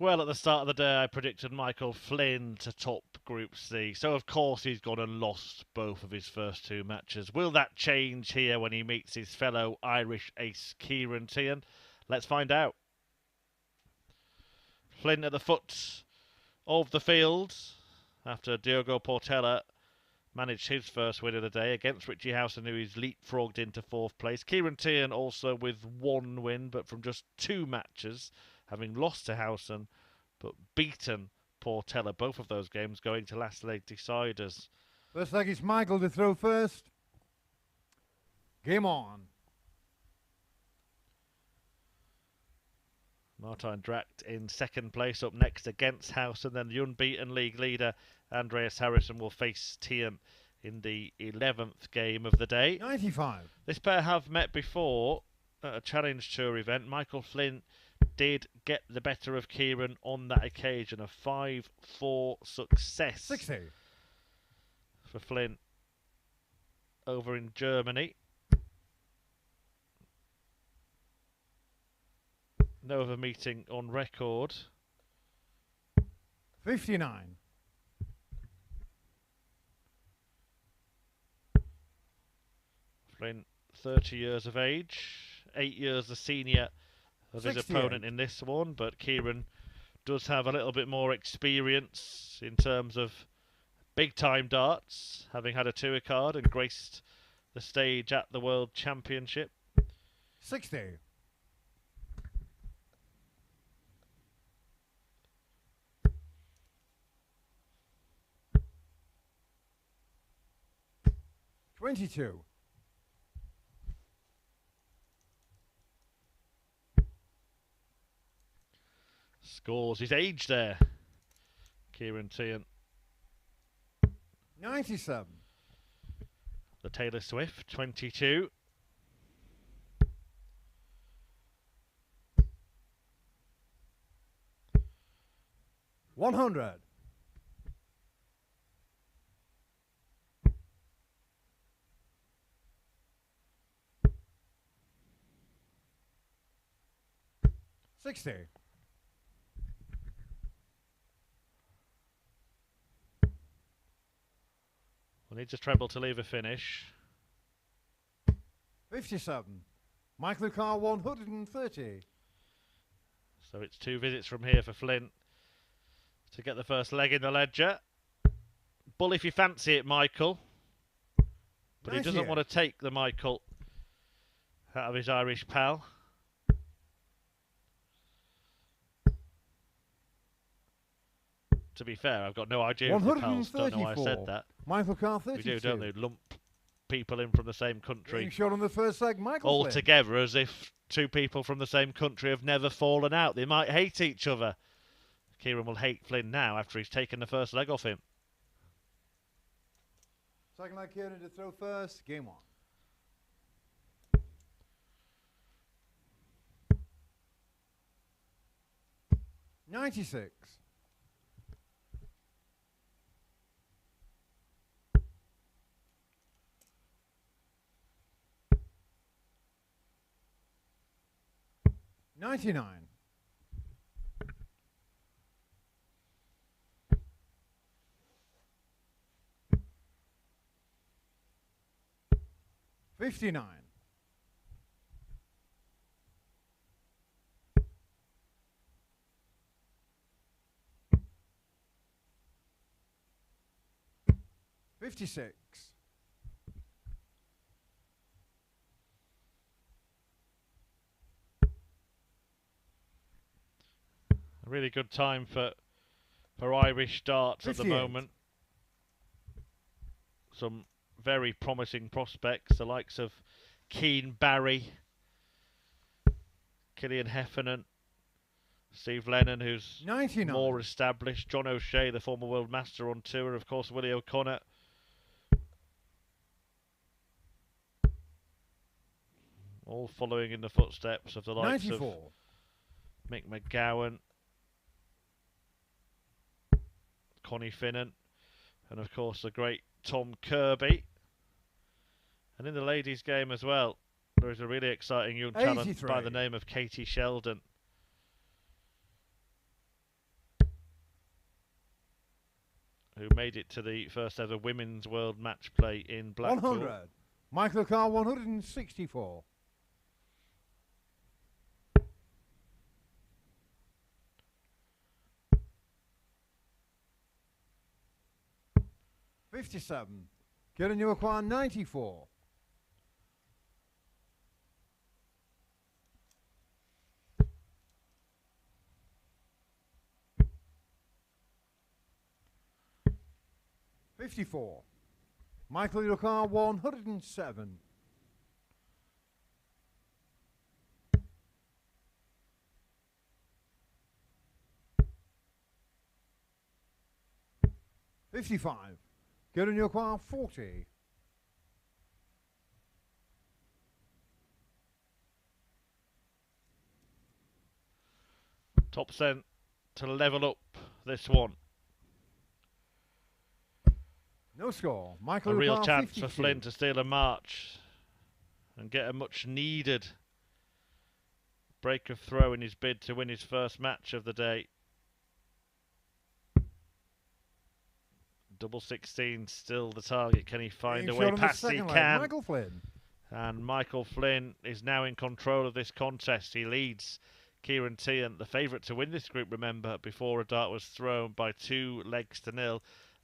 Well, at the start of the day, I predicted Michael Flynn to top Group C. So, of course, he's gone and lost both of his first two matches. Will that change here when he meets his fellow Irish ace, Ciaran Teehan? Let's find out. Flynn at the foot of the field after Diogo Portela managed his first win of the day against Richie Howson, who he's leapfrogged into fourth place. Ciaran Teehan also with one win, but from just two matches, having lost to Howson, but beaten Portella. Both of those games going to last leg deciders. First leg is Michael to throw first. Game on. Martijn Dragt in second place, up next against Howson. Then the unbeaten league leader, Andreas Harrysson, will face Teehan in the 11th game of the day. 95. This pair have met before at a Challenge Tour event. Michael Flynn did get the better of Ciaran on that occasion. A 5-4 success 60. for Flynn over in Germany. No other meeting on record. 59. Flynn, 30 years of age, 8 years the senior of his 68. opponent in this one, but Ciaran does have a little bit more experience in terms of big-time darts, having had a tour card and graced the stage at the World Championship. 60. $22. Scores his age there, Ciaran Teehan. 97. The Taylor Swift, 22. $100. $60. We'll need to treble to leave a finish. 57. Michael Carr 130. So it's two visits from here for Flynn to get the first leg in the ledger. Bull if you fancy it, Michael. But he doesn't want to take the Michael out of his Irish pal. To be fair, I've got no idea if the pals don't know why I said that. Michael Carr 32. We do, don't they? Lump people in from the same country. Being shot on the first leg, Michael all Flynn. together as if two people from the same country have never fallen out. They might hate each other. Ciaran will hate Flynn now after he's taken the first leg off him. Second leg Ciaran to throw first. Game on. $96. $99. $59. $56. A really good time for Irish darts 58. at the moment. Some very promising prospects, the likes of Keane Barry, Cillian Heffernan, Steve Lennon, who's 99. more established, John O'Shea, the former world master on tour, and of course Willie O'Connor. All following in the footsteps of the likes 94. of Mick McGowan, Connie Finnan, and of course the great Tom Kirby. And in the ladies' game as well, there is a really exciting young talent 83. by the name of Katie Sheldon. who made it to the first ever Women's World Match Play in Blackpool. 100. Michael Carr 164. $57. Ciaran Teehan 94. $54. Michael Carr 107. $55. Ciaran Teehan 40. Top cent to level up this one. No score. Michael A real Carr chance 52. for Flynn to steal a march and get a much needed break of throw in his bid to win his first match of the day. Double 16 still the target. Can he find a way past? He can. Michael Flynn. And Michael Flynn is now in control of this contest. He leads Ciaran Teehan, the favourite to win this group, remember, before a dart was thrown, by 2 legs to 0.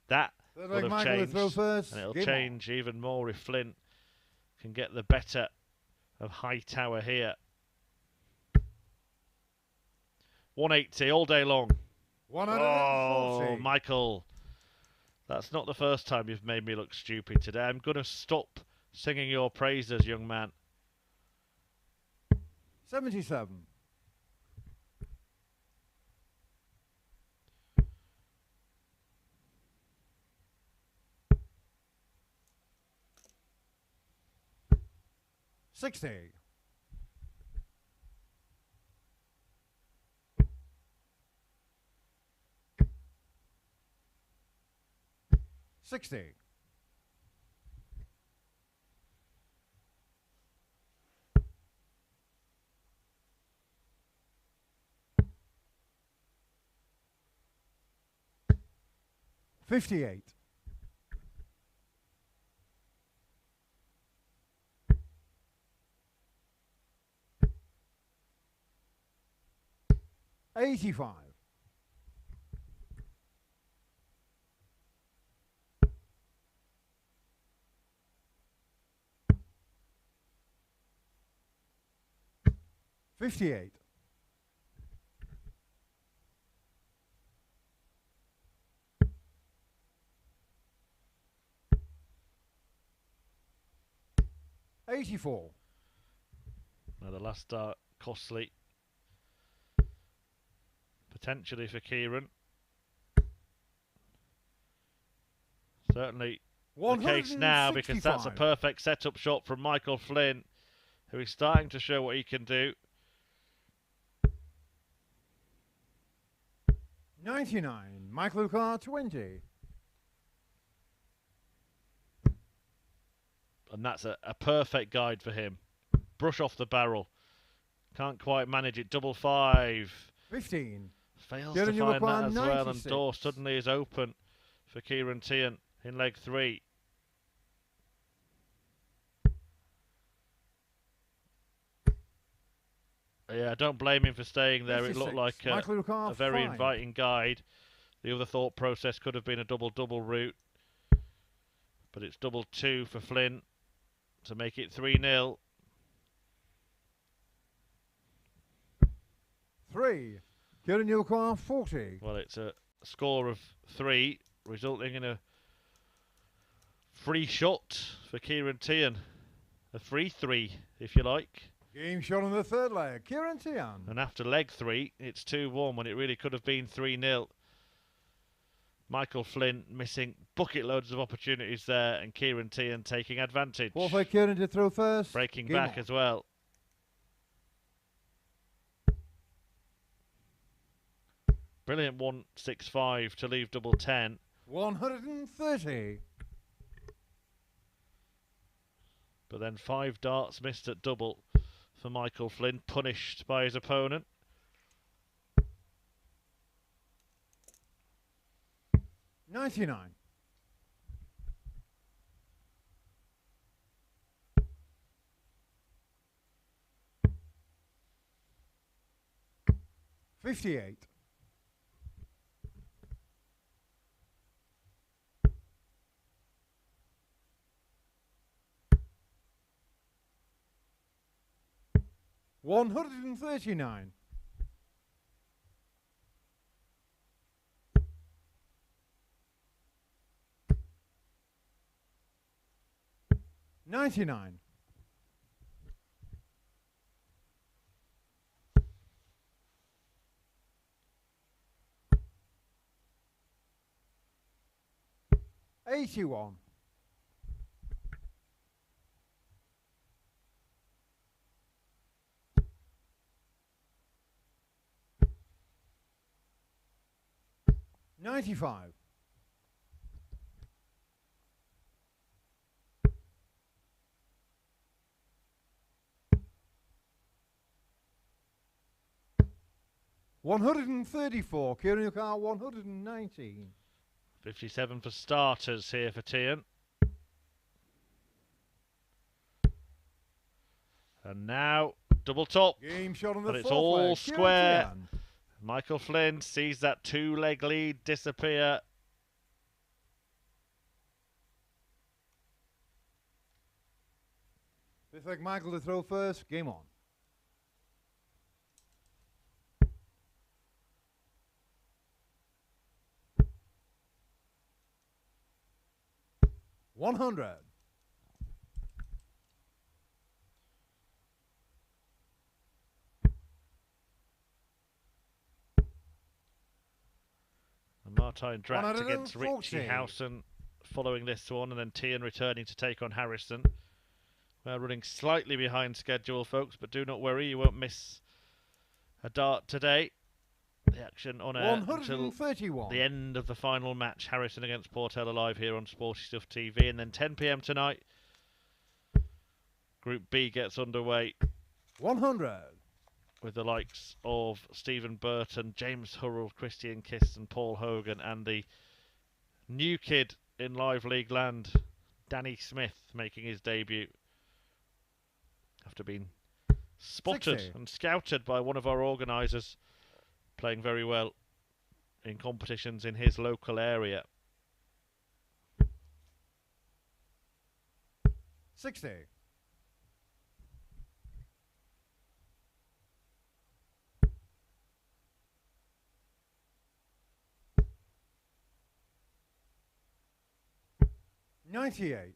That would have changed, and it'll change even more if Flynn can get the better of Hightower here. 180 all day long. 140. Oh, Michael, that's not the first time you've made me look stupid today. I'm going to stop singing your praises, young man. 77. $60. $60. $58. $85. $58. $84. Now the last dart costly, potentially for Ciaran. Certainly the case now, because that's a perfect setup shot from Michael Flynn, who is starting to show what he can do. 99. Michael Carr 20. And that's a perfect guide for him. Brush off the barrel. Can't quite manage it. Double 5. 15. Fails to find that as well, and door suddenly is open for Ciaran Teehan in leg 3. Yeah, I don't blame him for staying there. 56. It looked like a very inviting guide. The other thought process could have been a double-double route. But it's double 2 for Flynn to make it 3-0. 3. Ciaran Teehan 40. Well, it's a score of 3, resulting in a free shot for Ciaran Teehan. A free 3, if you like. Game shot on the third leg. Ciaran Teehan. And after leg 3, it's 2-1 when it really could have been 3-0. Michael Flynn missing bucket loads of opportunities there, and Ciaran Teehan taking advantage. Ball for Ciaran to throw first. Breaking Game back on. as well. Brilliant 165 to leave double 10. 130. But then 5 darts missed at double for Michael Flynn, punished by his opponent. 99. $58. $139. $99. $81. $95. $134. Ciaran Teehan 119. 57 for starters here for Teehan. And now double top. Game shot on the But it's fourth all leg. square. Ciaran Teehan. Michael Flynn sees that two-leg lead disappear. Fifth leg Michael to throw first. Game on. $100. And Martijn Dragt against 140. Richie Howson following this one, and then Teehan returning to take on Harrysson. We're running slightly behind schedule, folks, but do not worry, you won't miss a dart today. The action on air until the end of the final match. Harrysson against Portella live here on Sporty Stuff TV, and then 10 PM tonight. Group B gets underway. 100. With the likes of Stephen Burton, James Hurrell, Christian Kiss and Paul Hogan, and the new kid in Live League land, Danny Smith, making his debut after being spotted 60. and scouted by one of our organisers, playing very well in competitions in his local area. 60. $98.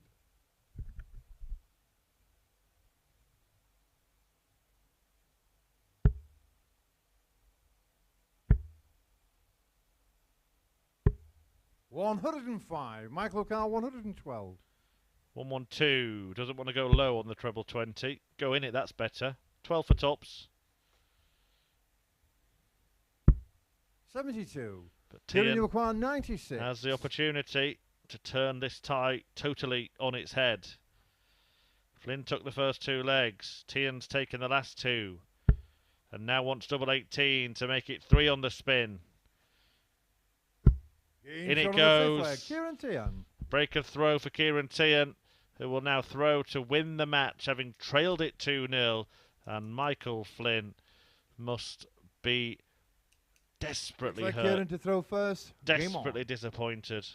$105. Michael Carr 112. 112 doesn't want to go low on the treble 20. Go in it, that's better. 12 for tops. 72. But Ciaran Teehan Teehan 96. has the opportunity to turn this tie totally on its head. Flynn took the first two legs. Teehan's taken the last two. And now wants double 18 to make it 3 on the spin. In it goes. Ciaran Teehan. Break of throw for Ciaran Teehan, who will now throw to win the match, having trailed it 2-0. And Michael Flynn must be desperately hurt. Ciaran to throw first. Desperately disappointed.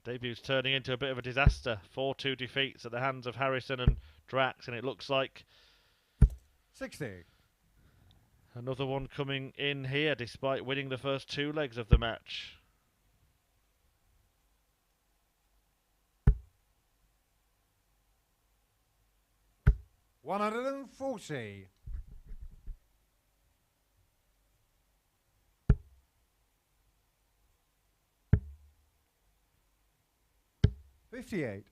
Debut's turning into a bit of a disaster. 4-2 defeats at the hands of Harrysson and Drax, and it looks like 60. another one coming in here despite winning the first two legs of the match. $140. $58.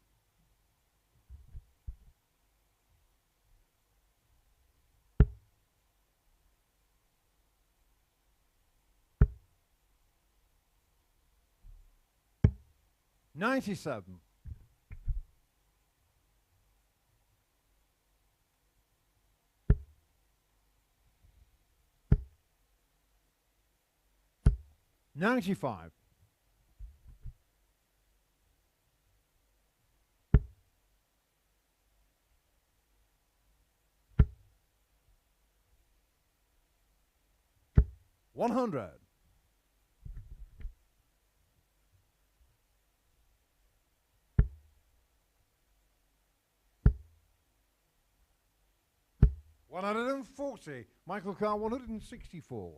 $97. 95. $100. $140. Michael Carr, 164.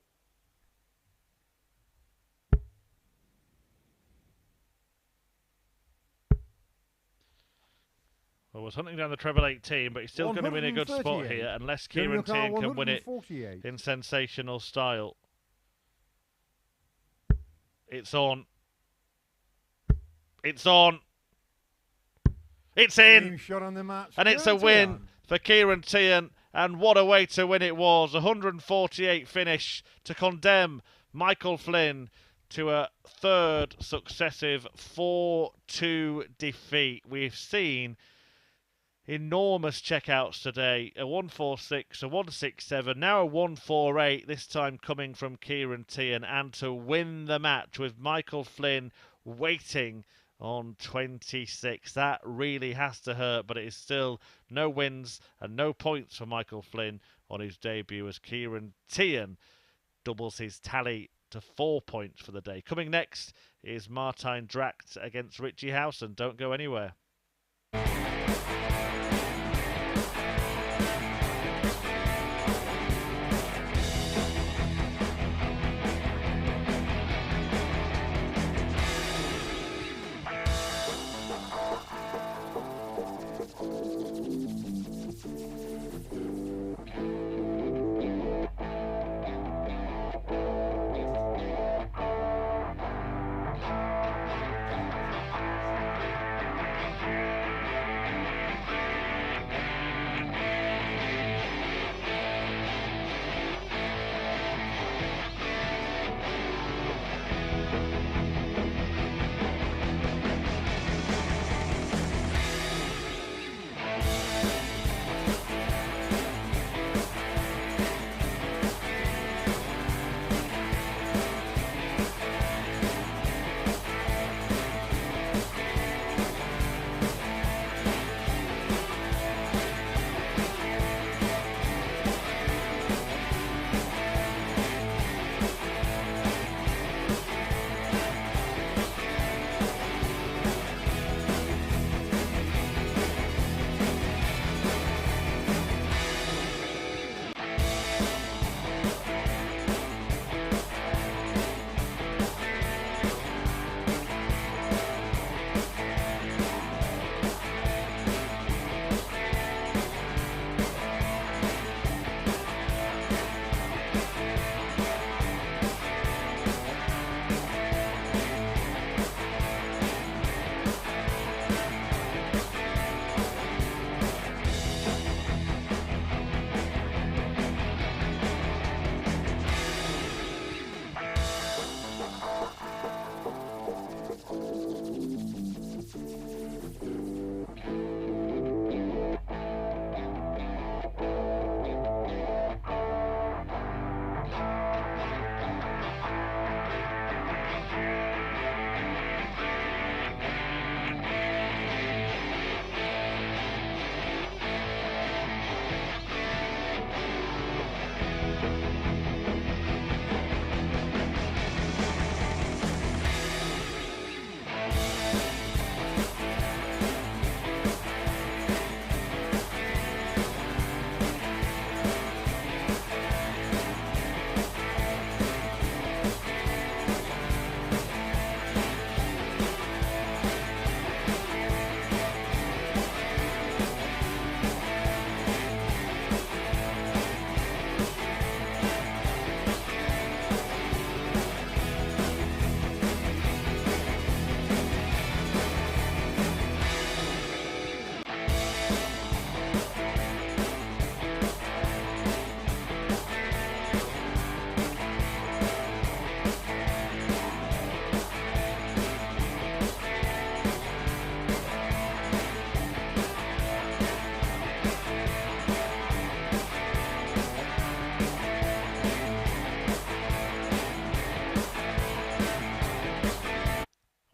Well, was hunting down the treble 18, but he's still going to be in a good spot here unless Ciaran Teehan can win it in sensational style. It's on. It's on. It's in. Shot on the match. And it's a win for Ciaran Teehan. And what a way to win it was. 148 finish to condemn Michael Flynn to a third successive 4-2 defeat. We've seen enormous checkouts today. A 146, a 167, now a 148, this time coming from Ciaran Teehan, and to win the match with Michael Flynn waiting on 26. That really has to hurt, but it is still no wins and no points for Michael Flynn on his debut as Ciaran Teehan doubles his tally to 4 points for the day. Coming next is Martijn Dragt against Richie Howson. Don't go anywhere.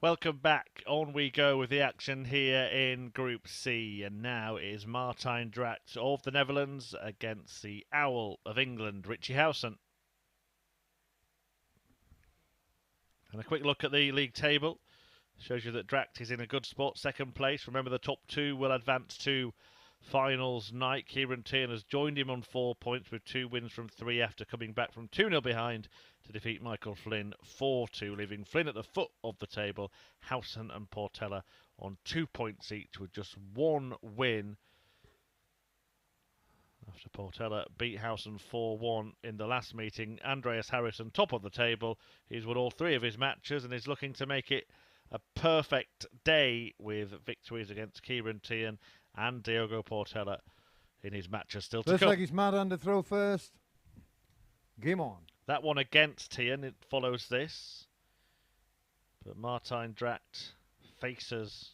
Welcome back. On we go with the action here in Group C. And now it is Martijn Dragt of the Netherlands against the Owl of England, Richie Howson. And a quick look at the league table. Shows you that Drax is in a good spot, second place. Remember, the top two will advance to finals night. Ciaran Teehan has joined him on 4 points with 2 wins from 3 after coming back from 2-0 behind to defeat Michael Flynn 4-2, leaving Flynn at the foot of the table. Howson and Portella on 2 points each with just 1 win. After Portella beat Howson 4-1 in the last meeting, Andreas Harrysson, top of the table. He's won all 3 of his matches and is looking to make it a perfect day with victories against Ciaran Teehan and Diogo Portela in his matches still to Looks come. like he's Martijn to throw first. Game on. That one against Teehan, it follows this. But Martijn Dragt faces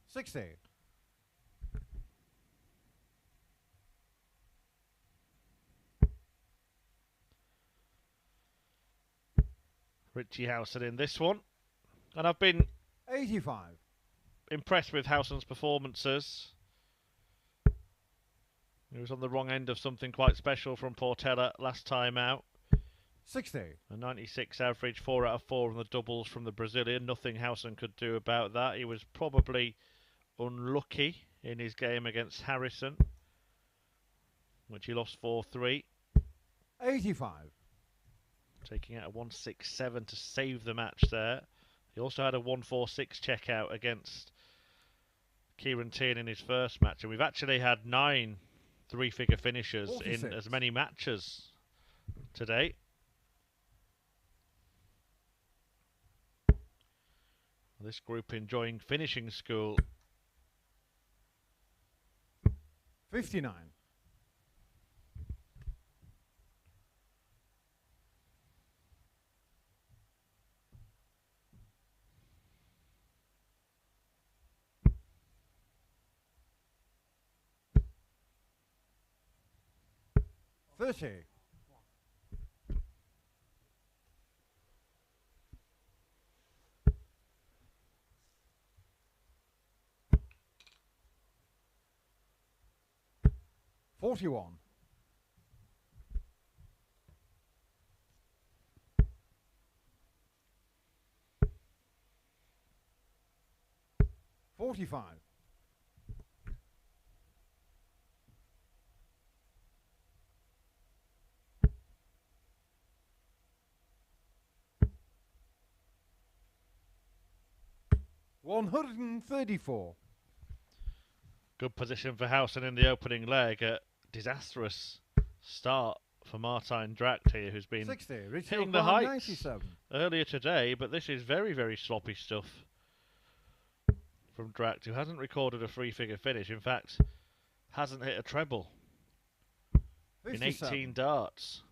60. Richie Howson in this one. And I've been 85. impressed with Howson's performances. He was on the wrong end of something quite special from Portella last time out. 60. A 96 average, 4 out of 4 on the doubles from the Brazilian. Nothing Howson could do about that. He was probably unlucky in his game against Harrysson, which he lost 4-3. 85. Taking out a 167 to save the match there. He also had a 146 check out against Ciaran Teehan in his first match. And we've actually had 9 three-figure finishers 46. in as many matches today. This group enjoying finishing school. 59. Thirty. 41. 45. 134. Good position for Howson in the opening leg. A disastrous start for Martijn Dragt here, who's been 60. Richie hitting the Houston, heights 97. earlier today, but this is very, very sloppy stuff from Dragt, who hasn't recorded a three-figure finish. In fact, hasn't hit a treble in 18 darts.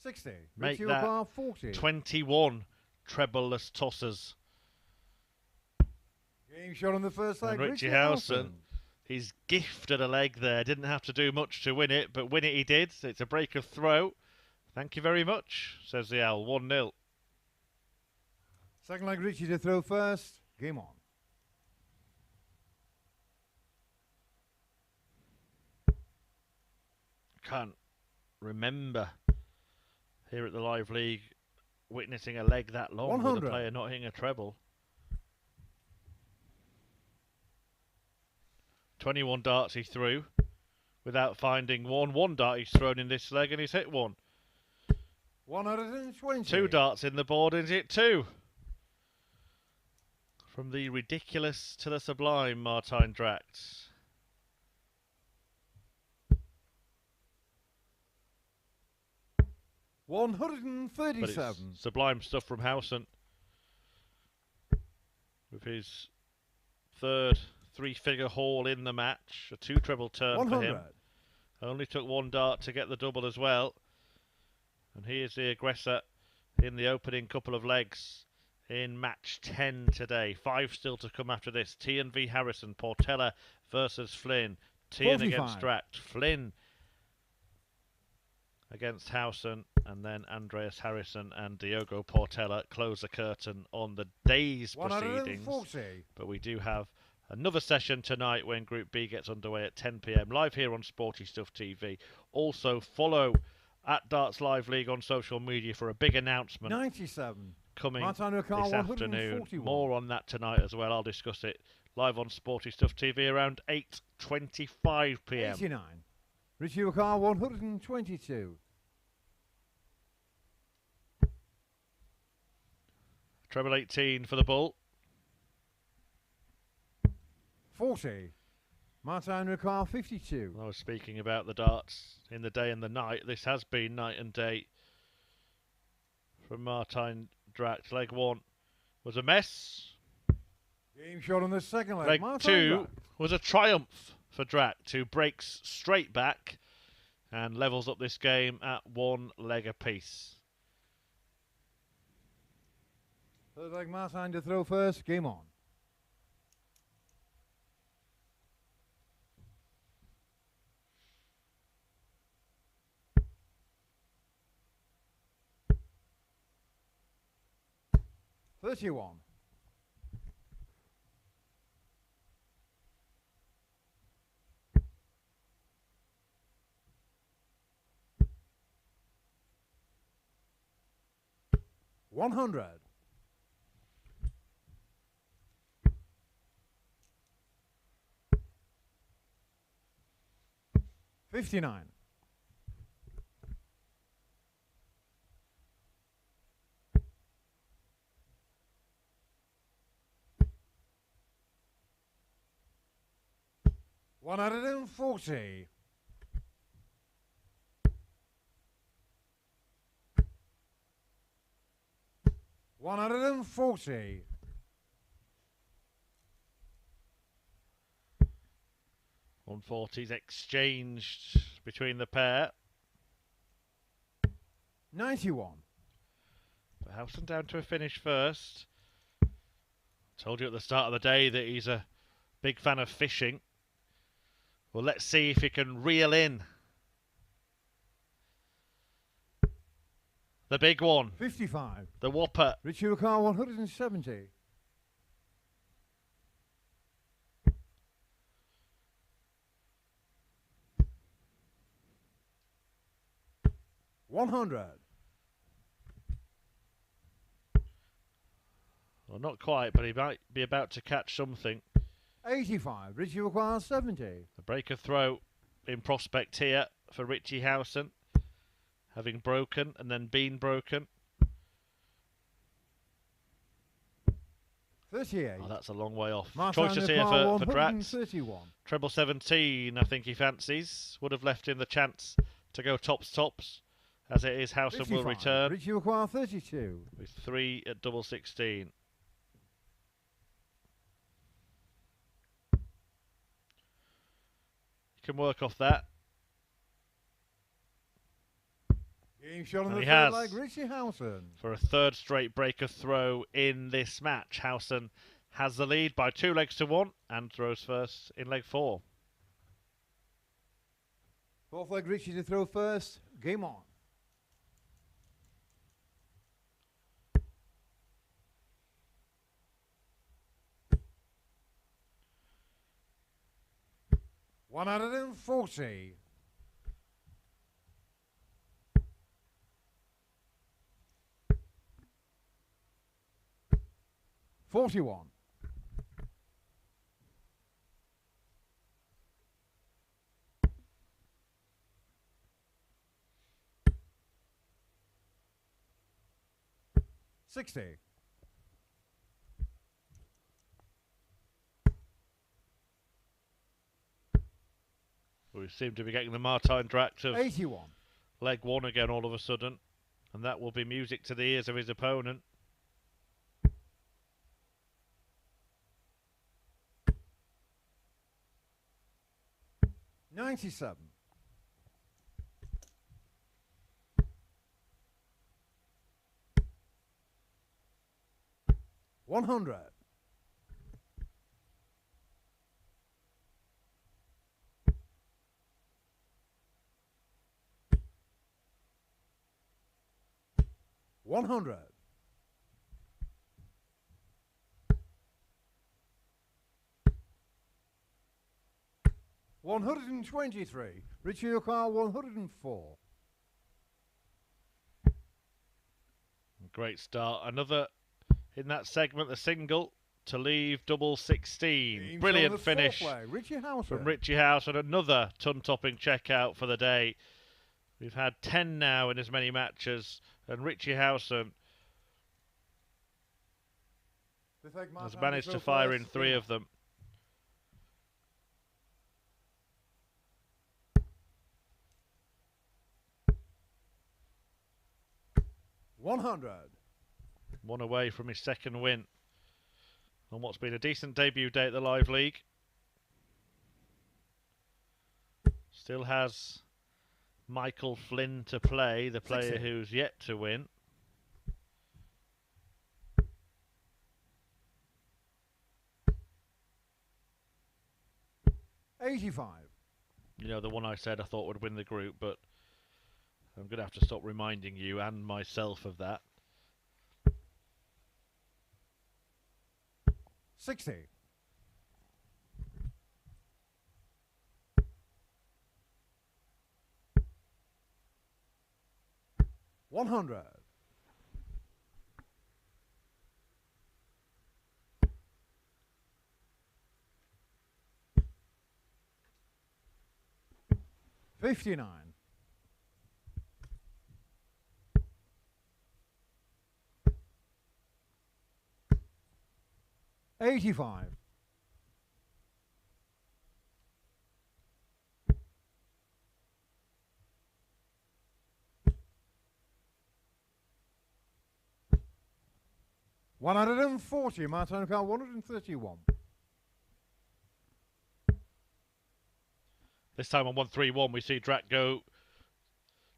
60. Make Richie that 40. 21 treble-less tossers. Game shot on the first leg. And Richie Howson, he's gifted a leg there. Didn't have to do much to win it, but win it he did. It's a break of throw. Thank you very much, says the Owl. 1-0. Second leg, Richie to throw first. Game on. Can't remember here at the Live League witnessing a leg that long 100. with a player not hitting a treble. 21 darts he threw without finding one. 1 dart he's thrown in this leg and he's hit 1. 120. 2 darts in the board and he's hit 2. From the ridiculous to the sublime, Martijn Dragt. But 137. it's sublime stuff from Howson with his third three-figure haul in the match. A 2 treble turn 100. for him. Only took 1 dart to get the double as well. And he is the aggressor in the opening couple of legs in match 10 today. 5 still to come after this. Teehan v Harrysson, Portella versus Flynn. Teehan against Dragt, Flynn against Howson, and then Andreas Harrysson and Diogo Portela close the curtain on the day's proceedings. But we do have another session tonight when Group B gets underway at 10 PM, live here on Sporty Stuff TV. Also follow at Darts Live League on social media for a big announcement 97 coming Martijn this Dragt, afternoon. More on that tonight as well. I'll discuss it live on Sporty Stuff TV around 8:25 PM. 89 Richie Houston, 122. Treble 18 for the bull. 40 Martijn Dragt, 52. I was speaking about the darts in the day and the night. This has been night and day from Martijn Dragt. Leg 1 was a mess. Game shot on the second leg. Leg Martijn 2 Dragt. was a triumph for Dragt, who breaks straight back and levels up this game at 1 leg apiece. Third leg, Martijn to throw first. Game on. $31. $100. $59. $140. $140. 140's exchanged between the pair. 91. But Howson down to a finish first. Told you at the start of the day that he's a big fan of fishing. Well, let's see if he can reel in the big one. 55. The whopper. Richie Houston, 170. $100. Well, not quite, but he might be about to catch something. 85. Richie Houston, 70. The breaker throw in prospect here for Richie Howson, having broken and then been broken. 38. Oh, that's a long way off. Martijn Choices here for Drax. 131. Treble 17, I think he fancies. Would have left him the chance to go tops. As it is, Howson 55. will return Richie Houston, 32. with 3 at double 16. You can work off that. Game shot on And the he third has. leg. Richie Howson. For a third straight breaker throw in this match. Howson has the lead by 2 legs to 1 and throws first in leg 4. Fourth leg, Richie to throw first. Game on. $140. $41. $60. We seem to be getting the Martijn Dragt of 81. leg 1 again all of a sudden. And that will be music to the ears of his opponent. $97. 100. 100. 123. Richie Houston 104. Great start. Another in that segment, the single to leave double 16. Brilliant finish Richie Howson. From Richie Howson. Another ton-topping checkout for the day. We've had 10 now in as many matches, and Richie Howson has managed to fire in 3 of them. $100. One away from his second win on what's been a decent debut day at the Live League. Still has Michael Flynn to play, the player 60. who's yet to win. $85. You know, the one I said I thought would win the group, but I'm going to have to stop reminding you and myself of that. 60. 100. 59. 85. 140. Martijn Dragt 131. This time on 131 we see Drax go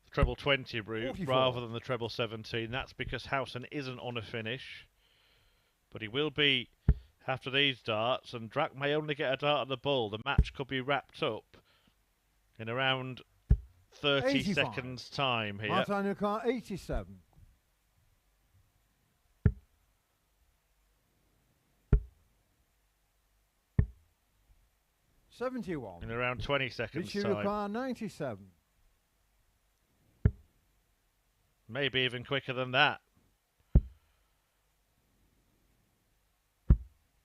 the treble 20 route 44. rather than the treble 17. That's because Howson isn't on a finish, but he will be after these darts, and Drax may only get a dart at the bull. The match could be wrapped up in around 30 85. seconds time here. Martijn Dragt 87. 71. In around 20 seconds Richie time. Houston 97. Maybe even quicker than that.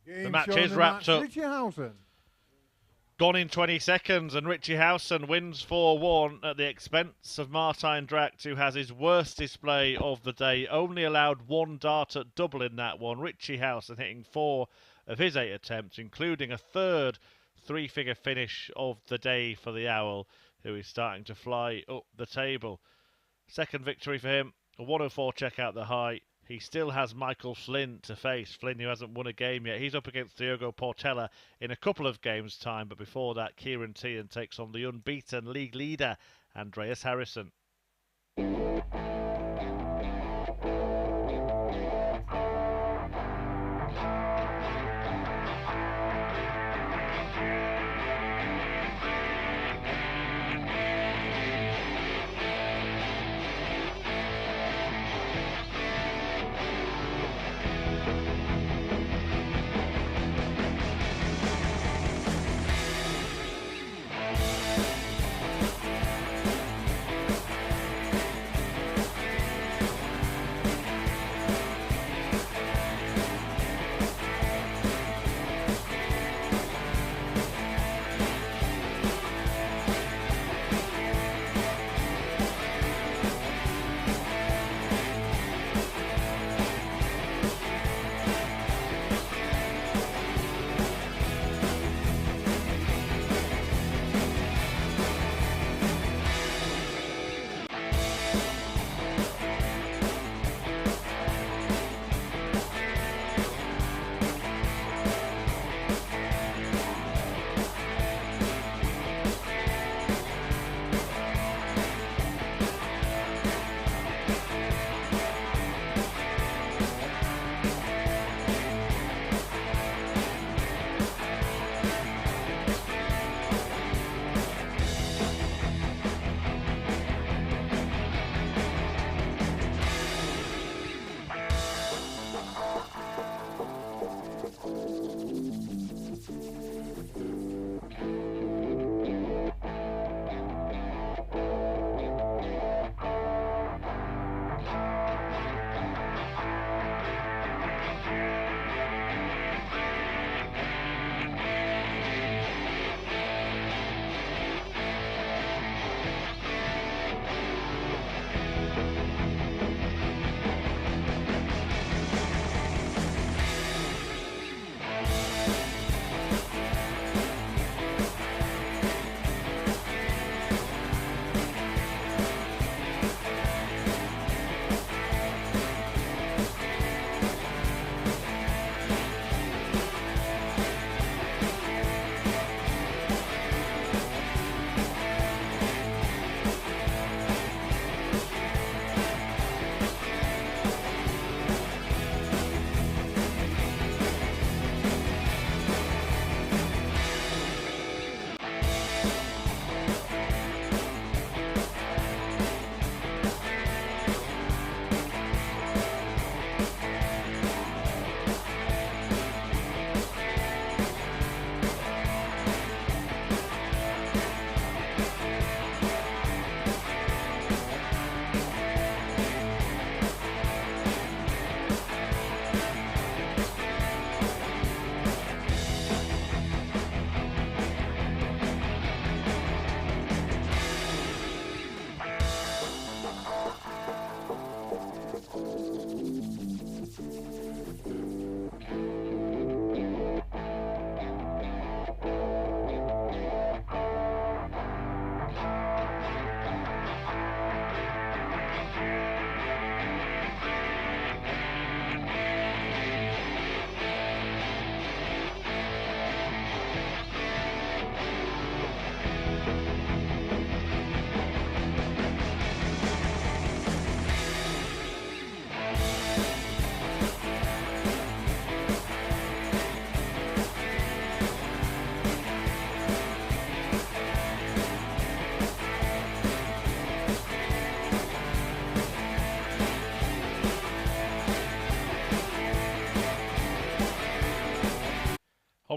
Game The match show in is the wrapped match. up. Richie Howson. Gone in 20 seconds, and Richie Howson wins 4-1 at the expense of Martijn Dragt, who has his worst display of the day. Only allowed 1 dart at double in that one. Richie Howson hitting 4 of his 8 attempts, including a third 3-figure finish of the day for the Owl, who is starting to fly up the table. Second victory for him, a 104 check out the high. He still has Michael Flynn to face. Flynn, who hasn't won a game yet. He's up against Diogo Portela in a couple of games' time. But before that, Ciaran Teehan takes on the unbeaten league leader, Andreas Harrysson.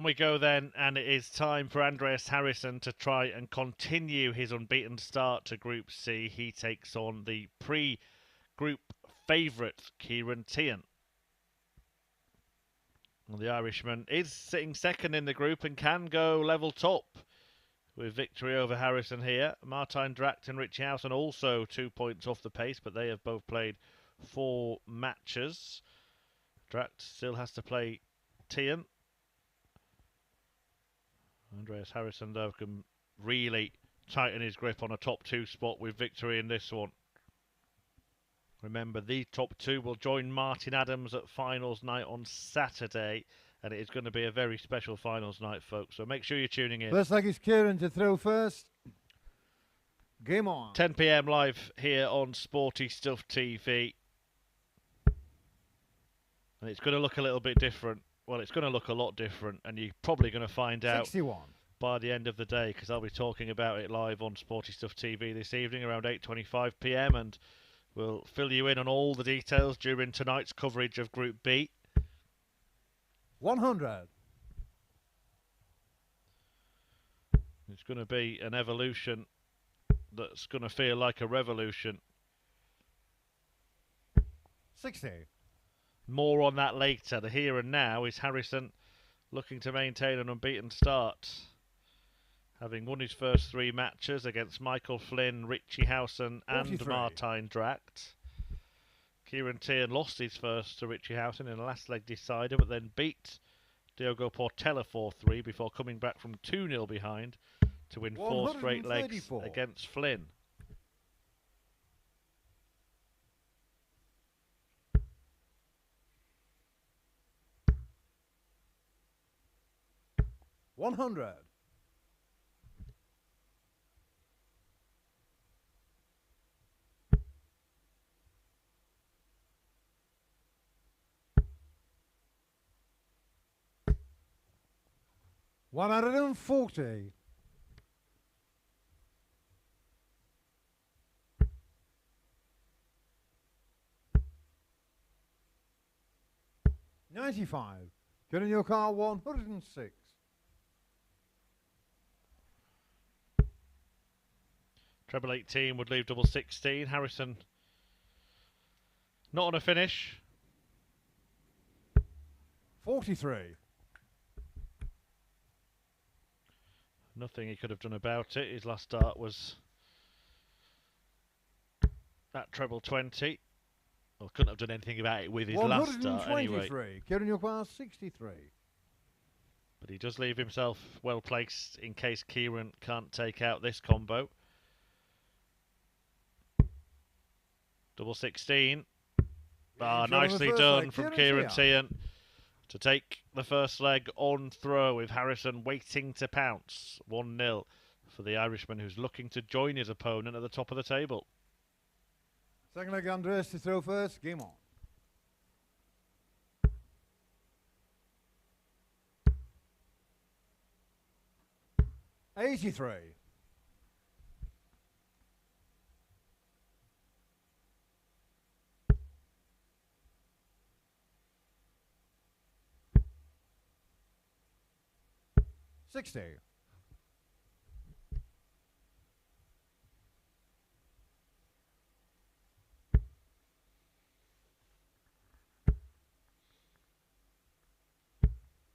we go then, and it is time for Andreas Harrysson to try and continue his unbeaten start to Group C. He takes on the pre-group favourite, Ciaran Teehan. Well, the Irishman is sitting second in the group and can go level top with victory over Harrysson here. Martijn Dragt and Richie Howson also 2 points off the pace, but they have both played 4 matches. Drax still has to play Teehan. Andreas Harrysson, though, can really tighten his grip on a top 2 spot with victory in this one. Remember, the top 2 will join Martin Adams at finals night on Saturday, and it is going to be a very special finals night, folks, so make sure you're tuning in. First leg is Ciaran to throw first. Game on. 10 PM live here on Sporty Stuff TV. And it's going to look a little bit different. Well, it's going to look a lot different, and you're probably going to find out 61. By the end of the day, because I'll be talking about it live on Sporty Stuff TV this evening around 8:25 PM, and we'll fill you in on all the details during tonight's coverage of Group B. 100. It's going to be an evolution that's going to feel like a revolution. 60. More on that later. The here and now is Harrysson looking to maintain an unbeaten start, having won his first 3 matches against Michael Flynn, Richie Howson and 43. Martijn Dragt. Ciaran Teehan lost his first to Richie Howson in a last leg decider, but then beat Diogo Portela 4-3 before coming back from 2-0 behind to win 4 straight legs against Flynn. $100. 140. 95. Get in your car. 106. Treble 18 would leave double 16. Harrysson not on a finish. 43. Nothing he could have done about it. His last start was at treble 20. Well, couldn't have done anything about it with his last start anyway. Get in your car. 63. But he does leave himself well placed in case Ciaran can't take out this combo. Double 16. Nicely done from Ciaran Teehan to take the first leg on throw with Harrysson waiting to pounce. 1-0 for the Irishman, who's looking to join his opponent at the top of the table. Second leg, Andreas to throw first. Game on. 83. 60.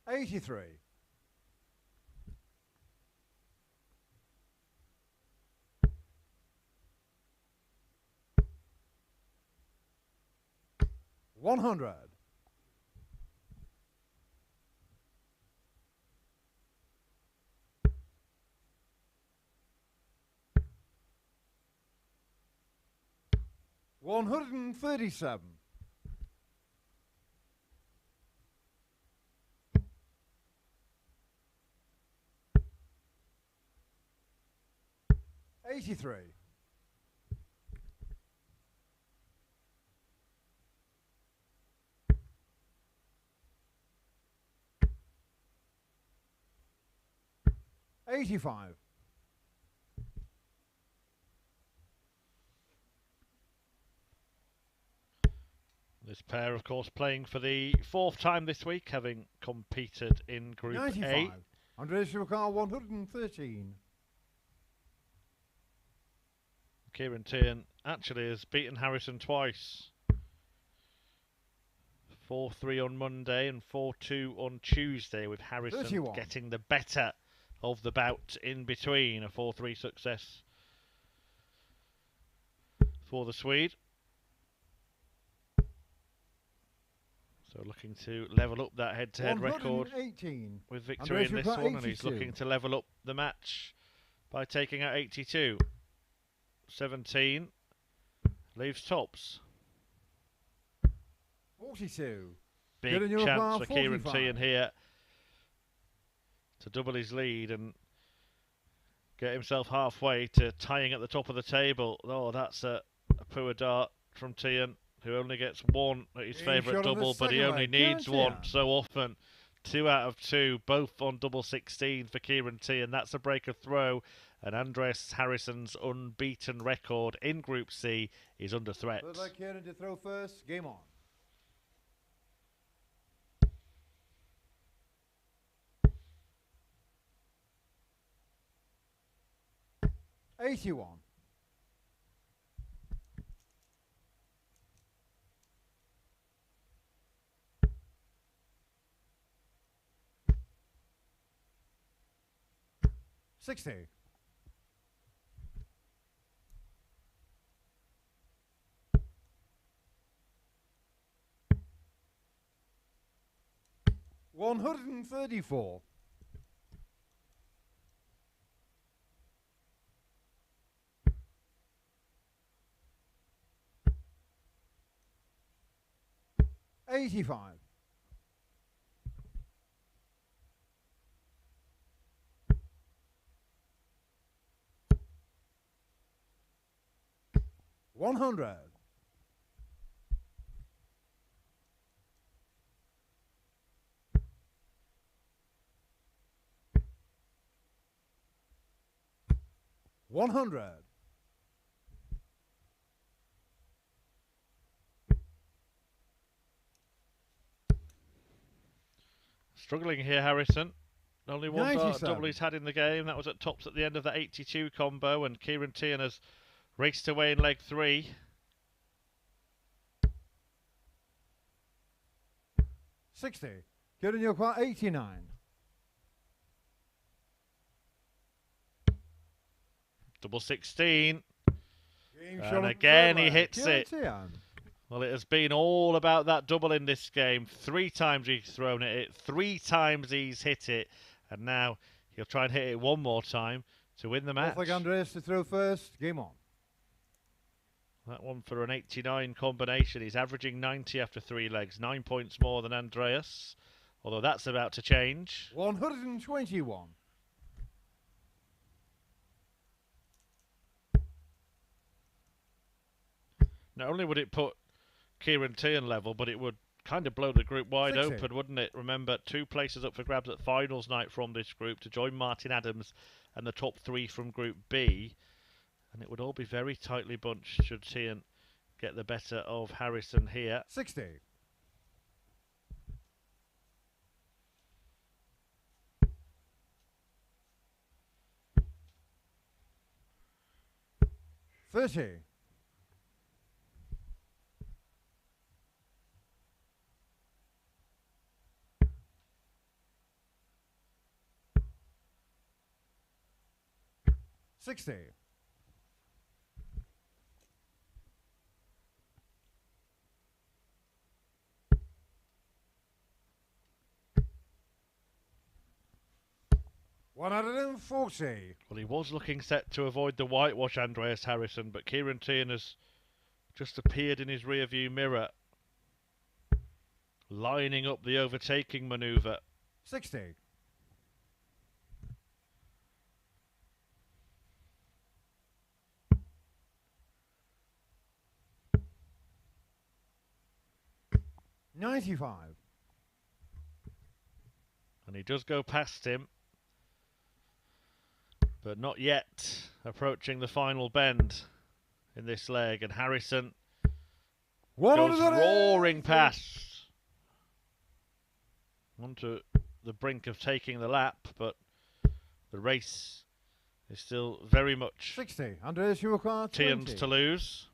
83. 100. 137. 83. 85. This pair, of course, playing for the 4th time this week, having competed in Group 95. A. Andreas Harrysson 113. Ciaran Teehan actually has beaten Harrysson twice. 4-3 on Monday and 4-2 on Tuesday, with Harrysson 31. getting the better of the bout in between. A 4-3 success for the Swede. So looking to level up that head-to-head record with victory in this one, 82. and he's looking to level up the match by taking out 82. 17 leaves tops. 42. Big chance for Ciaran Teehan here to double his lead and get himself halfway to tying at the top of the table. Oh, that's a poor dart from Teehan, who only gets one at his favourite double, but he only needs one so often. 2 out of 2, both on double 16 for Ciaran Teehan. That's a breaker throw, and Andreas Harryson's unbeaten record in Group C is under threat. Looks like Ciaran to throw first. Game on. $81. 60. 134. 85. 100. 100. 'Struggling here, Harrysson. Only one dart double 97. he's had in the game. That was at tops at the end of that 82 combo, and Ciaran Teehan has raced away in leg 3. 60. Ciaran, you're quite 89. Double 16. Game And again he hits it. Teehan. Well, it has been all about that double in this game. 3 times he's thrown at it, 3 times he's hit it, and now he'll try and hit it one more time to win the match. Looks like Andreas to throw first. Game on. That one for an 89 combination. He's averaging 90 after 3 legs, 9 points more than Andreas, although that's about to change. 121. 'Not only would it put Ciaran Teehan level, but it would kind of blow the group wide 60. open, wouldn't it? Remember, 2 places up for grabs at finals night from this group to join Martin Adams and the top 3 from Group B. And it would all be very tightly bunched should Teehan get the better of Harrysson here. 60. 30. 60. 140. Well, he was looking set to avoid the whitewash, Andreas Harrysson, but Ciaran Teehan has just appeared in his rearview mirror, lining up the overtaking manoeuvre. 60. 95. And he does go past him, but not yet approaching the final bend in this leg. And Harrysson Goes roaring past. Onto the brink of taking the lap, but the race is still very much 60. Andreas Harrysson, Teehan's to lose.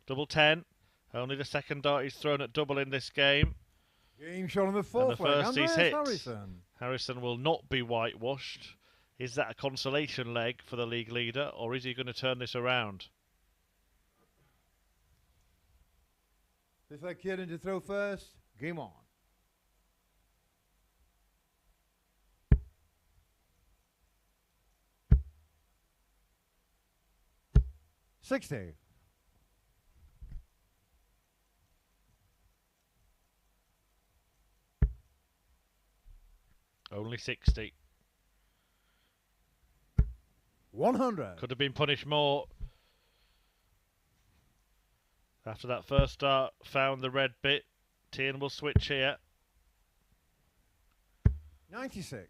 Double 10. Only the second dart he's thrown at double in this game. Game shot on the fourth leg. And the first he's hit. Harrysson. Harrysson will not be whitewashed. Is that a consolation leg for the league leader, or is he going to turn this around? Fifth leg Ciaran to throw first. Game on. $60. Only 60. 100. Could have been punished more. After that first start, found the red bit. Teehan will switch here. 96.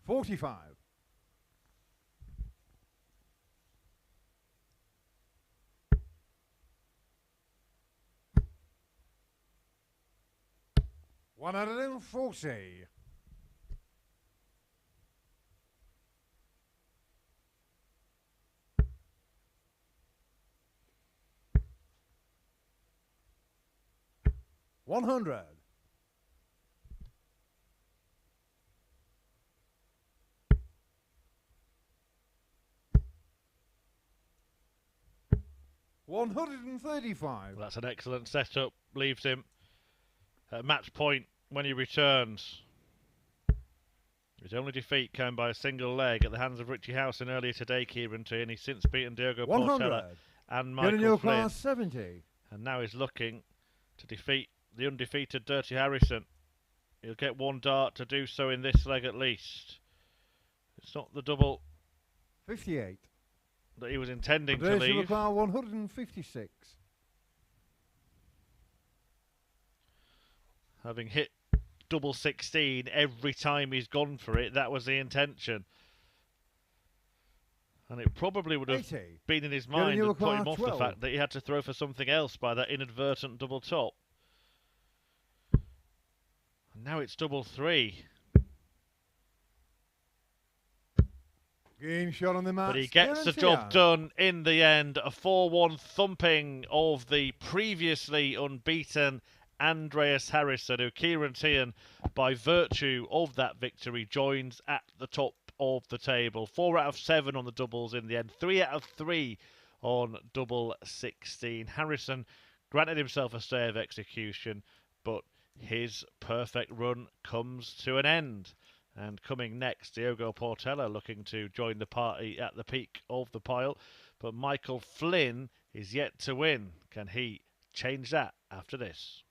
$45. $140. $100. $135. Well, that's an excellent setup. Leaves him at match point when he returns. His only defeat came by a single leg at the hands of Richie Howson earlier today, Ciaran Teehan. He's since beaten Diogo Portela and Michael Flynn. 70. And now he's looking to defeat the undefeated Dirty Harrysson. He'll get one dart to do so in this leg at least. It's not the double 58. that he was intending to Andreas leave. Harrysson, 156. Having hit double 16 every time he's gone for it, that was the intention. And it probably would have 80. been in his mind and put him off 12. the fact that he had to throw for something else by that inadvertent double top. And now it's double 3. Game shot on the match. But he gets the Ciaran job Teehan. done in the end. A 4-1 thumping of the previously unbeaten Andreas Harrysson, who Ciaran Teehan, by virtue of that victory, joins at the top of the table. 4 out of 7 on the doubles in the end. 3 out of 3 on double 16. Harrysson granted himself a stay of execution, but his perfect run comes to an end. And coming next, Diogo Portela looking to join the party at the peak of the pile. But Michael Flynn is yet to win. Can he change that after this?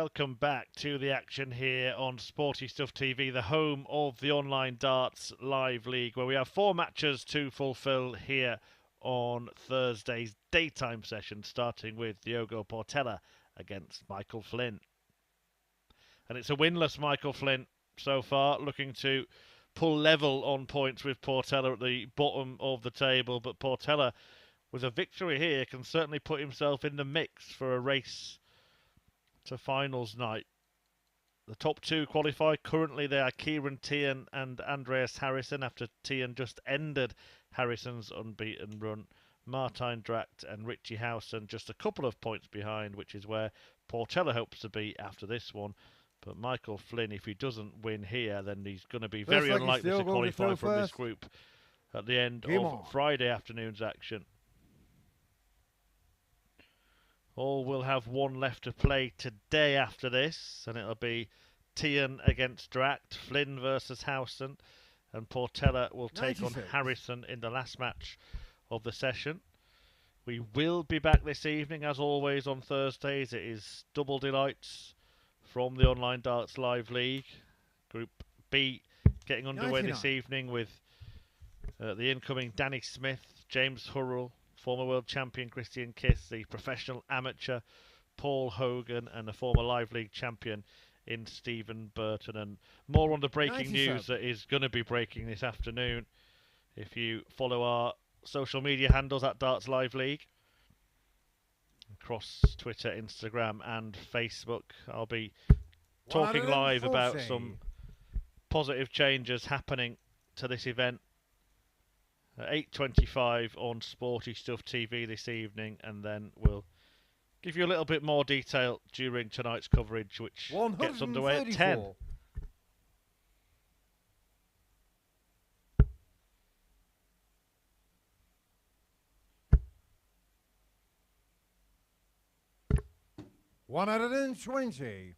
welcome back to the action here on Sporty Stuff TV, the home of the online darts live league, where we have 4 matches to fulfill here on Thursday's daytime session, starting with Diogo Portela against Michael Flynn. And it's a winless Michael Flynn so far, looking to pull level on points with Portella at the bottom of the table, but Portella, with a victory here, can certainly put himself in the mix for a race to finals night. The top 2 qualify. Currently they are Ciaran Teehan and Andreas Harrysson, after Teehan just ended Harrisson's unbeaten run. Martijn Dragt and Richie Howson just a couple of points behind, which is where Portella hopes to be after this one. But Michael Flynn, if he doesn't win here, then he's going to be very unlikely to qualify from this group at the end of Friday afternoon's action. All will have one left to play today after this, and it'll be Teehan against Drax, Flynn versus Howson, and Portella will take on Harrysson in the last match of the session. We will be back this evening, as always, on Thursdays. It is double delights from the Online Darts Live League. Group B getting underway this evening with the incoming Danny Smith, James Hurrell, former world champion Christian Kiss, the professional amateur Paul Hogan, and the former Live League champion in Stephen Burton. And more on the breaking news that is going to be breaking this afternoon. If you follow our social media handles at Darts Live League, across Twitter, Instagram and Facebook, I'll be talking live about some positive changes happening to this event. 8:25 on Sporty Stuff TV this evening, and then we'll give you a little bit more detail during tonight's coverage, which gets underway at 10. $120.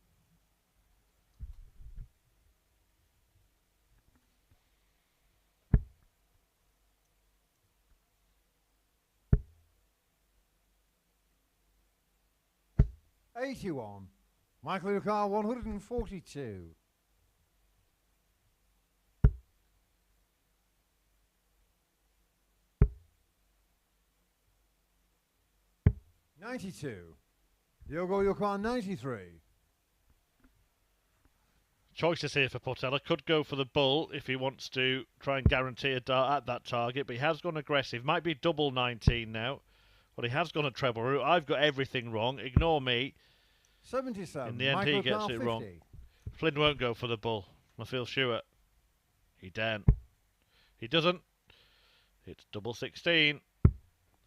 81. Michael Lucar, 142. 92. Diogo Portela, 93. Choices here for Portella. Could go for the bull if he wants to try and guarantee a dart at that target, but he has gone aggressive. Might be double 19 now. But he has gone a treble route. I've got everything wrong. Ignore me. 77. In the end, he gets it wrong. Flynn won't go for the bull. I feel sure. He daren't. He doesn't. It's double 16.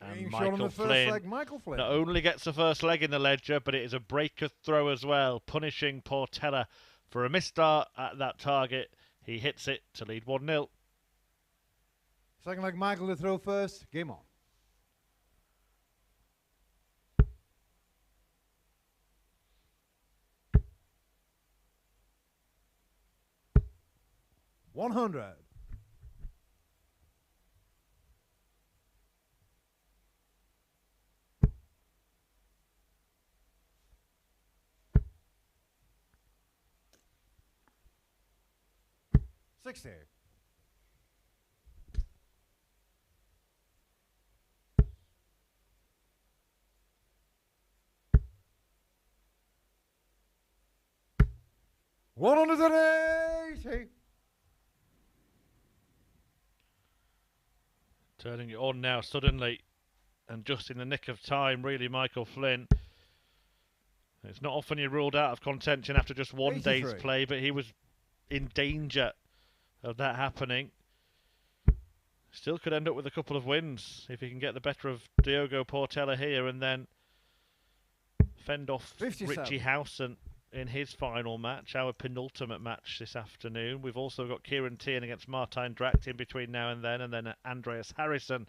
And Michael Flynn not only gets the first leg in the ledger, but it is a breaker throw as well, punishing Portella for a missed dart at that target. He hits it to lead 1-0. Second leg, Michael to throw first. Game on. $100. 60. $180. Turning it on now suddenly, and just in the nick of time, really, Michael Flynn. It's not often you're ruled out of contention after just one day's play, but he was in danger of that happening. Still could end up with a couple of wins if he can get the better of Diogo Portela here and then fend off 57. Richie Howson in his final match, our penultimate match this afternoon. We've also got Ciaran Teehan against Martijn Dragt in between now and then Andreas Harrysson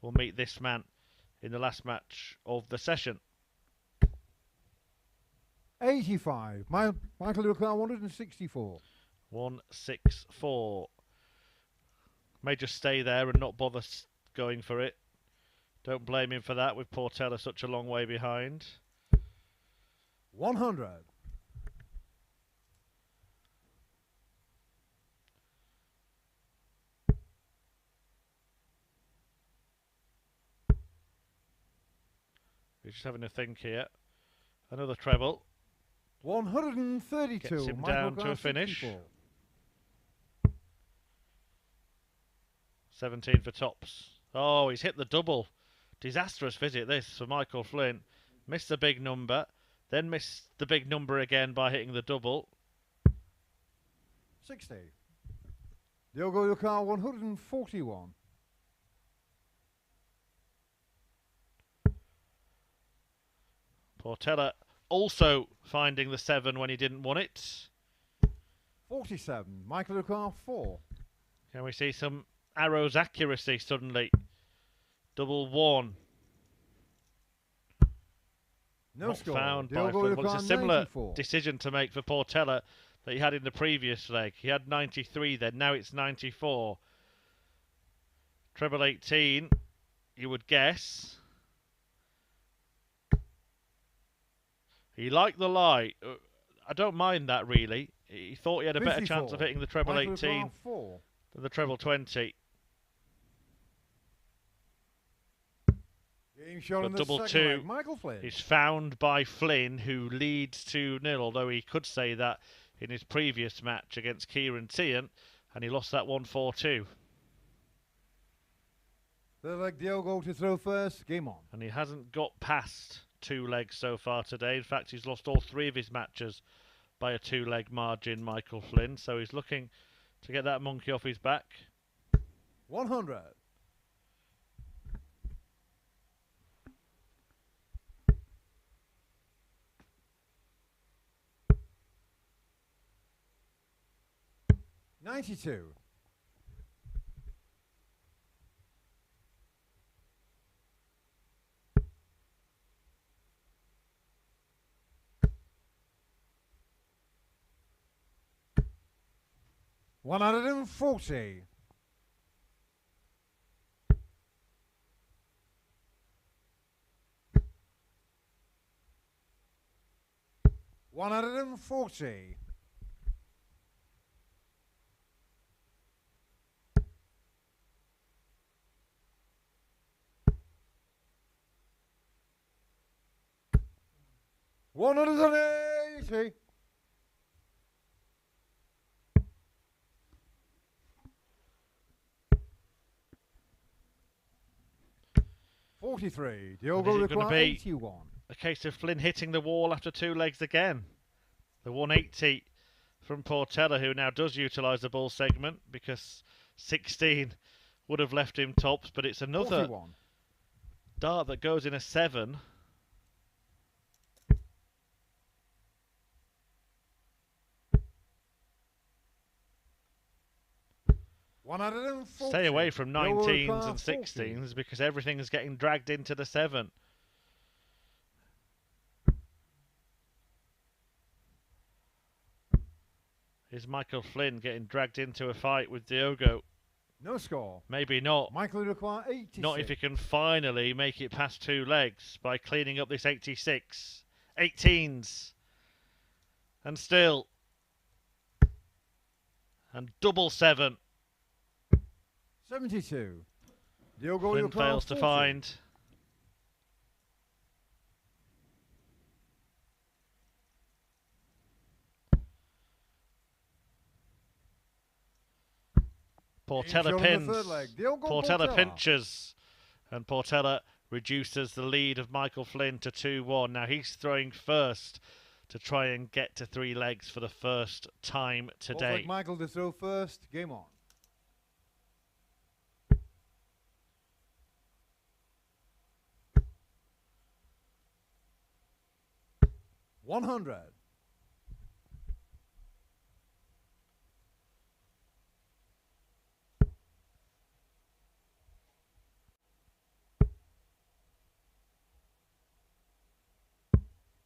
will meet this man in the last match of the session. 85. Michael Lucar, 164. 164. May just stay there and not bother going for it. Don't blame him for that with Portella such a long way behind. 100. He's just having a think here. Another treble. 132. Gets him Michael down to a Grant, finish. 64. 17 for tops. Oh, he's hit the double. Disastrous visit this for Michael Flynn. Missed the big number, then missed the big number again by hitting the double. 60. Diogo Portela, 141. Portella also finding the 7 when he didn't want it. 47. Michael Portela, 4. Can we see some arrows accuracy suddenly? Double 1. No Not score. found by Diogo Flynn. Well, it's a Portela, similar 94. decision to make for Portella that he had in the previous leg. He had 93 then, now it's 94. Treble 18, you would guess. He liked the lie. I don't mind that really. He thought he had a 54. better chance of hitting the treble Michael 18 Portela, 4. than the treble 20. Game shot But in the double second 2 leg. Michael Flynn. is found by Flynn, who leads 2-0, although he could say that in his previous match against Ciaran Teehan, and he lost that one 4-2. Third leg, Diogo to throw first. Game on. And he hasn't got past 2 legs so far today. In fact, he's lost all 3 of his matches by a 2-leg margin, Michael Flynn. So he's looking to get that monkey off his back. 100. $92. $140. $140. $180. $43. Diogo Is it gonna Portela, be 81. A case of Flynn hitting the wall after 2 legs again. The 180 from Portella, who now does utilise the ball segment because 16 would have left him tops, but it's another 41. dart that goes in a 7. Stay away from 19s and 16s because everything is getting dragged into the 7. Is Michael Flynn getting dragged into a fight with Diogo? No score. Maybe not. Michael Portela, 86. Not if he can finally make it past 2 legs by cleaning up this 86. 18s. And still. And double 7. 72. Diogo Flynn Portela, fails to 40. find. Portella pins. Portella pinches. And Portella reduces the lead of Michael Flynn to 2-1. Now he's throwing first to try and get to 3 legs for the first time today. Like Michael to throw first. Game on. $100.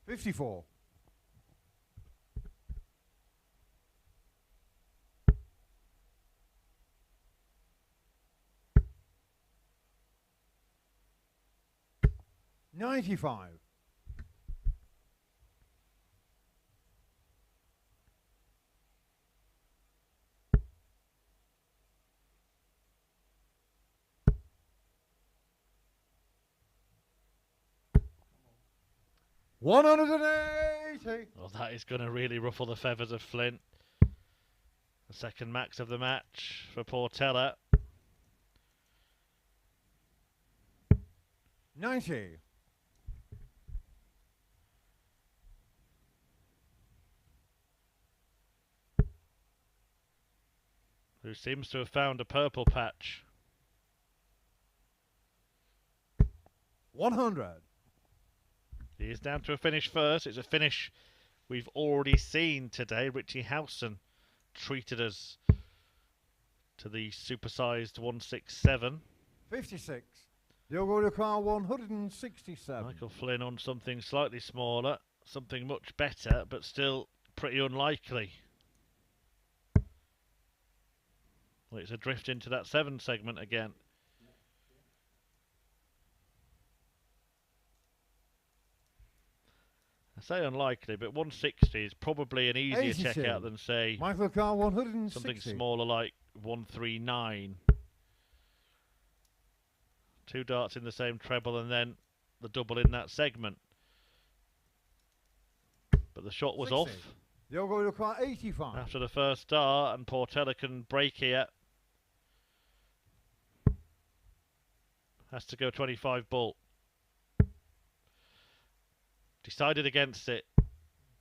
$54. $95. 180. Well, that is going to really ruffle the feathers of Flynn. The second max of the match for Portella. 90. Who seems to have found a purple patch. 100. He is down to a finish first. It's a finish we've already seen today. Richie Howson treated us to the supersized 167. 56. Diogo Portela 167. Michael Flynn on something slightly smaller, something much better, but still pretty unlikely. Well, it's a drift into that 7 segment again. I say unlikely, but 160 is probably an easier 82. checkout than, say, Michael Carr 160. something smaller like 139. 2 darts in the same treble and then the double in that segment. But the shot was 60. off Diogo Portela 85. after the first dart, and Portella can break here. Has to go 25 ball. Decided against it.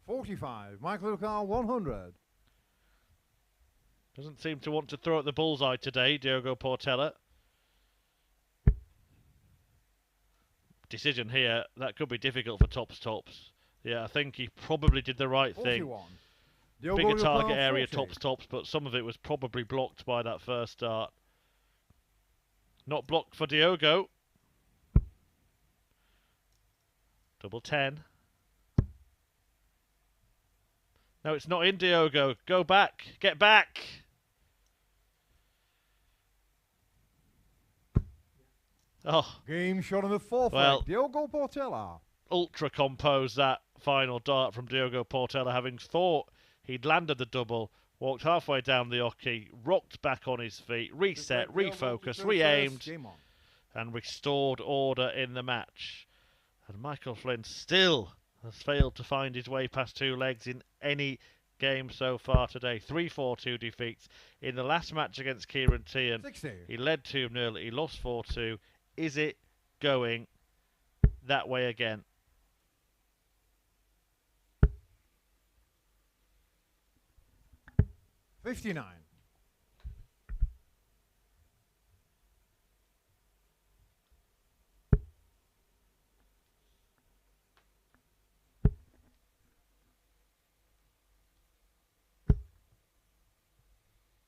45. Michael Carr 100. Doesn't seem to want to throw at the bullseye today, Diogo Portella. Decision here, that could be difficult for tops. Yeah, I think he probably did the right 41. thing. Bigger target area tops, but some of it was probably blocked by that first dart. Not blocked for Diogo. Double 10. No, it's not in, Diogo. Go back. Get back. Oh. Game shot on the fourth leg. Diogo Portela. Ultra composed, that final dart from Diogo Portela, having thought he'd landed the double, walked halfway down the oche, rocked back on his feet, reset, refocused, re-aimed, and restored order in the match. And Michael Flynn still has failed to find his way past 2 legs in any game so far today. 3-4-2 defeats. In the last match against Ciaran Teehan, he led 2-0, he lost 4-2. Is it going that way again? $59.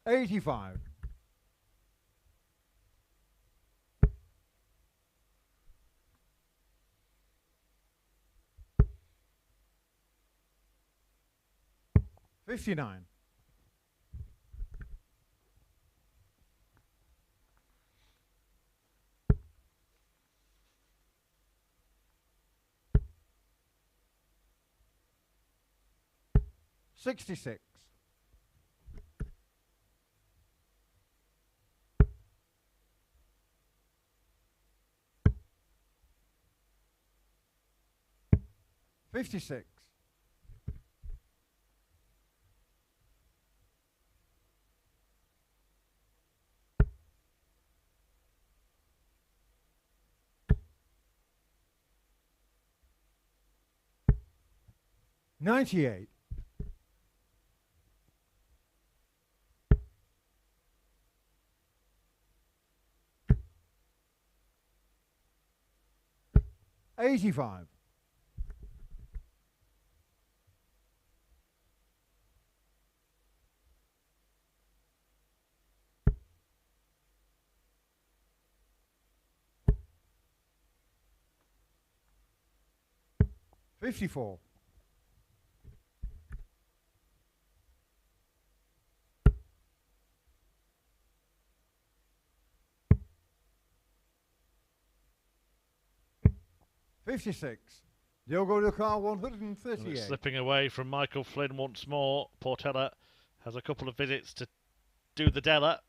85. 59. 66. 56. 98. 85. 54. 56. Diogo Portela 138. Slipping away from Michael Flynn once more. Portella has a couple of visits to do the Della.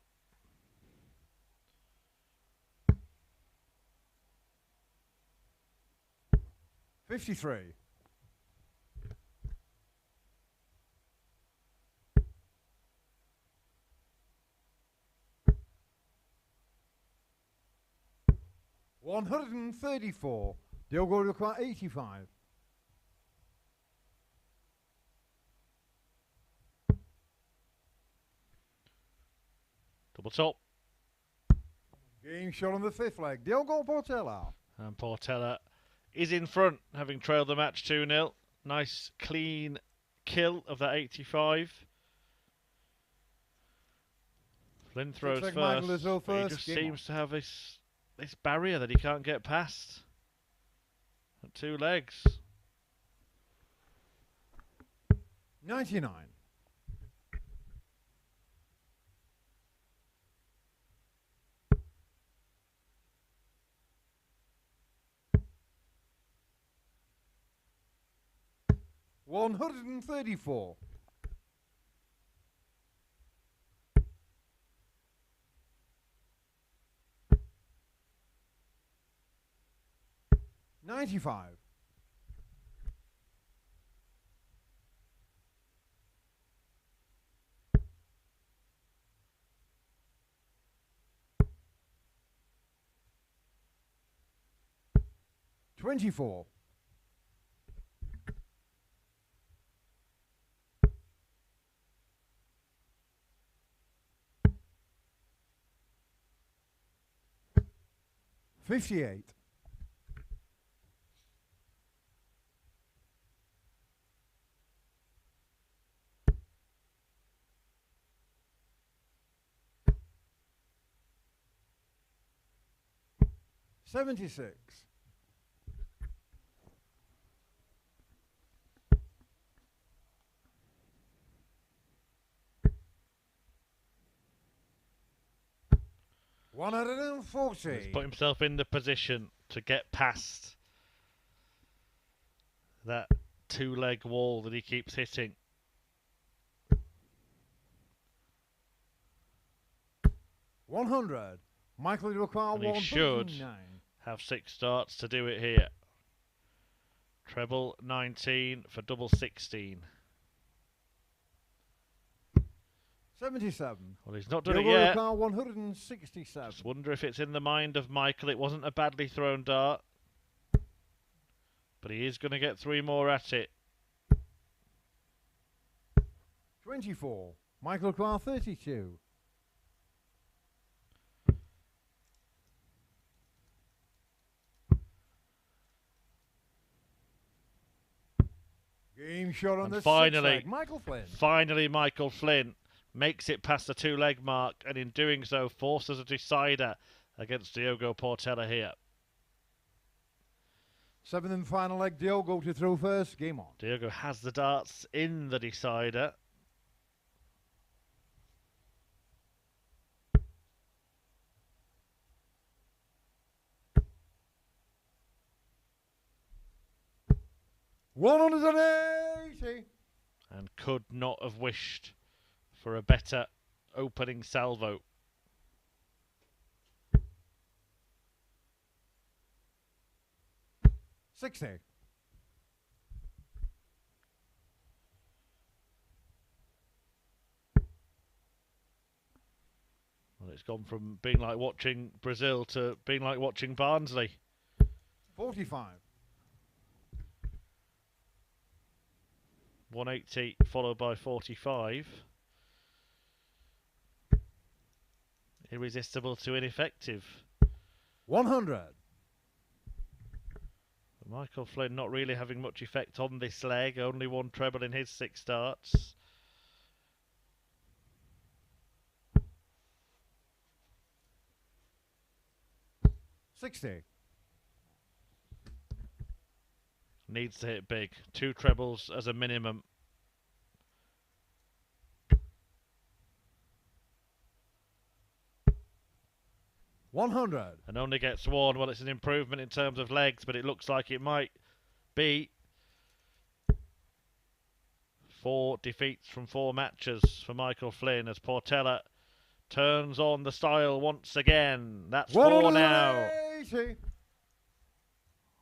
$53. 134. Diogo require 85. Double top. Game shot on the 5th leg. Diogo Portela. And Portella is in front, having trailed the match 2-0. Nice, clean kill of that 85. Flynn throws like first, but he just seems to have this barrier that he can't get past. At 2 legs. 99. $134. 95. 24. 58. 76. 140. He's put himself in the position to get past that 2-leg wall that he keeps hitting. $100. Michael require And he 109. should have 6 starts to do it here. Treble 19 for double 16. 77. Well, he's not done it yet. 167. Just wonder if it's in the mind of Michael. It wasn't a badly thrown dart, but he is going to get 3 more at it. 24. Michael require 32. Game shot on And the finally, 6th leg. Michael Flynn. Finally, Michael Flynn makes it past the 2-leg mark, and in doing so forces a decider against Diogo Portela here. 7th and final leg. Diogo to throw first. Game on. Diogo has the darts in the decider. $180. And could not have wished for a better opening salvo. $60. Well, it's gone from being like watching Brazil to being like watching Barnsley. 45. 180 followed by 45. Irresistible to ineffective. 100. Michael Flynn not really having much effect on this leg. Only 1 treble in his 6 starts. $60. Needs to hit big. 2 trebles as a minimum. $100. And only gets 1. Well, it's an improvement in terms of legs, but it looks like it might be 4 defeats from 4 matches for Michael Flynn as Portella turns on the style once again. That's 4 now.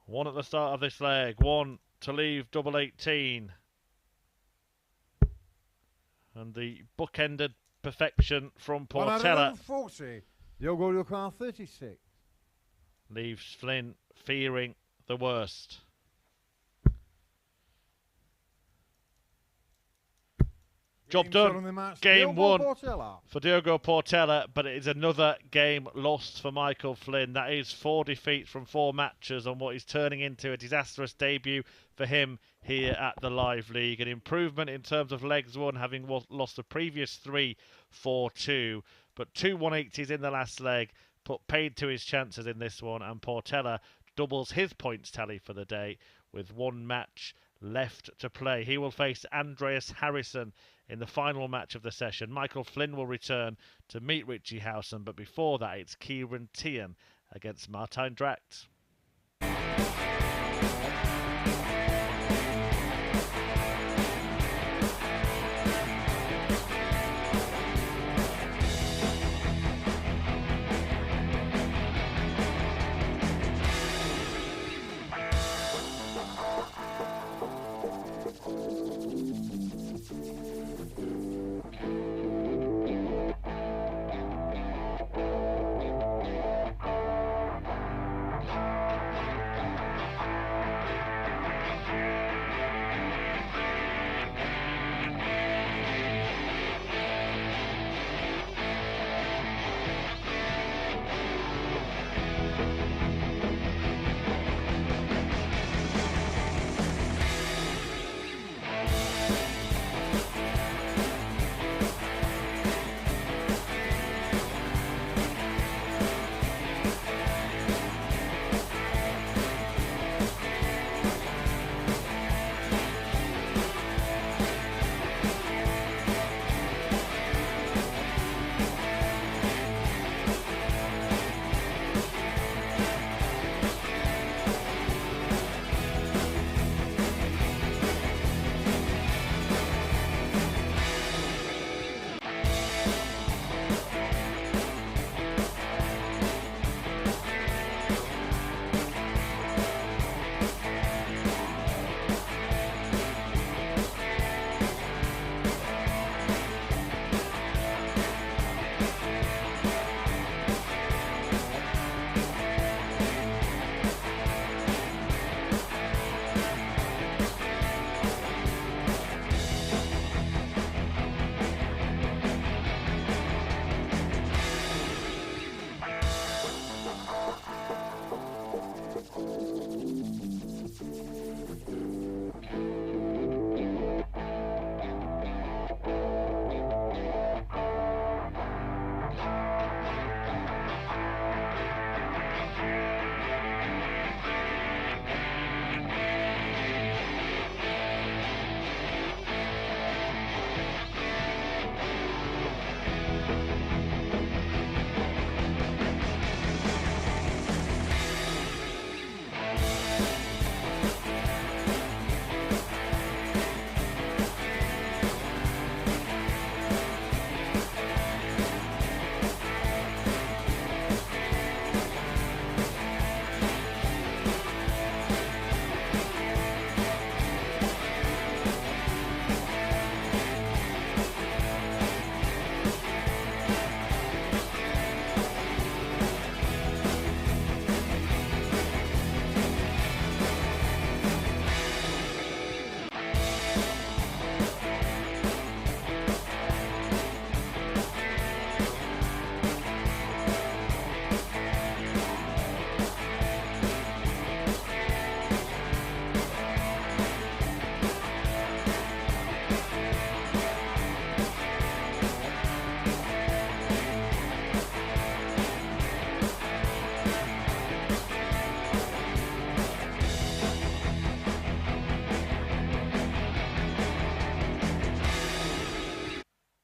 1 at the start of this leg. 1 to leave double 18. And the bookended perfection from Portella. 140. Diogo require 36. leaves Flynn fearing the worst. Job done. Game won for Diogo Portela, but it is another game lost for Michael Flynn. That is 4 defeats from 4 matches on what is turning into a disastrous debut for him here at the Live League. An improvement in terms of legs won, having lost the previous 3 4-2, but 2 180s in the last leg put paid to his chances in this one, and Portella doubles his points tally for the day with 1 match left to play. He will face Andreas Harrysson in the final match of the session. Michael Flynn will return to meet Richie Howson, but before that it's Ciaran Teehan against Martijn Dragt.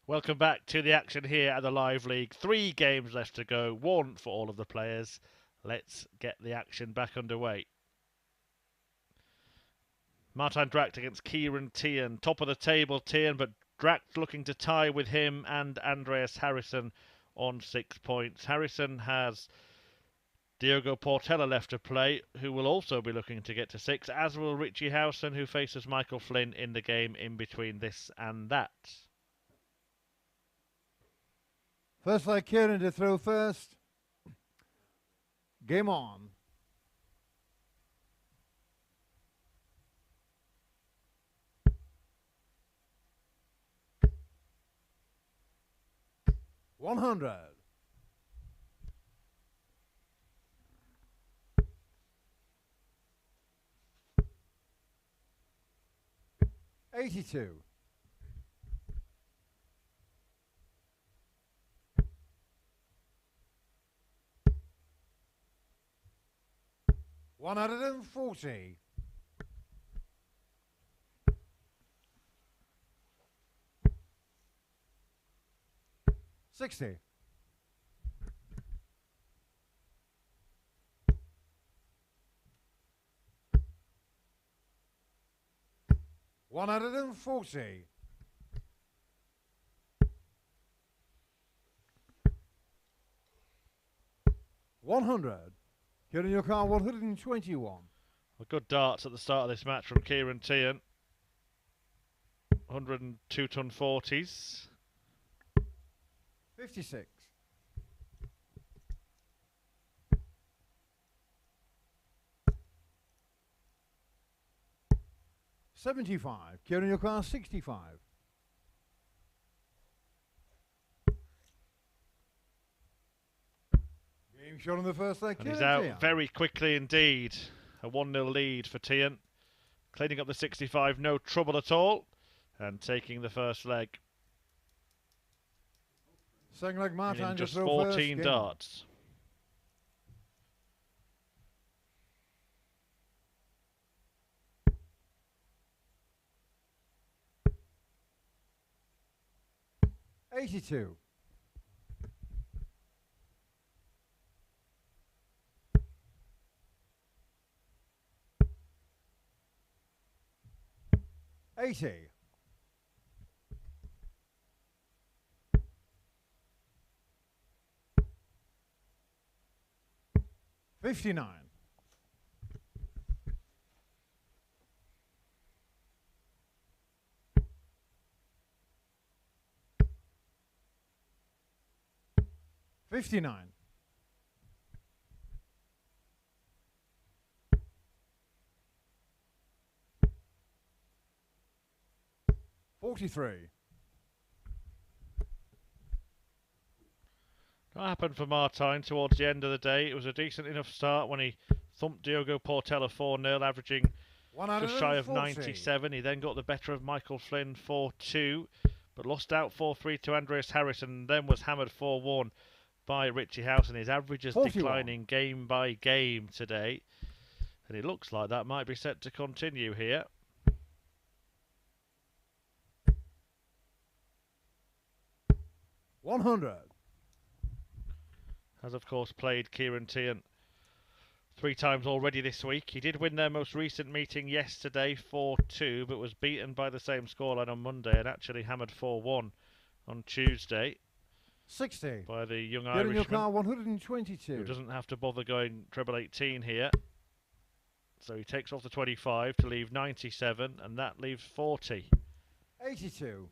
Welcome back to the action here at the Live League. 3 games left to go, 1 for all of the players. Let's get the action back underway. Martijn Dragt against Ciaran Teehan. Top of the table, Teehan, but Dragt looking to tie with him and Andreas Harrysson on 6 points. Harrysson has Diogo Portela left to play, who will also be looking to get to 6, as will Richie Howson, who faces Michael Flynn in the game in between this and that. First like Ciaran to throw first. Game on. $100. $82. $140. $60. $140. $100. Get in your car, 121. A good darts at the start of this match from Ciaran Teehan. 102 ton 40s. 56. $75. Get in your car, 65. Game shot on the first leg. And he's out very quickly indeed. A 1-0 lead for Teehan. Cleaning up the 65, no trouble at all. And taking the first leg. Second leg, Martijn in just throw 14 first. darts. $82. $80. $59. $59. $43. That happened for Martijn towards the end of the day. It was a decent enough start when he thumped Diogo Portela 4-0, averaging just shy of 97. He then got the better of Michael Flynn 4-2, but lost out 4-3 to Andreas Harrysson, and then was hammered 4-1 by Richie Howson. His average is declining game by game today, and it looks like that might be set to continue here. $100. Has of course played Ciaran Teehan 3 times already this week. He did win their most recent meeting yesterday 4-2, but was beaten by the same scoreline on Monday and actually hammered 4-1 on Tuesday. 60. By the young Get in your Irishman, car, 122. who doesn't have to bother going treble 18 here. So he takes off the 25 to leave 97, and that leaves 40. 82.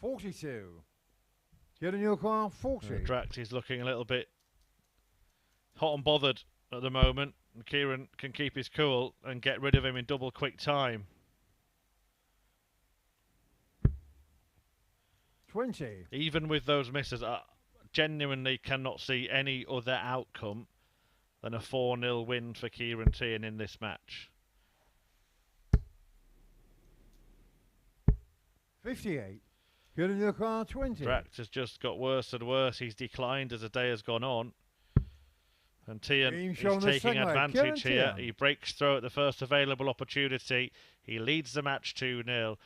$42. Get in your car, 40. Drax is looking a little bit hot and bothered at the moment. And Ciaran can keep his cool and get rid of him in double quick time. 20. Even with those misses, I genuinely cannot see any other outcome than a 4-0 win for Ciaran Teehan in this match. 58. Get in your car, 20. Drax has just got worse and worse. He's declined as the day has gone on. And Teehan is taking advantage here. He breaks through at the first available opportunity. He leads the match 2-0.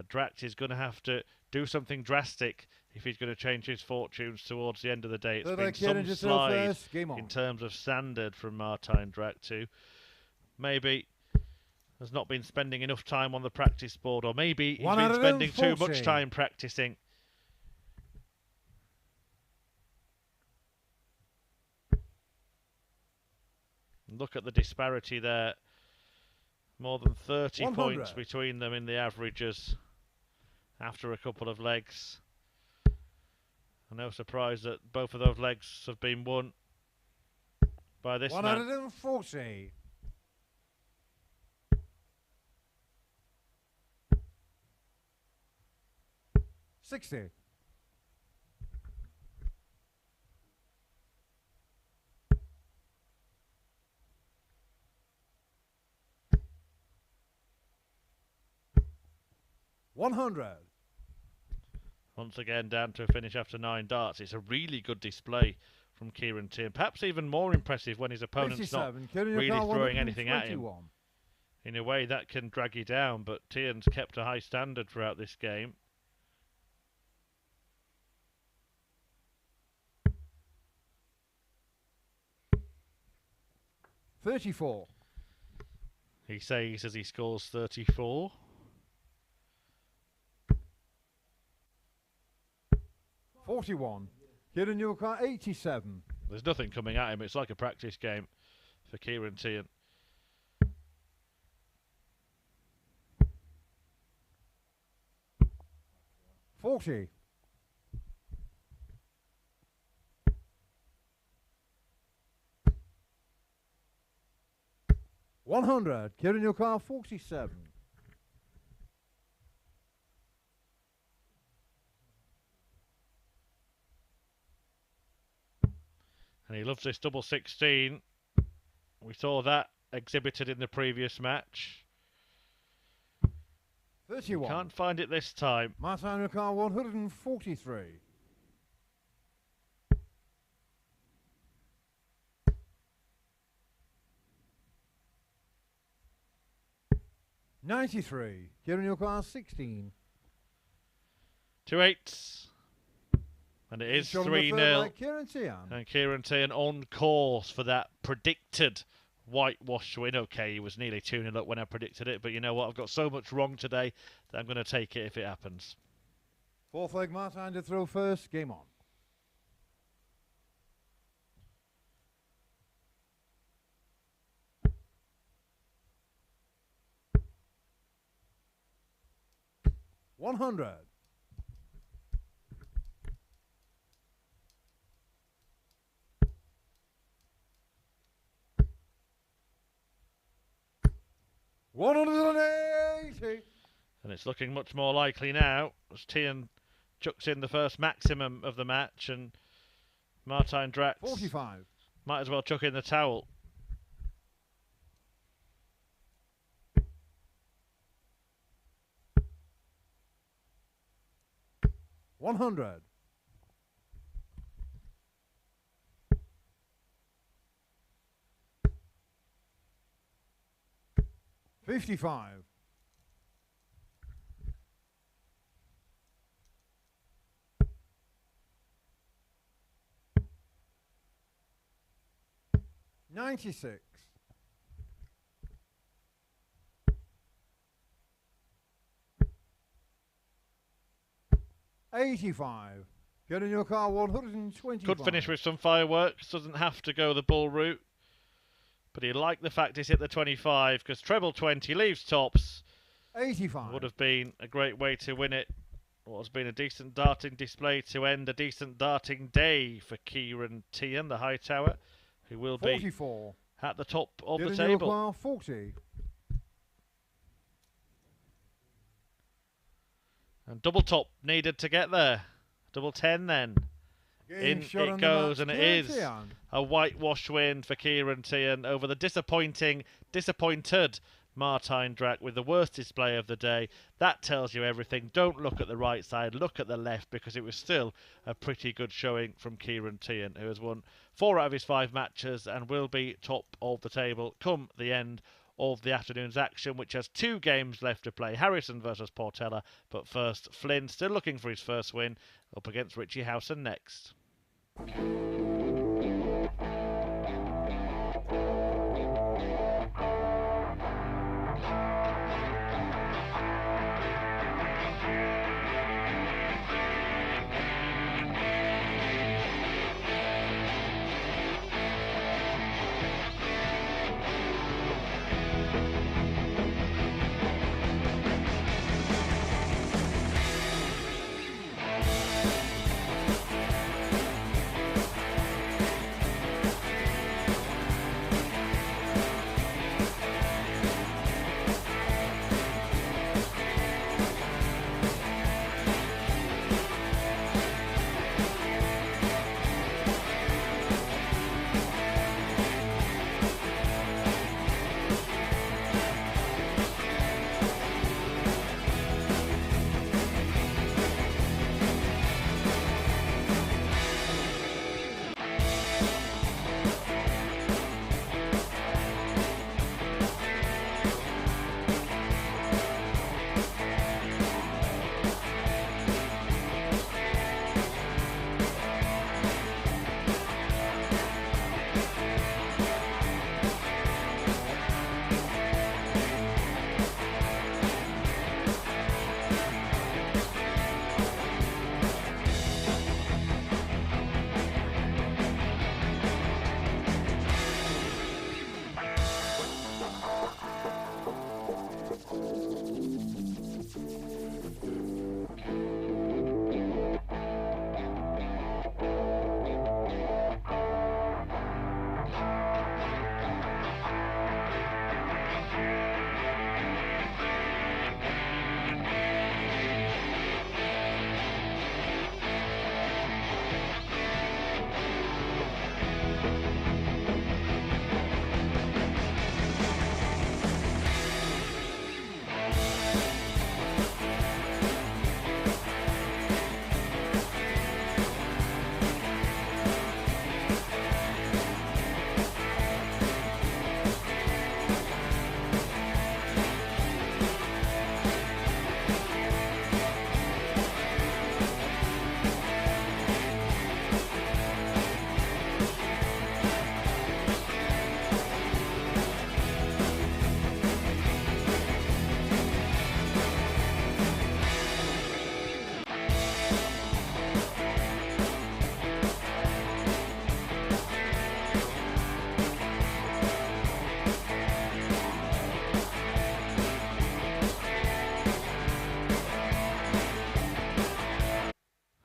Drax is going to have to do something drastic if he's going to change his fortunes towards the end of the day. It's been some slide in terms of standard from Martijn Dragt too. Maybe has not been spending enough time on the practice board, or maybe he's been spending too much time practicing. Look at the disparity there. More than 30 100. points between them in the averages after a couple of legs. No surprise that both of those legs have been won by this man. 140. 60. 100. Once again down to a finish after 9 darts. It's a really good display from Ciaran Teehan. Perhaps even more impressive when his opponent's not really throwing anything at him. In a way that can drag you down, but Teehan's kept a high standard throughout this game. $34. He says as he scores 34. 41. Ciaran Teehan 87. There's nothing coming at him. It's like a practice game for Ciaran Teehan. 40. 100. Ciaran Teehan 47. And he loves this double 16. We saw that exhibited in the previous match. 31. Can't find it this time. Martijn Dragt 143. 93. Ciaran Teehan 16. 2 8s. And it is 3-0. And Ciaran Teehan on course for that predicted whitewash win. Okay, he was nearly 2-0 up when I predicted it, but you know what? I've got so much wrong today that I'm going to take it if it happens. Fourth leg, Martijn to throw first. Game on. $100. 180. And it's looking much more likely now as Teehan chucks in the first maximum of the match, and Martijn Dragt 45. might as well chuck in the towel. 100. 55. 96. 85. Get in your car 120. Could finish with some fireworks, doesn't have to go the bull route. But he liked the fact he's hit the 25 because treble 20 leaves tops. 85. Would have been a great way to win it. What has been a decent darting display to end a decent darting day for Ciaran Teehan, the high tower, who will 44. Be at the top of Get the table. 40. And double top needed to get there. Double 10 then. In it goes, and it is a whitewash win for Ciaran Teehan over the disappointed Martijn Dragt with the worst display of the day. That tells you everything. Don't look at the right side, look at the left, because it was still a pretty good showing from Ciaran Teehan, who has won 4 out of his 5 matches and will be top of the table come the end of the afternoon's action, which has 2 games left to play. Harrysson versus Portella, but first Flynn, still looking for his first win, up against Richie Howson next.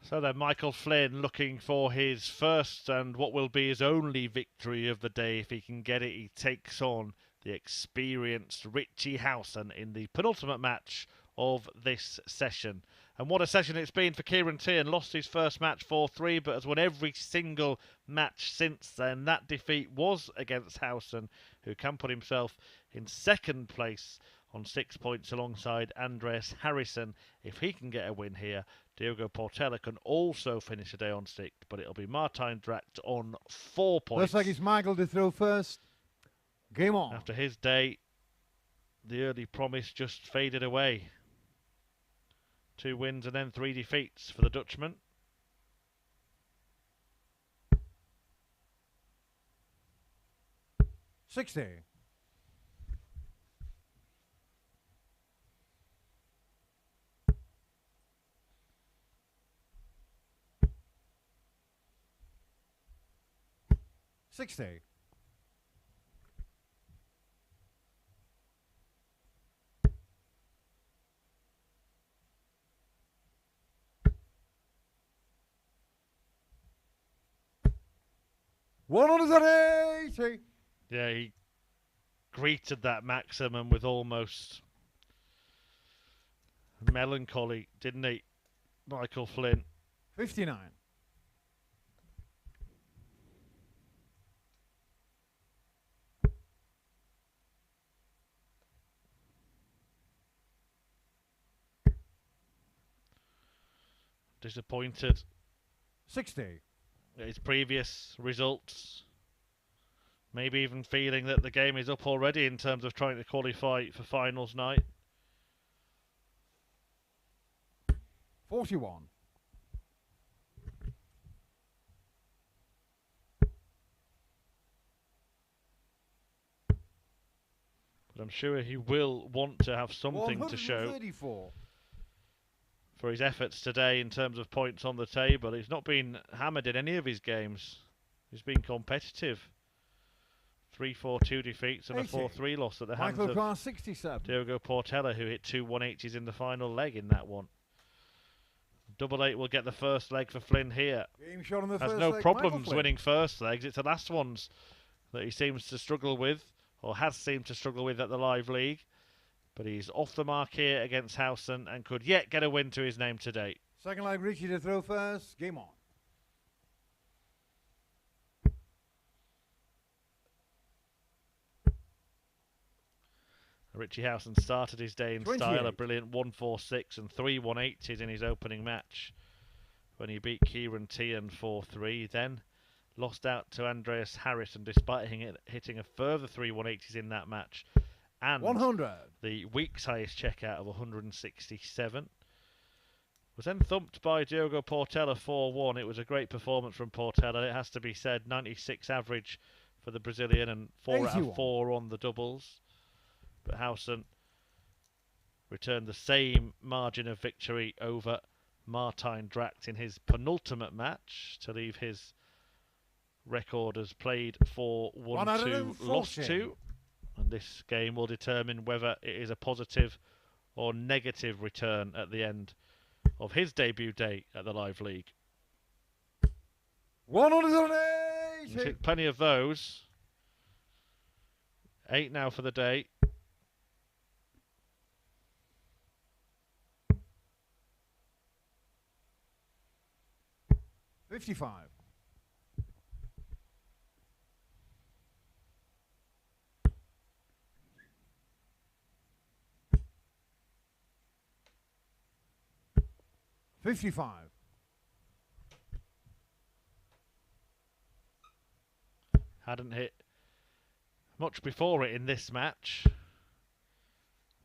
So then Michael Flynn looking for his first and what will be his only victory of the day. If he can get it, he takes on the experienced Richie Howson in the penultimate match of this session. And what a session it's been for Ciaran Teehan. Lost his first match 4-3, but has won every single match since then. That defeat was against Howson, who can put himself in second place on 6 points alongside Andreas Harrysson. If he can get a win here, Diogo Portela can also finish the day on 6, but it'll be Martijn Dragt on 4 points. Looks like it's Michael to throw first. Game on. After his day, the early promise just faded away. 2 wins and then 3 defeats for the Dutchman. $60. $60. $180. Yeah, he greeted that maximum with almost melancholy, didn't he, Michael Flynn? 59. Disappointed 60. at his previous results. Maybe even feeling that the game is up already in terms of trying to qualify for finals night. 41. But I'm sure he will want to have something to show 134. for his efforts today in terms of points on the table. He's not been hammered in any of his games. He's been competitive. 3-4-2 defeats and 80. a 4-3 loss at the hands Michael of Clark 67. Diogo Portela, who hit 2 180s in the final leg in that one. Double 8 will get the first leg for Flynn here. Game shot on the Has first no leg, problems Michael Flynn. winning first legs. It's the last ones that he seems to struggle with, or has seemed to struggle with at the Live League. But he's off the mark here against Howson and could yet get a win to his name today. Second leg, Richie to throw first. Game on. Richie Howson started his day in 28. style, a brilliant 1-4-6 and 3 180s in his opening match when he beat Ciaran Teehan 4-3. Then lost out to Andreas Harrysson despite hitting a further 3 180s in that match. And 100. the week's highest checkout of 167. Was then thumped by Diogo Portela 4-1. It was a great performance from Portela, it has to be said. 96 average for the Brazilian and 4 out 81. of 4 on the doubles. But Howson returned the same margin of victory over Martijn Dragt in his penultimate match to leave his record as played for 1-2, lost 2. And this game will determine whether it is a positive or negative return at the end of his debut day at the Live League. 180. Plenty of those. 8 now for the day. 55. $55. Hadn't hit much before it in this match.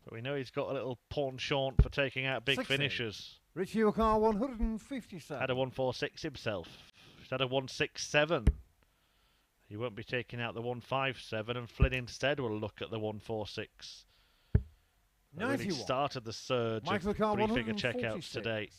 But we know he's got a little penchant for taking out big 60. finishers. Richie Houston 157. Had a 146 himself. He's had a 167. He won't be taking out the 157, and Flynn instead will look at the 146. That really started the surge of three-figure checkouts today.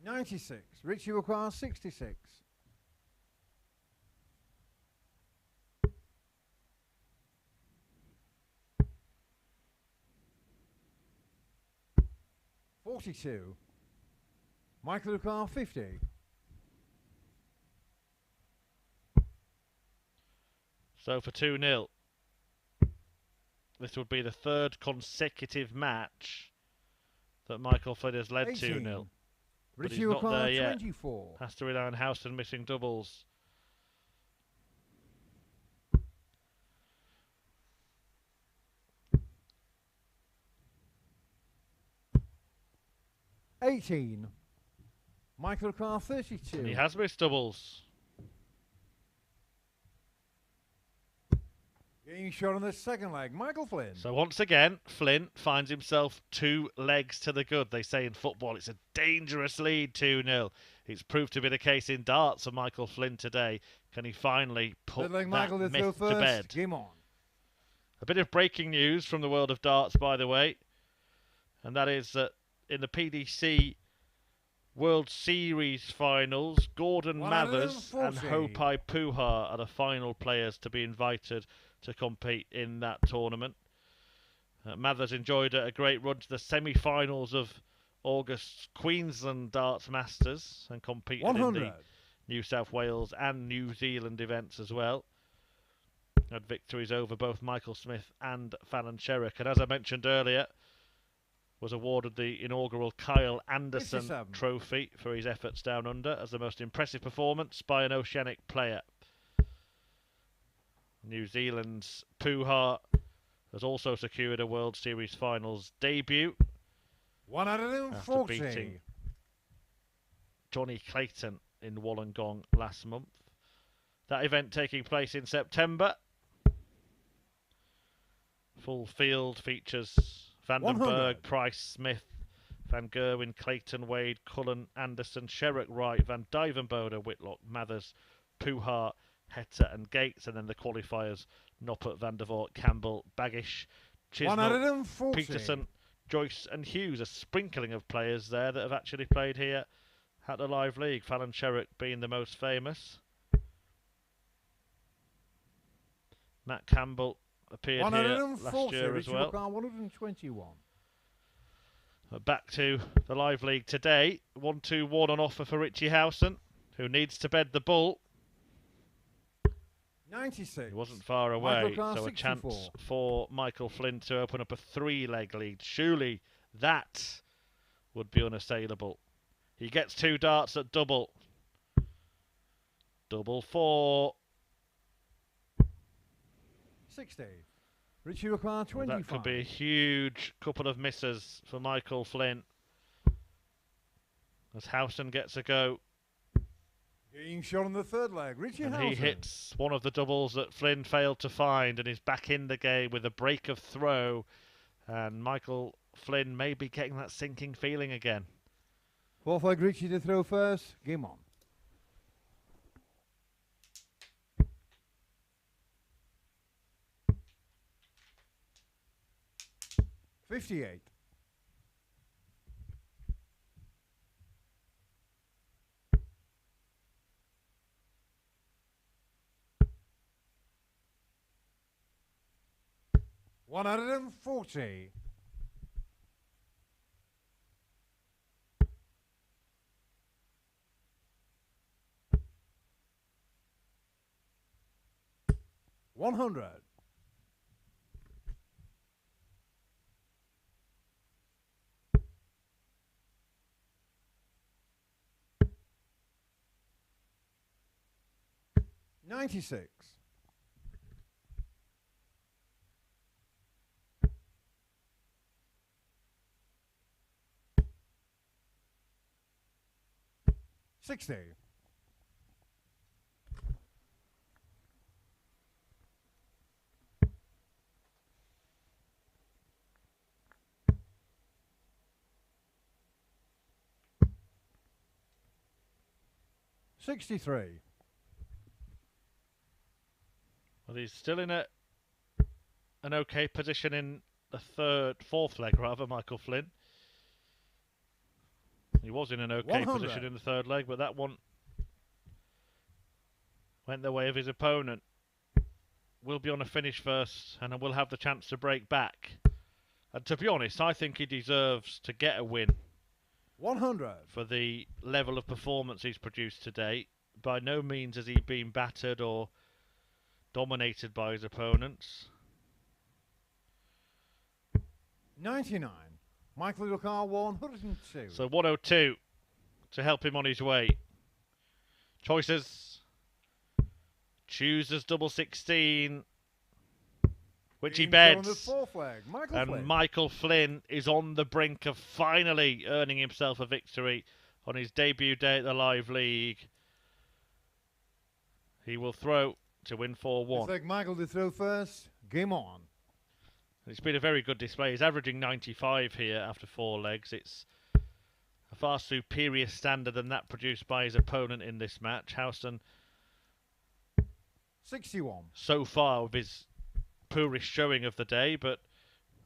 $96. Richie requires 66. $42. Michael requires 50. So for 2-0, this would be the third consecutive match that Michael Flynn has led 2-0. But he's not there yet. 24. Has to rely on Howson missing doubles. $18. Michael Carr 32. And he has missed doubles. Getting shot on the second leg, Michael Flynn. So once again, Flynn finds himself 2 legs to the good. They say in football it's a dangerous lead, 2-0. It's proved to be the case in darts for Michael Flynn today. Can he finally put that myth to bed? Game on. A bit of breaking news from the world of darts, by the way. And that is that in the PDC World Series finals, Gordon Mathers and Hopai Puha are the final players to be invited to compete in that tournament. Mathers enjoyed a great run to the semi-finals of August's Queensland Darts Masters and competed 100. In the New South Wales and New Zealand events as well. Had victories over both Michael Smith and Fallon Sherrick, and as I mentioned earlier, was awarded the inaugural Kyle Anderson Trophy for his efforts down under as the most impressive performance by an Oceanic player. New Zealand's Puha has also secured a World Series Finals debut. 140. After beating Johnny Clayton in Wollongong last month. That event taking place in September. Full field features Vandenberg, Price, Smith, Van Gerwen, Clayton, Wade, Cullen, Anderson, Sherrick, Wright, Van Dyvenbode, Whitlock, Mathers, Puha, Hetta and Gates, and then the qualifiers Noppert, Van der Voort, Campbell, Baggish, Chisnell, Peterson, Joyce and Hughes. A sprinkling of players there that have actually played here at the Live League, Fallon Sherrick being the most famous. Matt Campbell appeared here last year as well. 121. Back to the Live League today. 1-2-1 on offer for Richie Howson, who needs to bed the bull. 96. He wasn't far away, so a chance for Michael Flynn to open up a 3-leg lead. Surely that would be unassailable. He gets 2 darts at double. Double 4. 60. Richie requires 25. Well, that could be a huge couple of misses for Michael Flynn. As Howson gets a go. Getting shot on the third leg, Richie Howson. He hits one of the doubles that Flynn failed to find and is back in the game with a break of throw. And Michael Flynn may be getting that sinking feeling again. 4th leg, Richie to throw first. Game on. $58. $140. $100. 96. $60. 63. Well, he's still in an okay position in the fourth leg, rather, Michael Flynn. He was in an okay 100. position in the third leg, but that one went the way of his opponent. Will be on a finish first, and will have the chance to break back. And to be honest, I think he deserves to get a win. 100. For the level of performance he's produced today. By no means has he been battered or dominated by his opponents. 99. Michael Lucar 102. So 102 to help him on his way. Choices. Chooses double 16. Which he beds. The fourth leg. Flynn. Michael Flynn is on the brink of finally earning himself a victory on his debut day at the Live League. He will throw to win 4-1. It's like Michael to throw first. Game on. It's been a very good display. He's averaging 95 here after 4 legs. It's a far superior standard than that produced by his opponent in this match. Houston 61. So far with his poorest showing of the day, but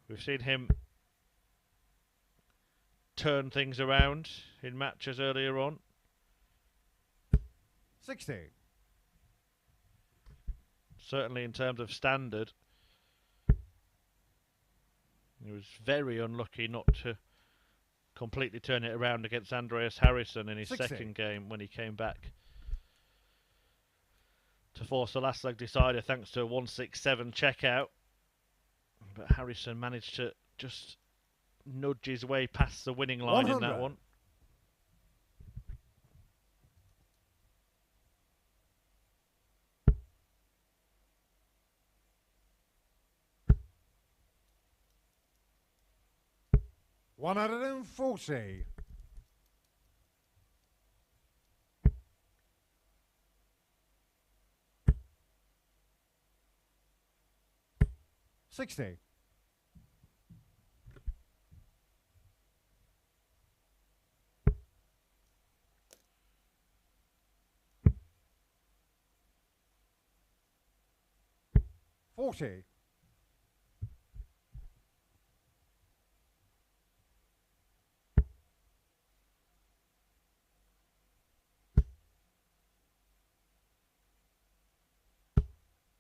we've seen him turn things around in matches earlier on. 60. Certainly in terms of standard. He was very unlucky not to completely turn it around against Andreas Harrysson in his 60. second game when he came back to force the last leg decider thanks to a 167 checkout. But Harrysson managed to just nudge his way past the winning line 100. in that one. $140. 60. 40.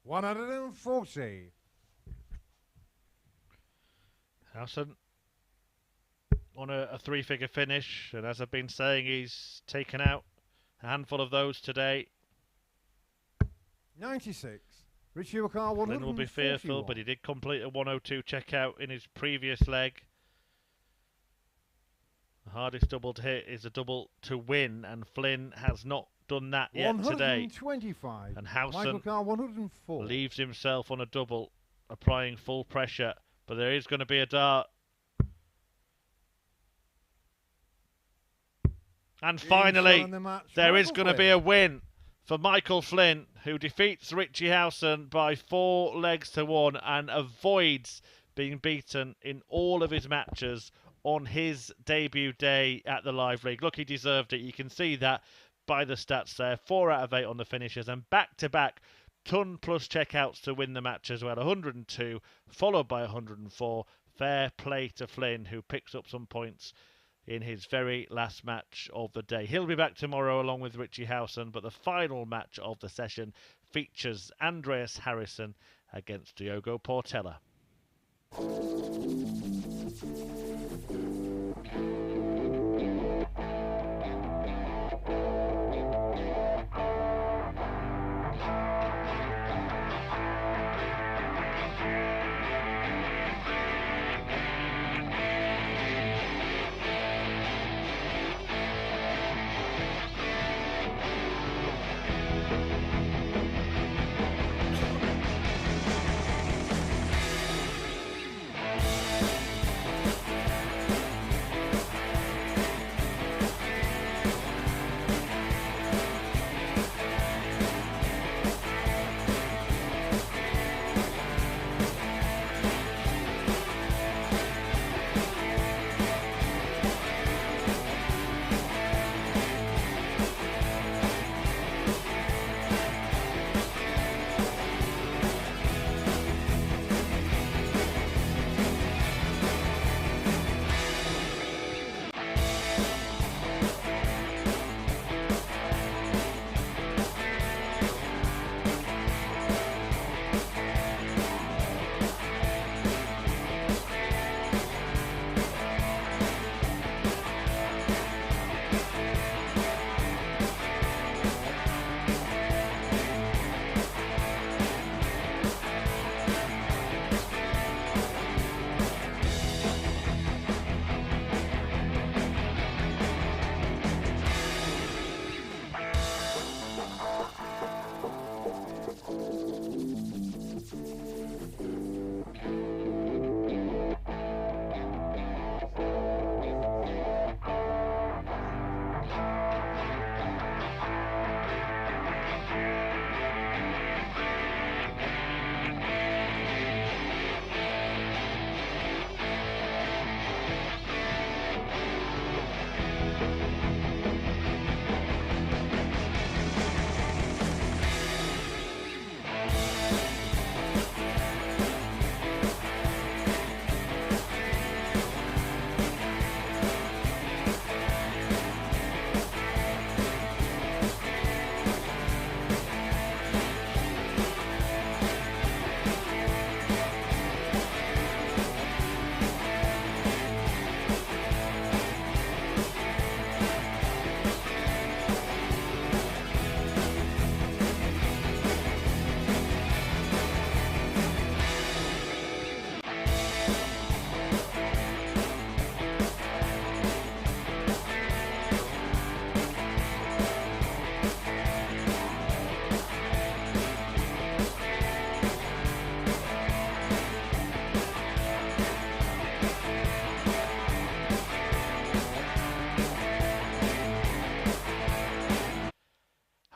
140. Howson on a three-figure finish, and as I've been saying, he's taken out a handful of those today. 96. Richie Howson 141. Flynn will be fearful, but he did complete a 102 checkout in his previous leg. The hardest double to hit is a double to win, and Flynn has not done that yet today. 125. And Howson 104. leaves himself on a double, applying full pressure. But there is going to be a dart. And finally, there is going to be a win for Michael Flynn, who defeats Richie Howson by 4 legs to 1 and avoids being beaten in all of his matches on his debut day at the Live League. Look, he deserved it. You can see that by the stats there. 4 out of 8 on the finishes, and back-to-back ton plus checkouts to win the match as well. 102, followed by 104. Fair play to Flynn, who picks up some points in his very last match of the day. He'll be back tomorrow along with Richie Howson, but the final match of the session features Andreas Harrysson against Diogo Portela.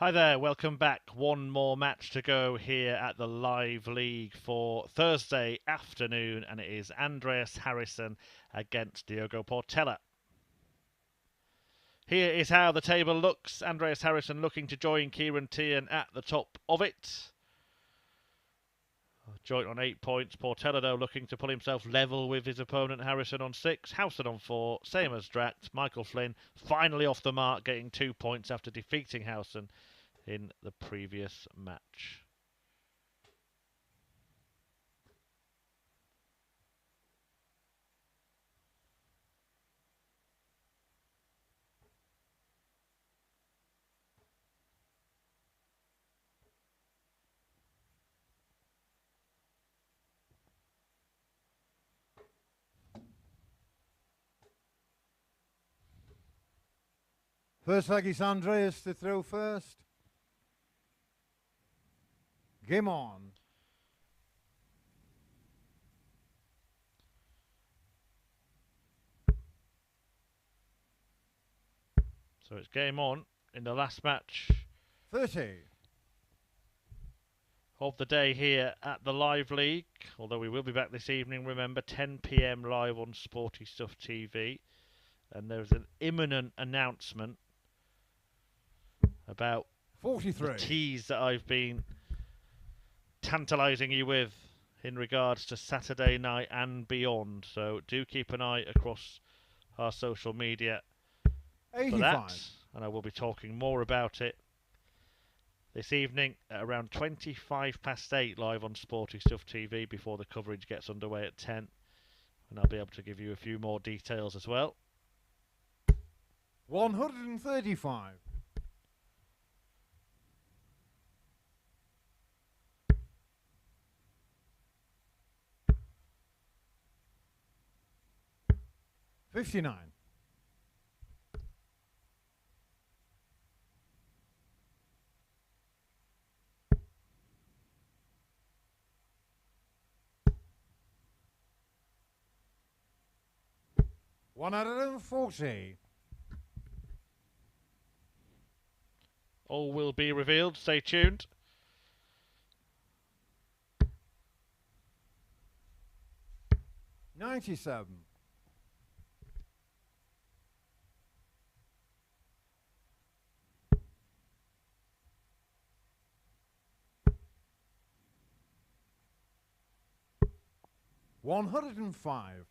Hi there, welcome back. One more match to go here at the Live League for Thursday afternoon, and it is Andreas Harrysson against Diogo Portela. Here is how the table looks. Andreas Harrysson looking to join Ciaran Teehan at the top of it. Joint on 8 points. Portella, though, looking to pull himself level with his opponent Harrysson on 6. Howson on 4. Same as Drax. Michael Flynn finally off the mark, getting 2 points after defeating Howson in the previous match. First leg is Andreas to throw first. Game on. So it's game on in the last match 30. of the day here at the Live League. Although we will be back this evening, remember, 10 PM live on Sporty Stuff TV. And there's an imminent announcement about 43. the tease that I've been tantalising you with in regards to Saturday night and beyond. So do keep an eye across our social media for 85. that, and I will be talking more about it this evening at around 8:25 live on Sporty Stuff TV before the coverage gets underway at 10, and I'll be able to give you a few more details as well. 135. $59. 140. All will be revealed. Stay tuned. $97. 105.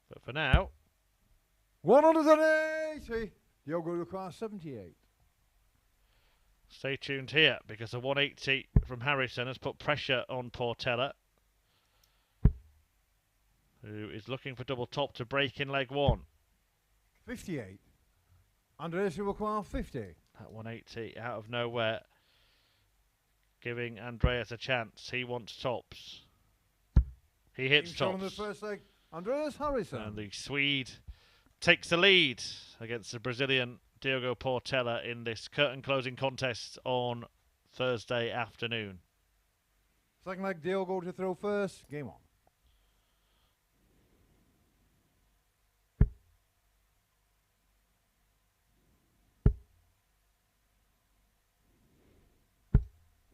'But for now, 180. Diogo requires 78. stay tuned here because a 180 from Harrysson has put pressure on Portella, who is looking for double top to break in leg one. 58. Andreas will require 50. That 180 out of nowhere, giving Andreas a chance. He wants tops. He hits Team shown in the tops. first leg, Andreas Harrysson. And the Swede takes the lead against the Brazilian Diogo Portela in this curtain closing contest on Thursday afternoon. Second leg, Diogo to throw first. Game on.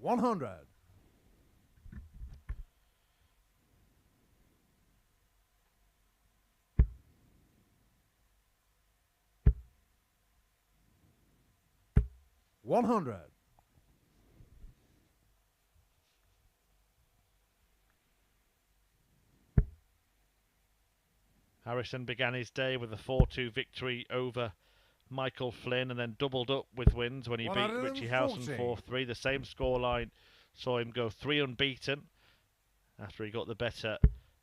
$100. 100. Harrysson began his day with a 4-2 victory over Michael Flynn and then doubled up with wins when he beat Richie Howson 4-3. The same scoreline saw him go 3 unbeaten after he got the better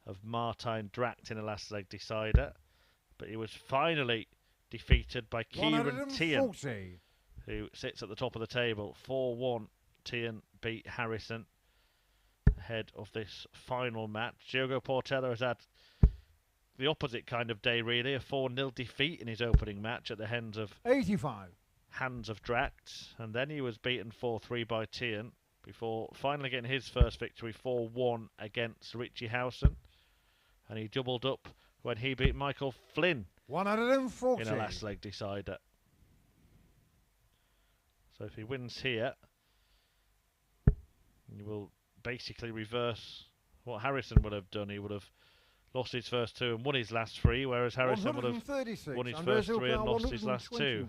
of Martijn Dragt in a last leg decider. But he was finally defeated by Ciaran Teehan, who sits at the top of the table. 4-1, Teehan beat Harrysson ahead of this final match. Diogo Portela has had the opposite kind of day, really. A 4-0 defeat in his opening match at the hands of 85. Drax. And then he was beaten 4-3 by Teehan before finally getting his first victory 4-1 against Richie Howson. And he doubled up when he beat Michael Flynn 140. in a last leg decider. So if he wins here, he will basically reverse what Harrysson would have done. He would have lost his first two and won his last three, whereas Harrysson would have won his first three and lost his last two.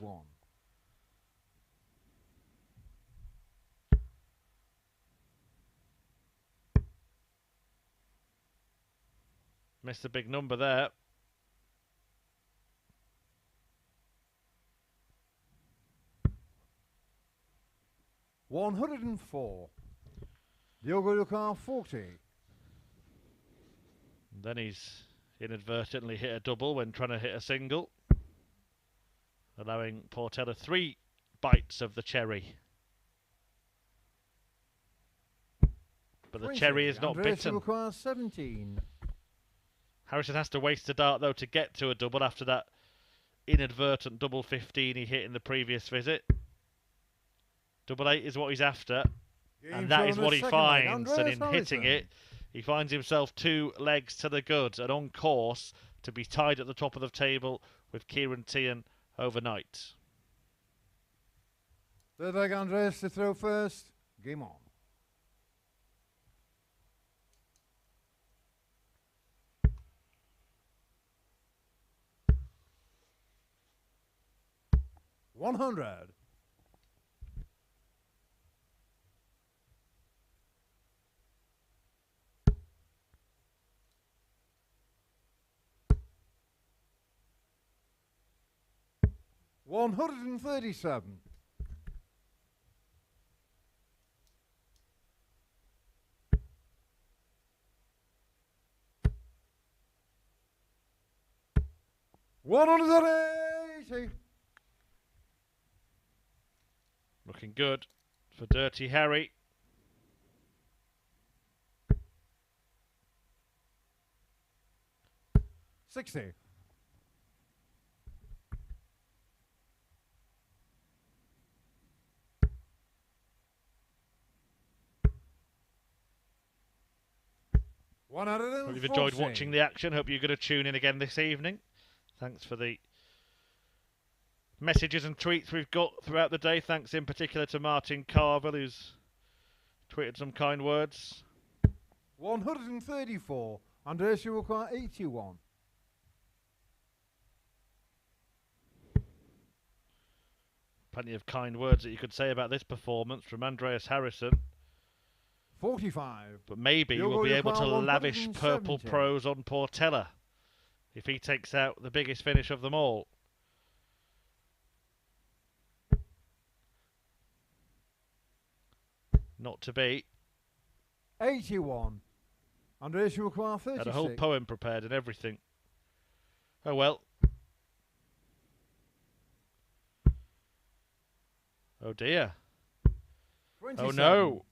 Missed a big number there. $104. Diogo 40. And then he's inadvertently hit a double when trying to hit a single, allowing Portella 3 bites of the cherry. But the cherry is not bitten. 17. Harrysson has to waste a dart, though, to get to a double after that inadvertent double 15 he hit in the previous visit. Double 8 is what he's after, and that is what he finds. And in hitting it, he finds himself 2 legs to the good and on course to be tied at the top of the table with Ciaran Teehan overnight. Third leg, Andreas to throw first. Game on. $100. $137. $180. Looking good for Dirty Harry. $60. Hope you've enjoyed watching the action. Hope you're going to tune in again this evening. Thanks for the messages and tweets we've got throughout the day. Thanks in particular to Martin Carville, who's tweeted some kind words. 134. Andreas Harrysson 81. Plenty of kind words that you could say about this performance from Andreas Harrysson. 45. But maybe you will be able to lavish purple pros on Portella if he takes out the biggest finish of them all. Not to be. 81. Andreas Harrysson 36. Had a whole poem prepared and everything. Oh well. Oh dear. 27. Oh no.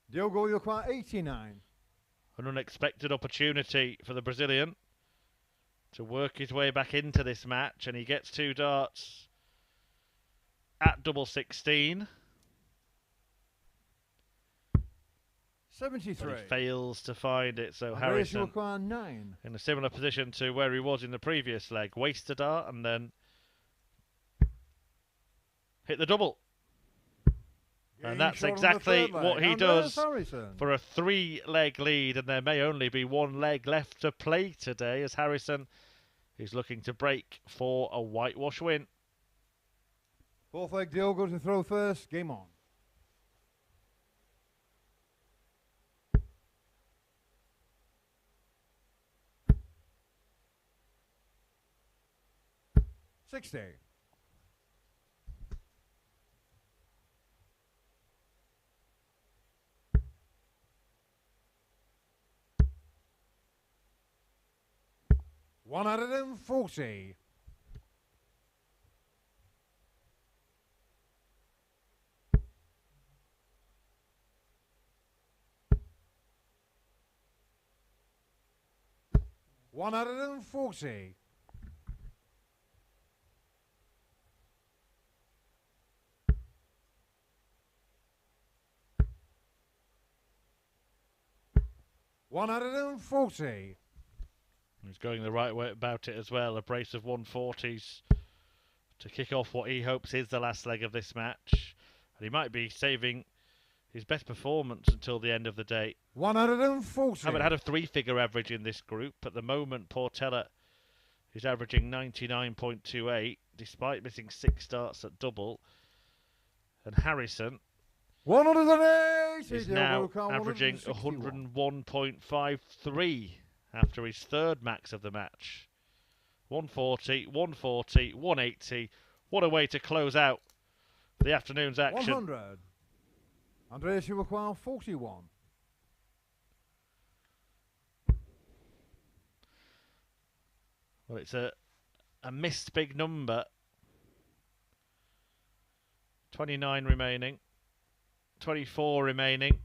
Diogo 89. An unexpected opportunity for the Brazilian to work his way back into this match, and he gets 2 darts at double 16. 73. But he fails to find it, so Andreas Harrysson 9. in a similar position to where he was in the previous leg. Waste a dart and then hit the double. And that's exactly what he does for a 3-leg lead, and there may only be 1 leg left to play today as Harrysson is looking to break for a whitewash win. 4th leg, Diogo to throw first. Game on. $60. $140. $140. $140. He's going the right way about it as well. A brace of 140s to kick off what he hopes is the last leg of this match. And he might be saving his best performance until the end of the day. 140. Haven't had a three-figure average in this group. At the moment, Portella is averaging 99.28, despite missing 6 starts at double. And Harrysson 180. is now averaging 101.53 after his third max of the match. 140, 140, 180. What a way to close out the afternoon's action. 100. Andreas Harrysson 41. Well, it's a missed big number. 29 remaining. 24 remaining.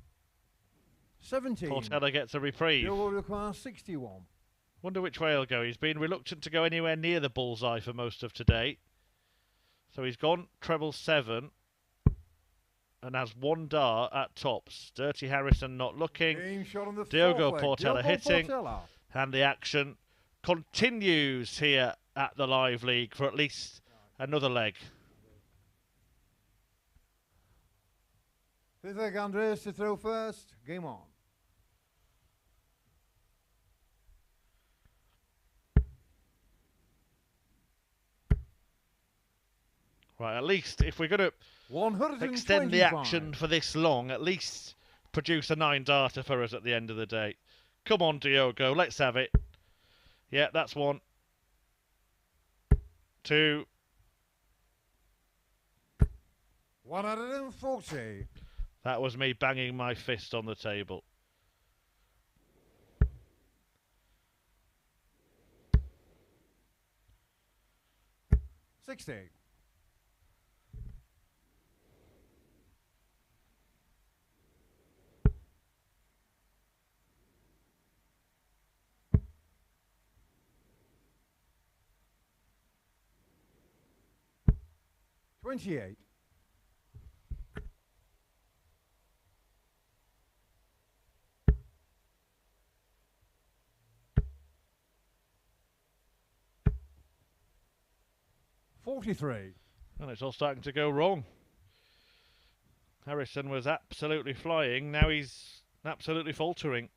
17. Portella gets a reprieve. Diogo 61. Wonder which way he'll go. He's been reluctant to go anywhere near the bullseye for most of today. So he's gone treble 7 and has 1 dart at tops. Dirty Harrysson not looking. Diogo Portela hitting. And the action continues here at the Live League for at least another leg. Fifth leg, Andreas to throw first. Game on. Right, at least if we're going to extend the action for this long, at least produce a 9-darter for us at the end of the day. Come on, Diogo, let's have it. Yeah, that's 1. 2. 140. That was me banging my fist on the table. $60. $28. $43. And it's all starting to go wrong. Harrysson was absolutely flying. Now he's absolutely faltering.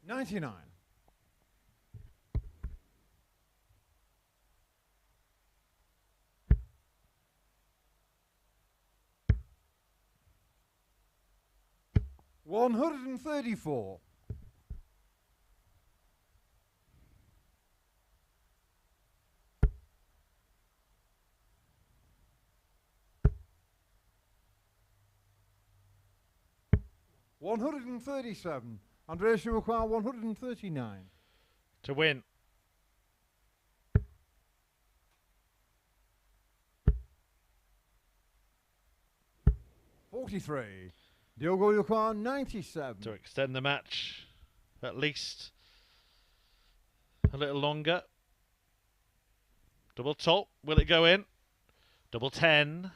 $99. $134. $137. Andreas Harrysson 139. To win. $43. Diogo Portela 97. To extend the match at least a little longer. Double top. Will it go in? Double 10.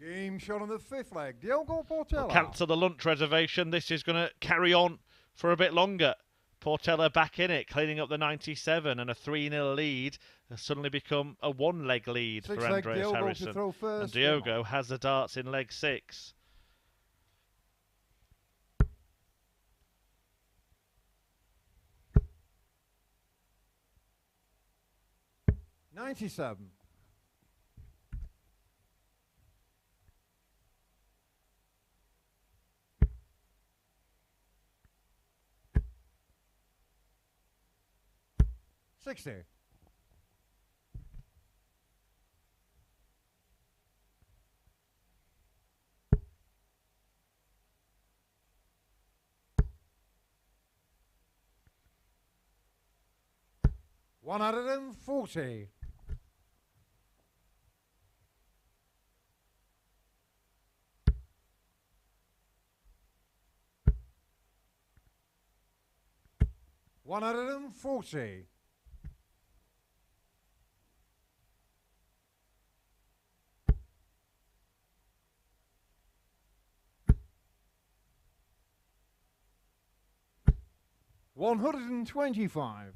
Game shot on the fifth leg. Diogo Portela. We'll cancel the lunch reservation. This is going to carry on for a bit longer. Portella back in it, cleaning up the 97, and a 3-0 lead has suddenly become a 1-leg lead for Andreas Harrysson. And Diogo has the darts in leg 6. $97. $60. $140. $140. 125.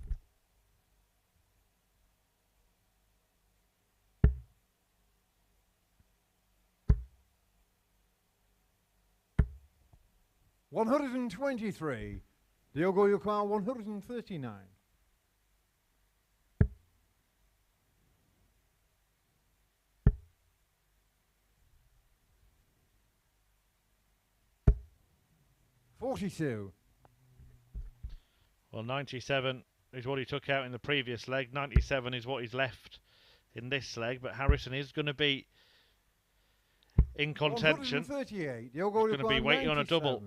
123. Diogo, you call 139. 42. Well, 97 is what he took out in the previous leg. 97 is what he's left in this leg. But Harrysson is going to be in contention. 138. He's going to be waiting on a double.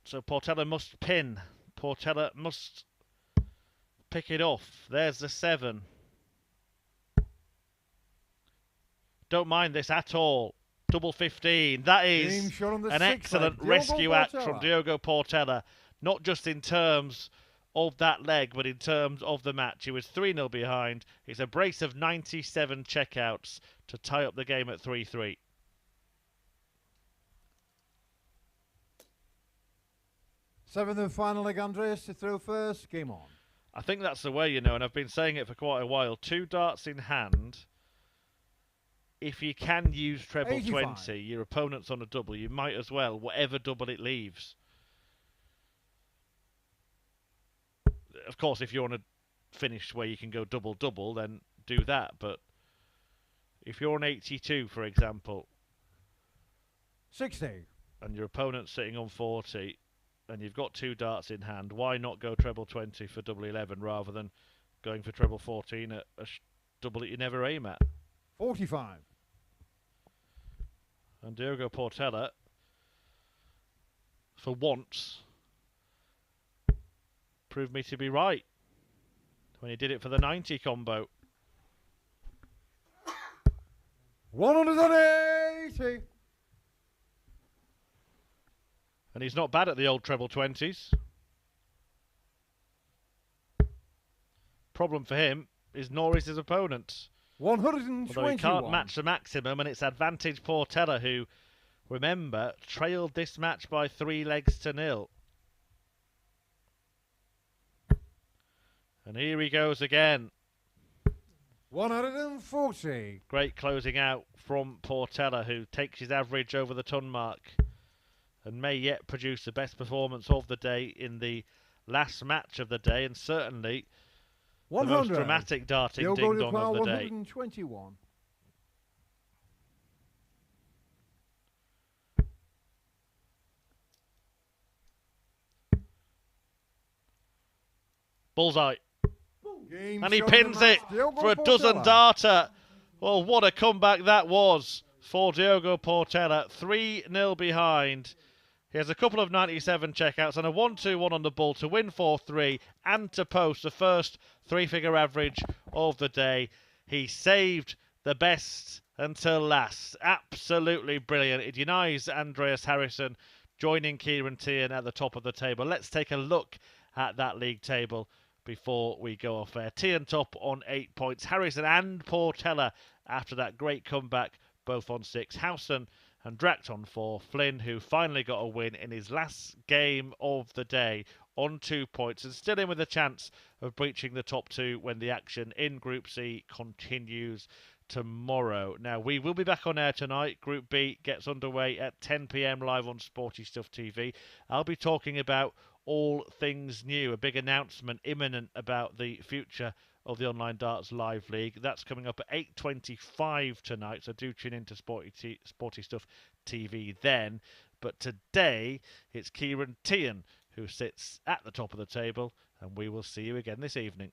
So Portella must pin. Portella must pick it off. There's the 7. Don't mind this at all. Double 15. That is an excellent rescue act from Diogo Portela. Not just in terms of that leg, but in terms of the match. He was 3-0 behind. It's a brace of 97 checkouts to tie up the game at 3-3. Seventh and final leg, Andreas, to throw first. Game on. I think that's the way, you know, and I've been saying it for quite a while. 2 darts in hand. If you can use treble 85. 20, your opponent's on a double, you might as well, whatever double it leaves. Of course, if you're on a finish where you can go double-double, then do that. But if you're on 82, for example, 60, and your opponent's sitting on 40, and you've got 2 darts in hand, why not go treble 20 for double 11 rather than going for treble 14 at a double that you never aim at? 45. And Diogo Portela, for once, proved me to be right when he did it for the 90 combo. 180. And he's not bad at the old treble 20s. Problem for him is nor is his opponent. 121. Although he can't match the maximum, and it's advantage Portella, who, remember, trailed this match by 3 legs to 0. And here he goes again. 140. Great closing out from Portella, who takes his average over the ton mark and may yet produce the best performance of the day in the last match of the day, and certainly 100. The most dramatic darting ding-dong of the day. 121. Bullseye. Game and he pins it for a dozen darter. Well, what a comeback that was for Diogo Portela. 3-0 behind. He has a couple of 97 checkouts and a 1-2-1 on the bull to win 4-3 and to post the first 3-figure average of the day. He saved the best until last. Absolutely brilliant. It denies Andreas Harrysson joining Ciaran Teehan at the top of the table. Let's take a look at that league table before we go off air. Teehan top on 8 points. Harrysson and Portella after that great comeback, both on 6. Howson and Drax on 4. Flynn, who finally got a win in his last game of the day, on 2 points and still in with a chance of breaching the top 2 when the action in Group C continues tomorrow. Now, we will be back on air tonight. Group B gets underway at 10 p.m. live on Sporty Stuff TV. I'll be talking about all things new, a big announcement imminent about the future of the Online Darts Live League. That's coming up at 8:25 tonight, so do tune into Sporty Stuff TV then. But today, it's Ciaran Teehan who sits at the top of the table, and we will see you again this evening.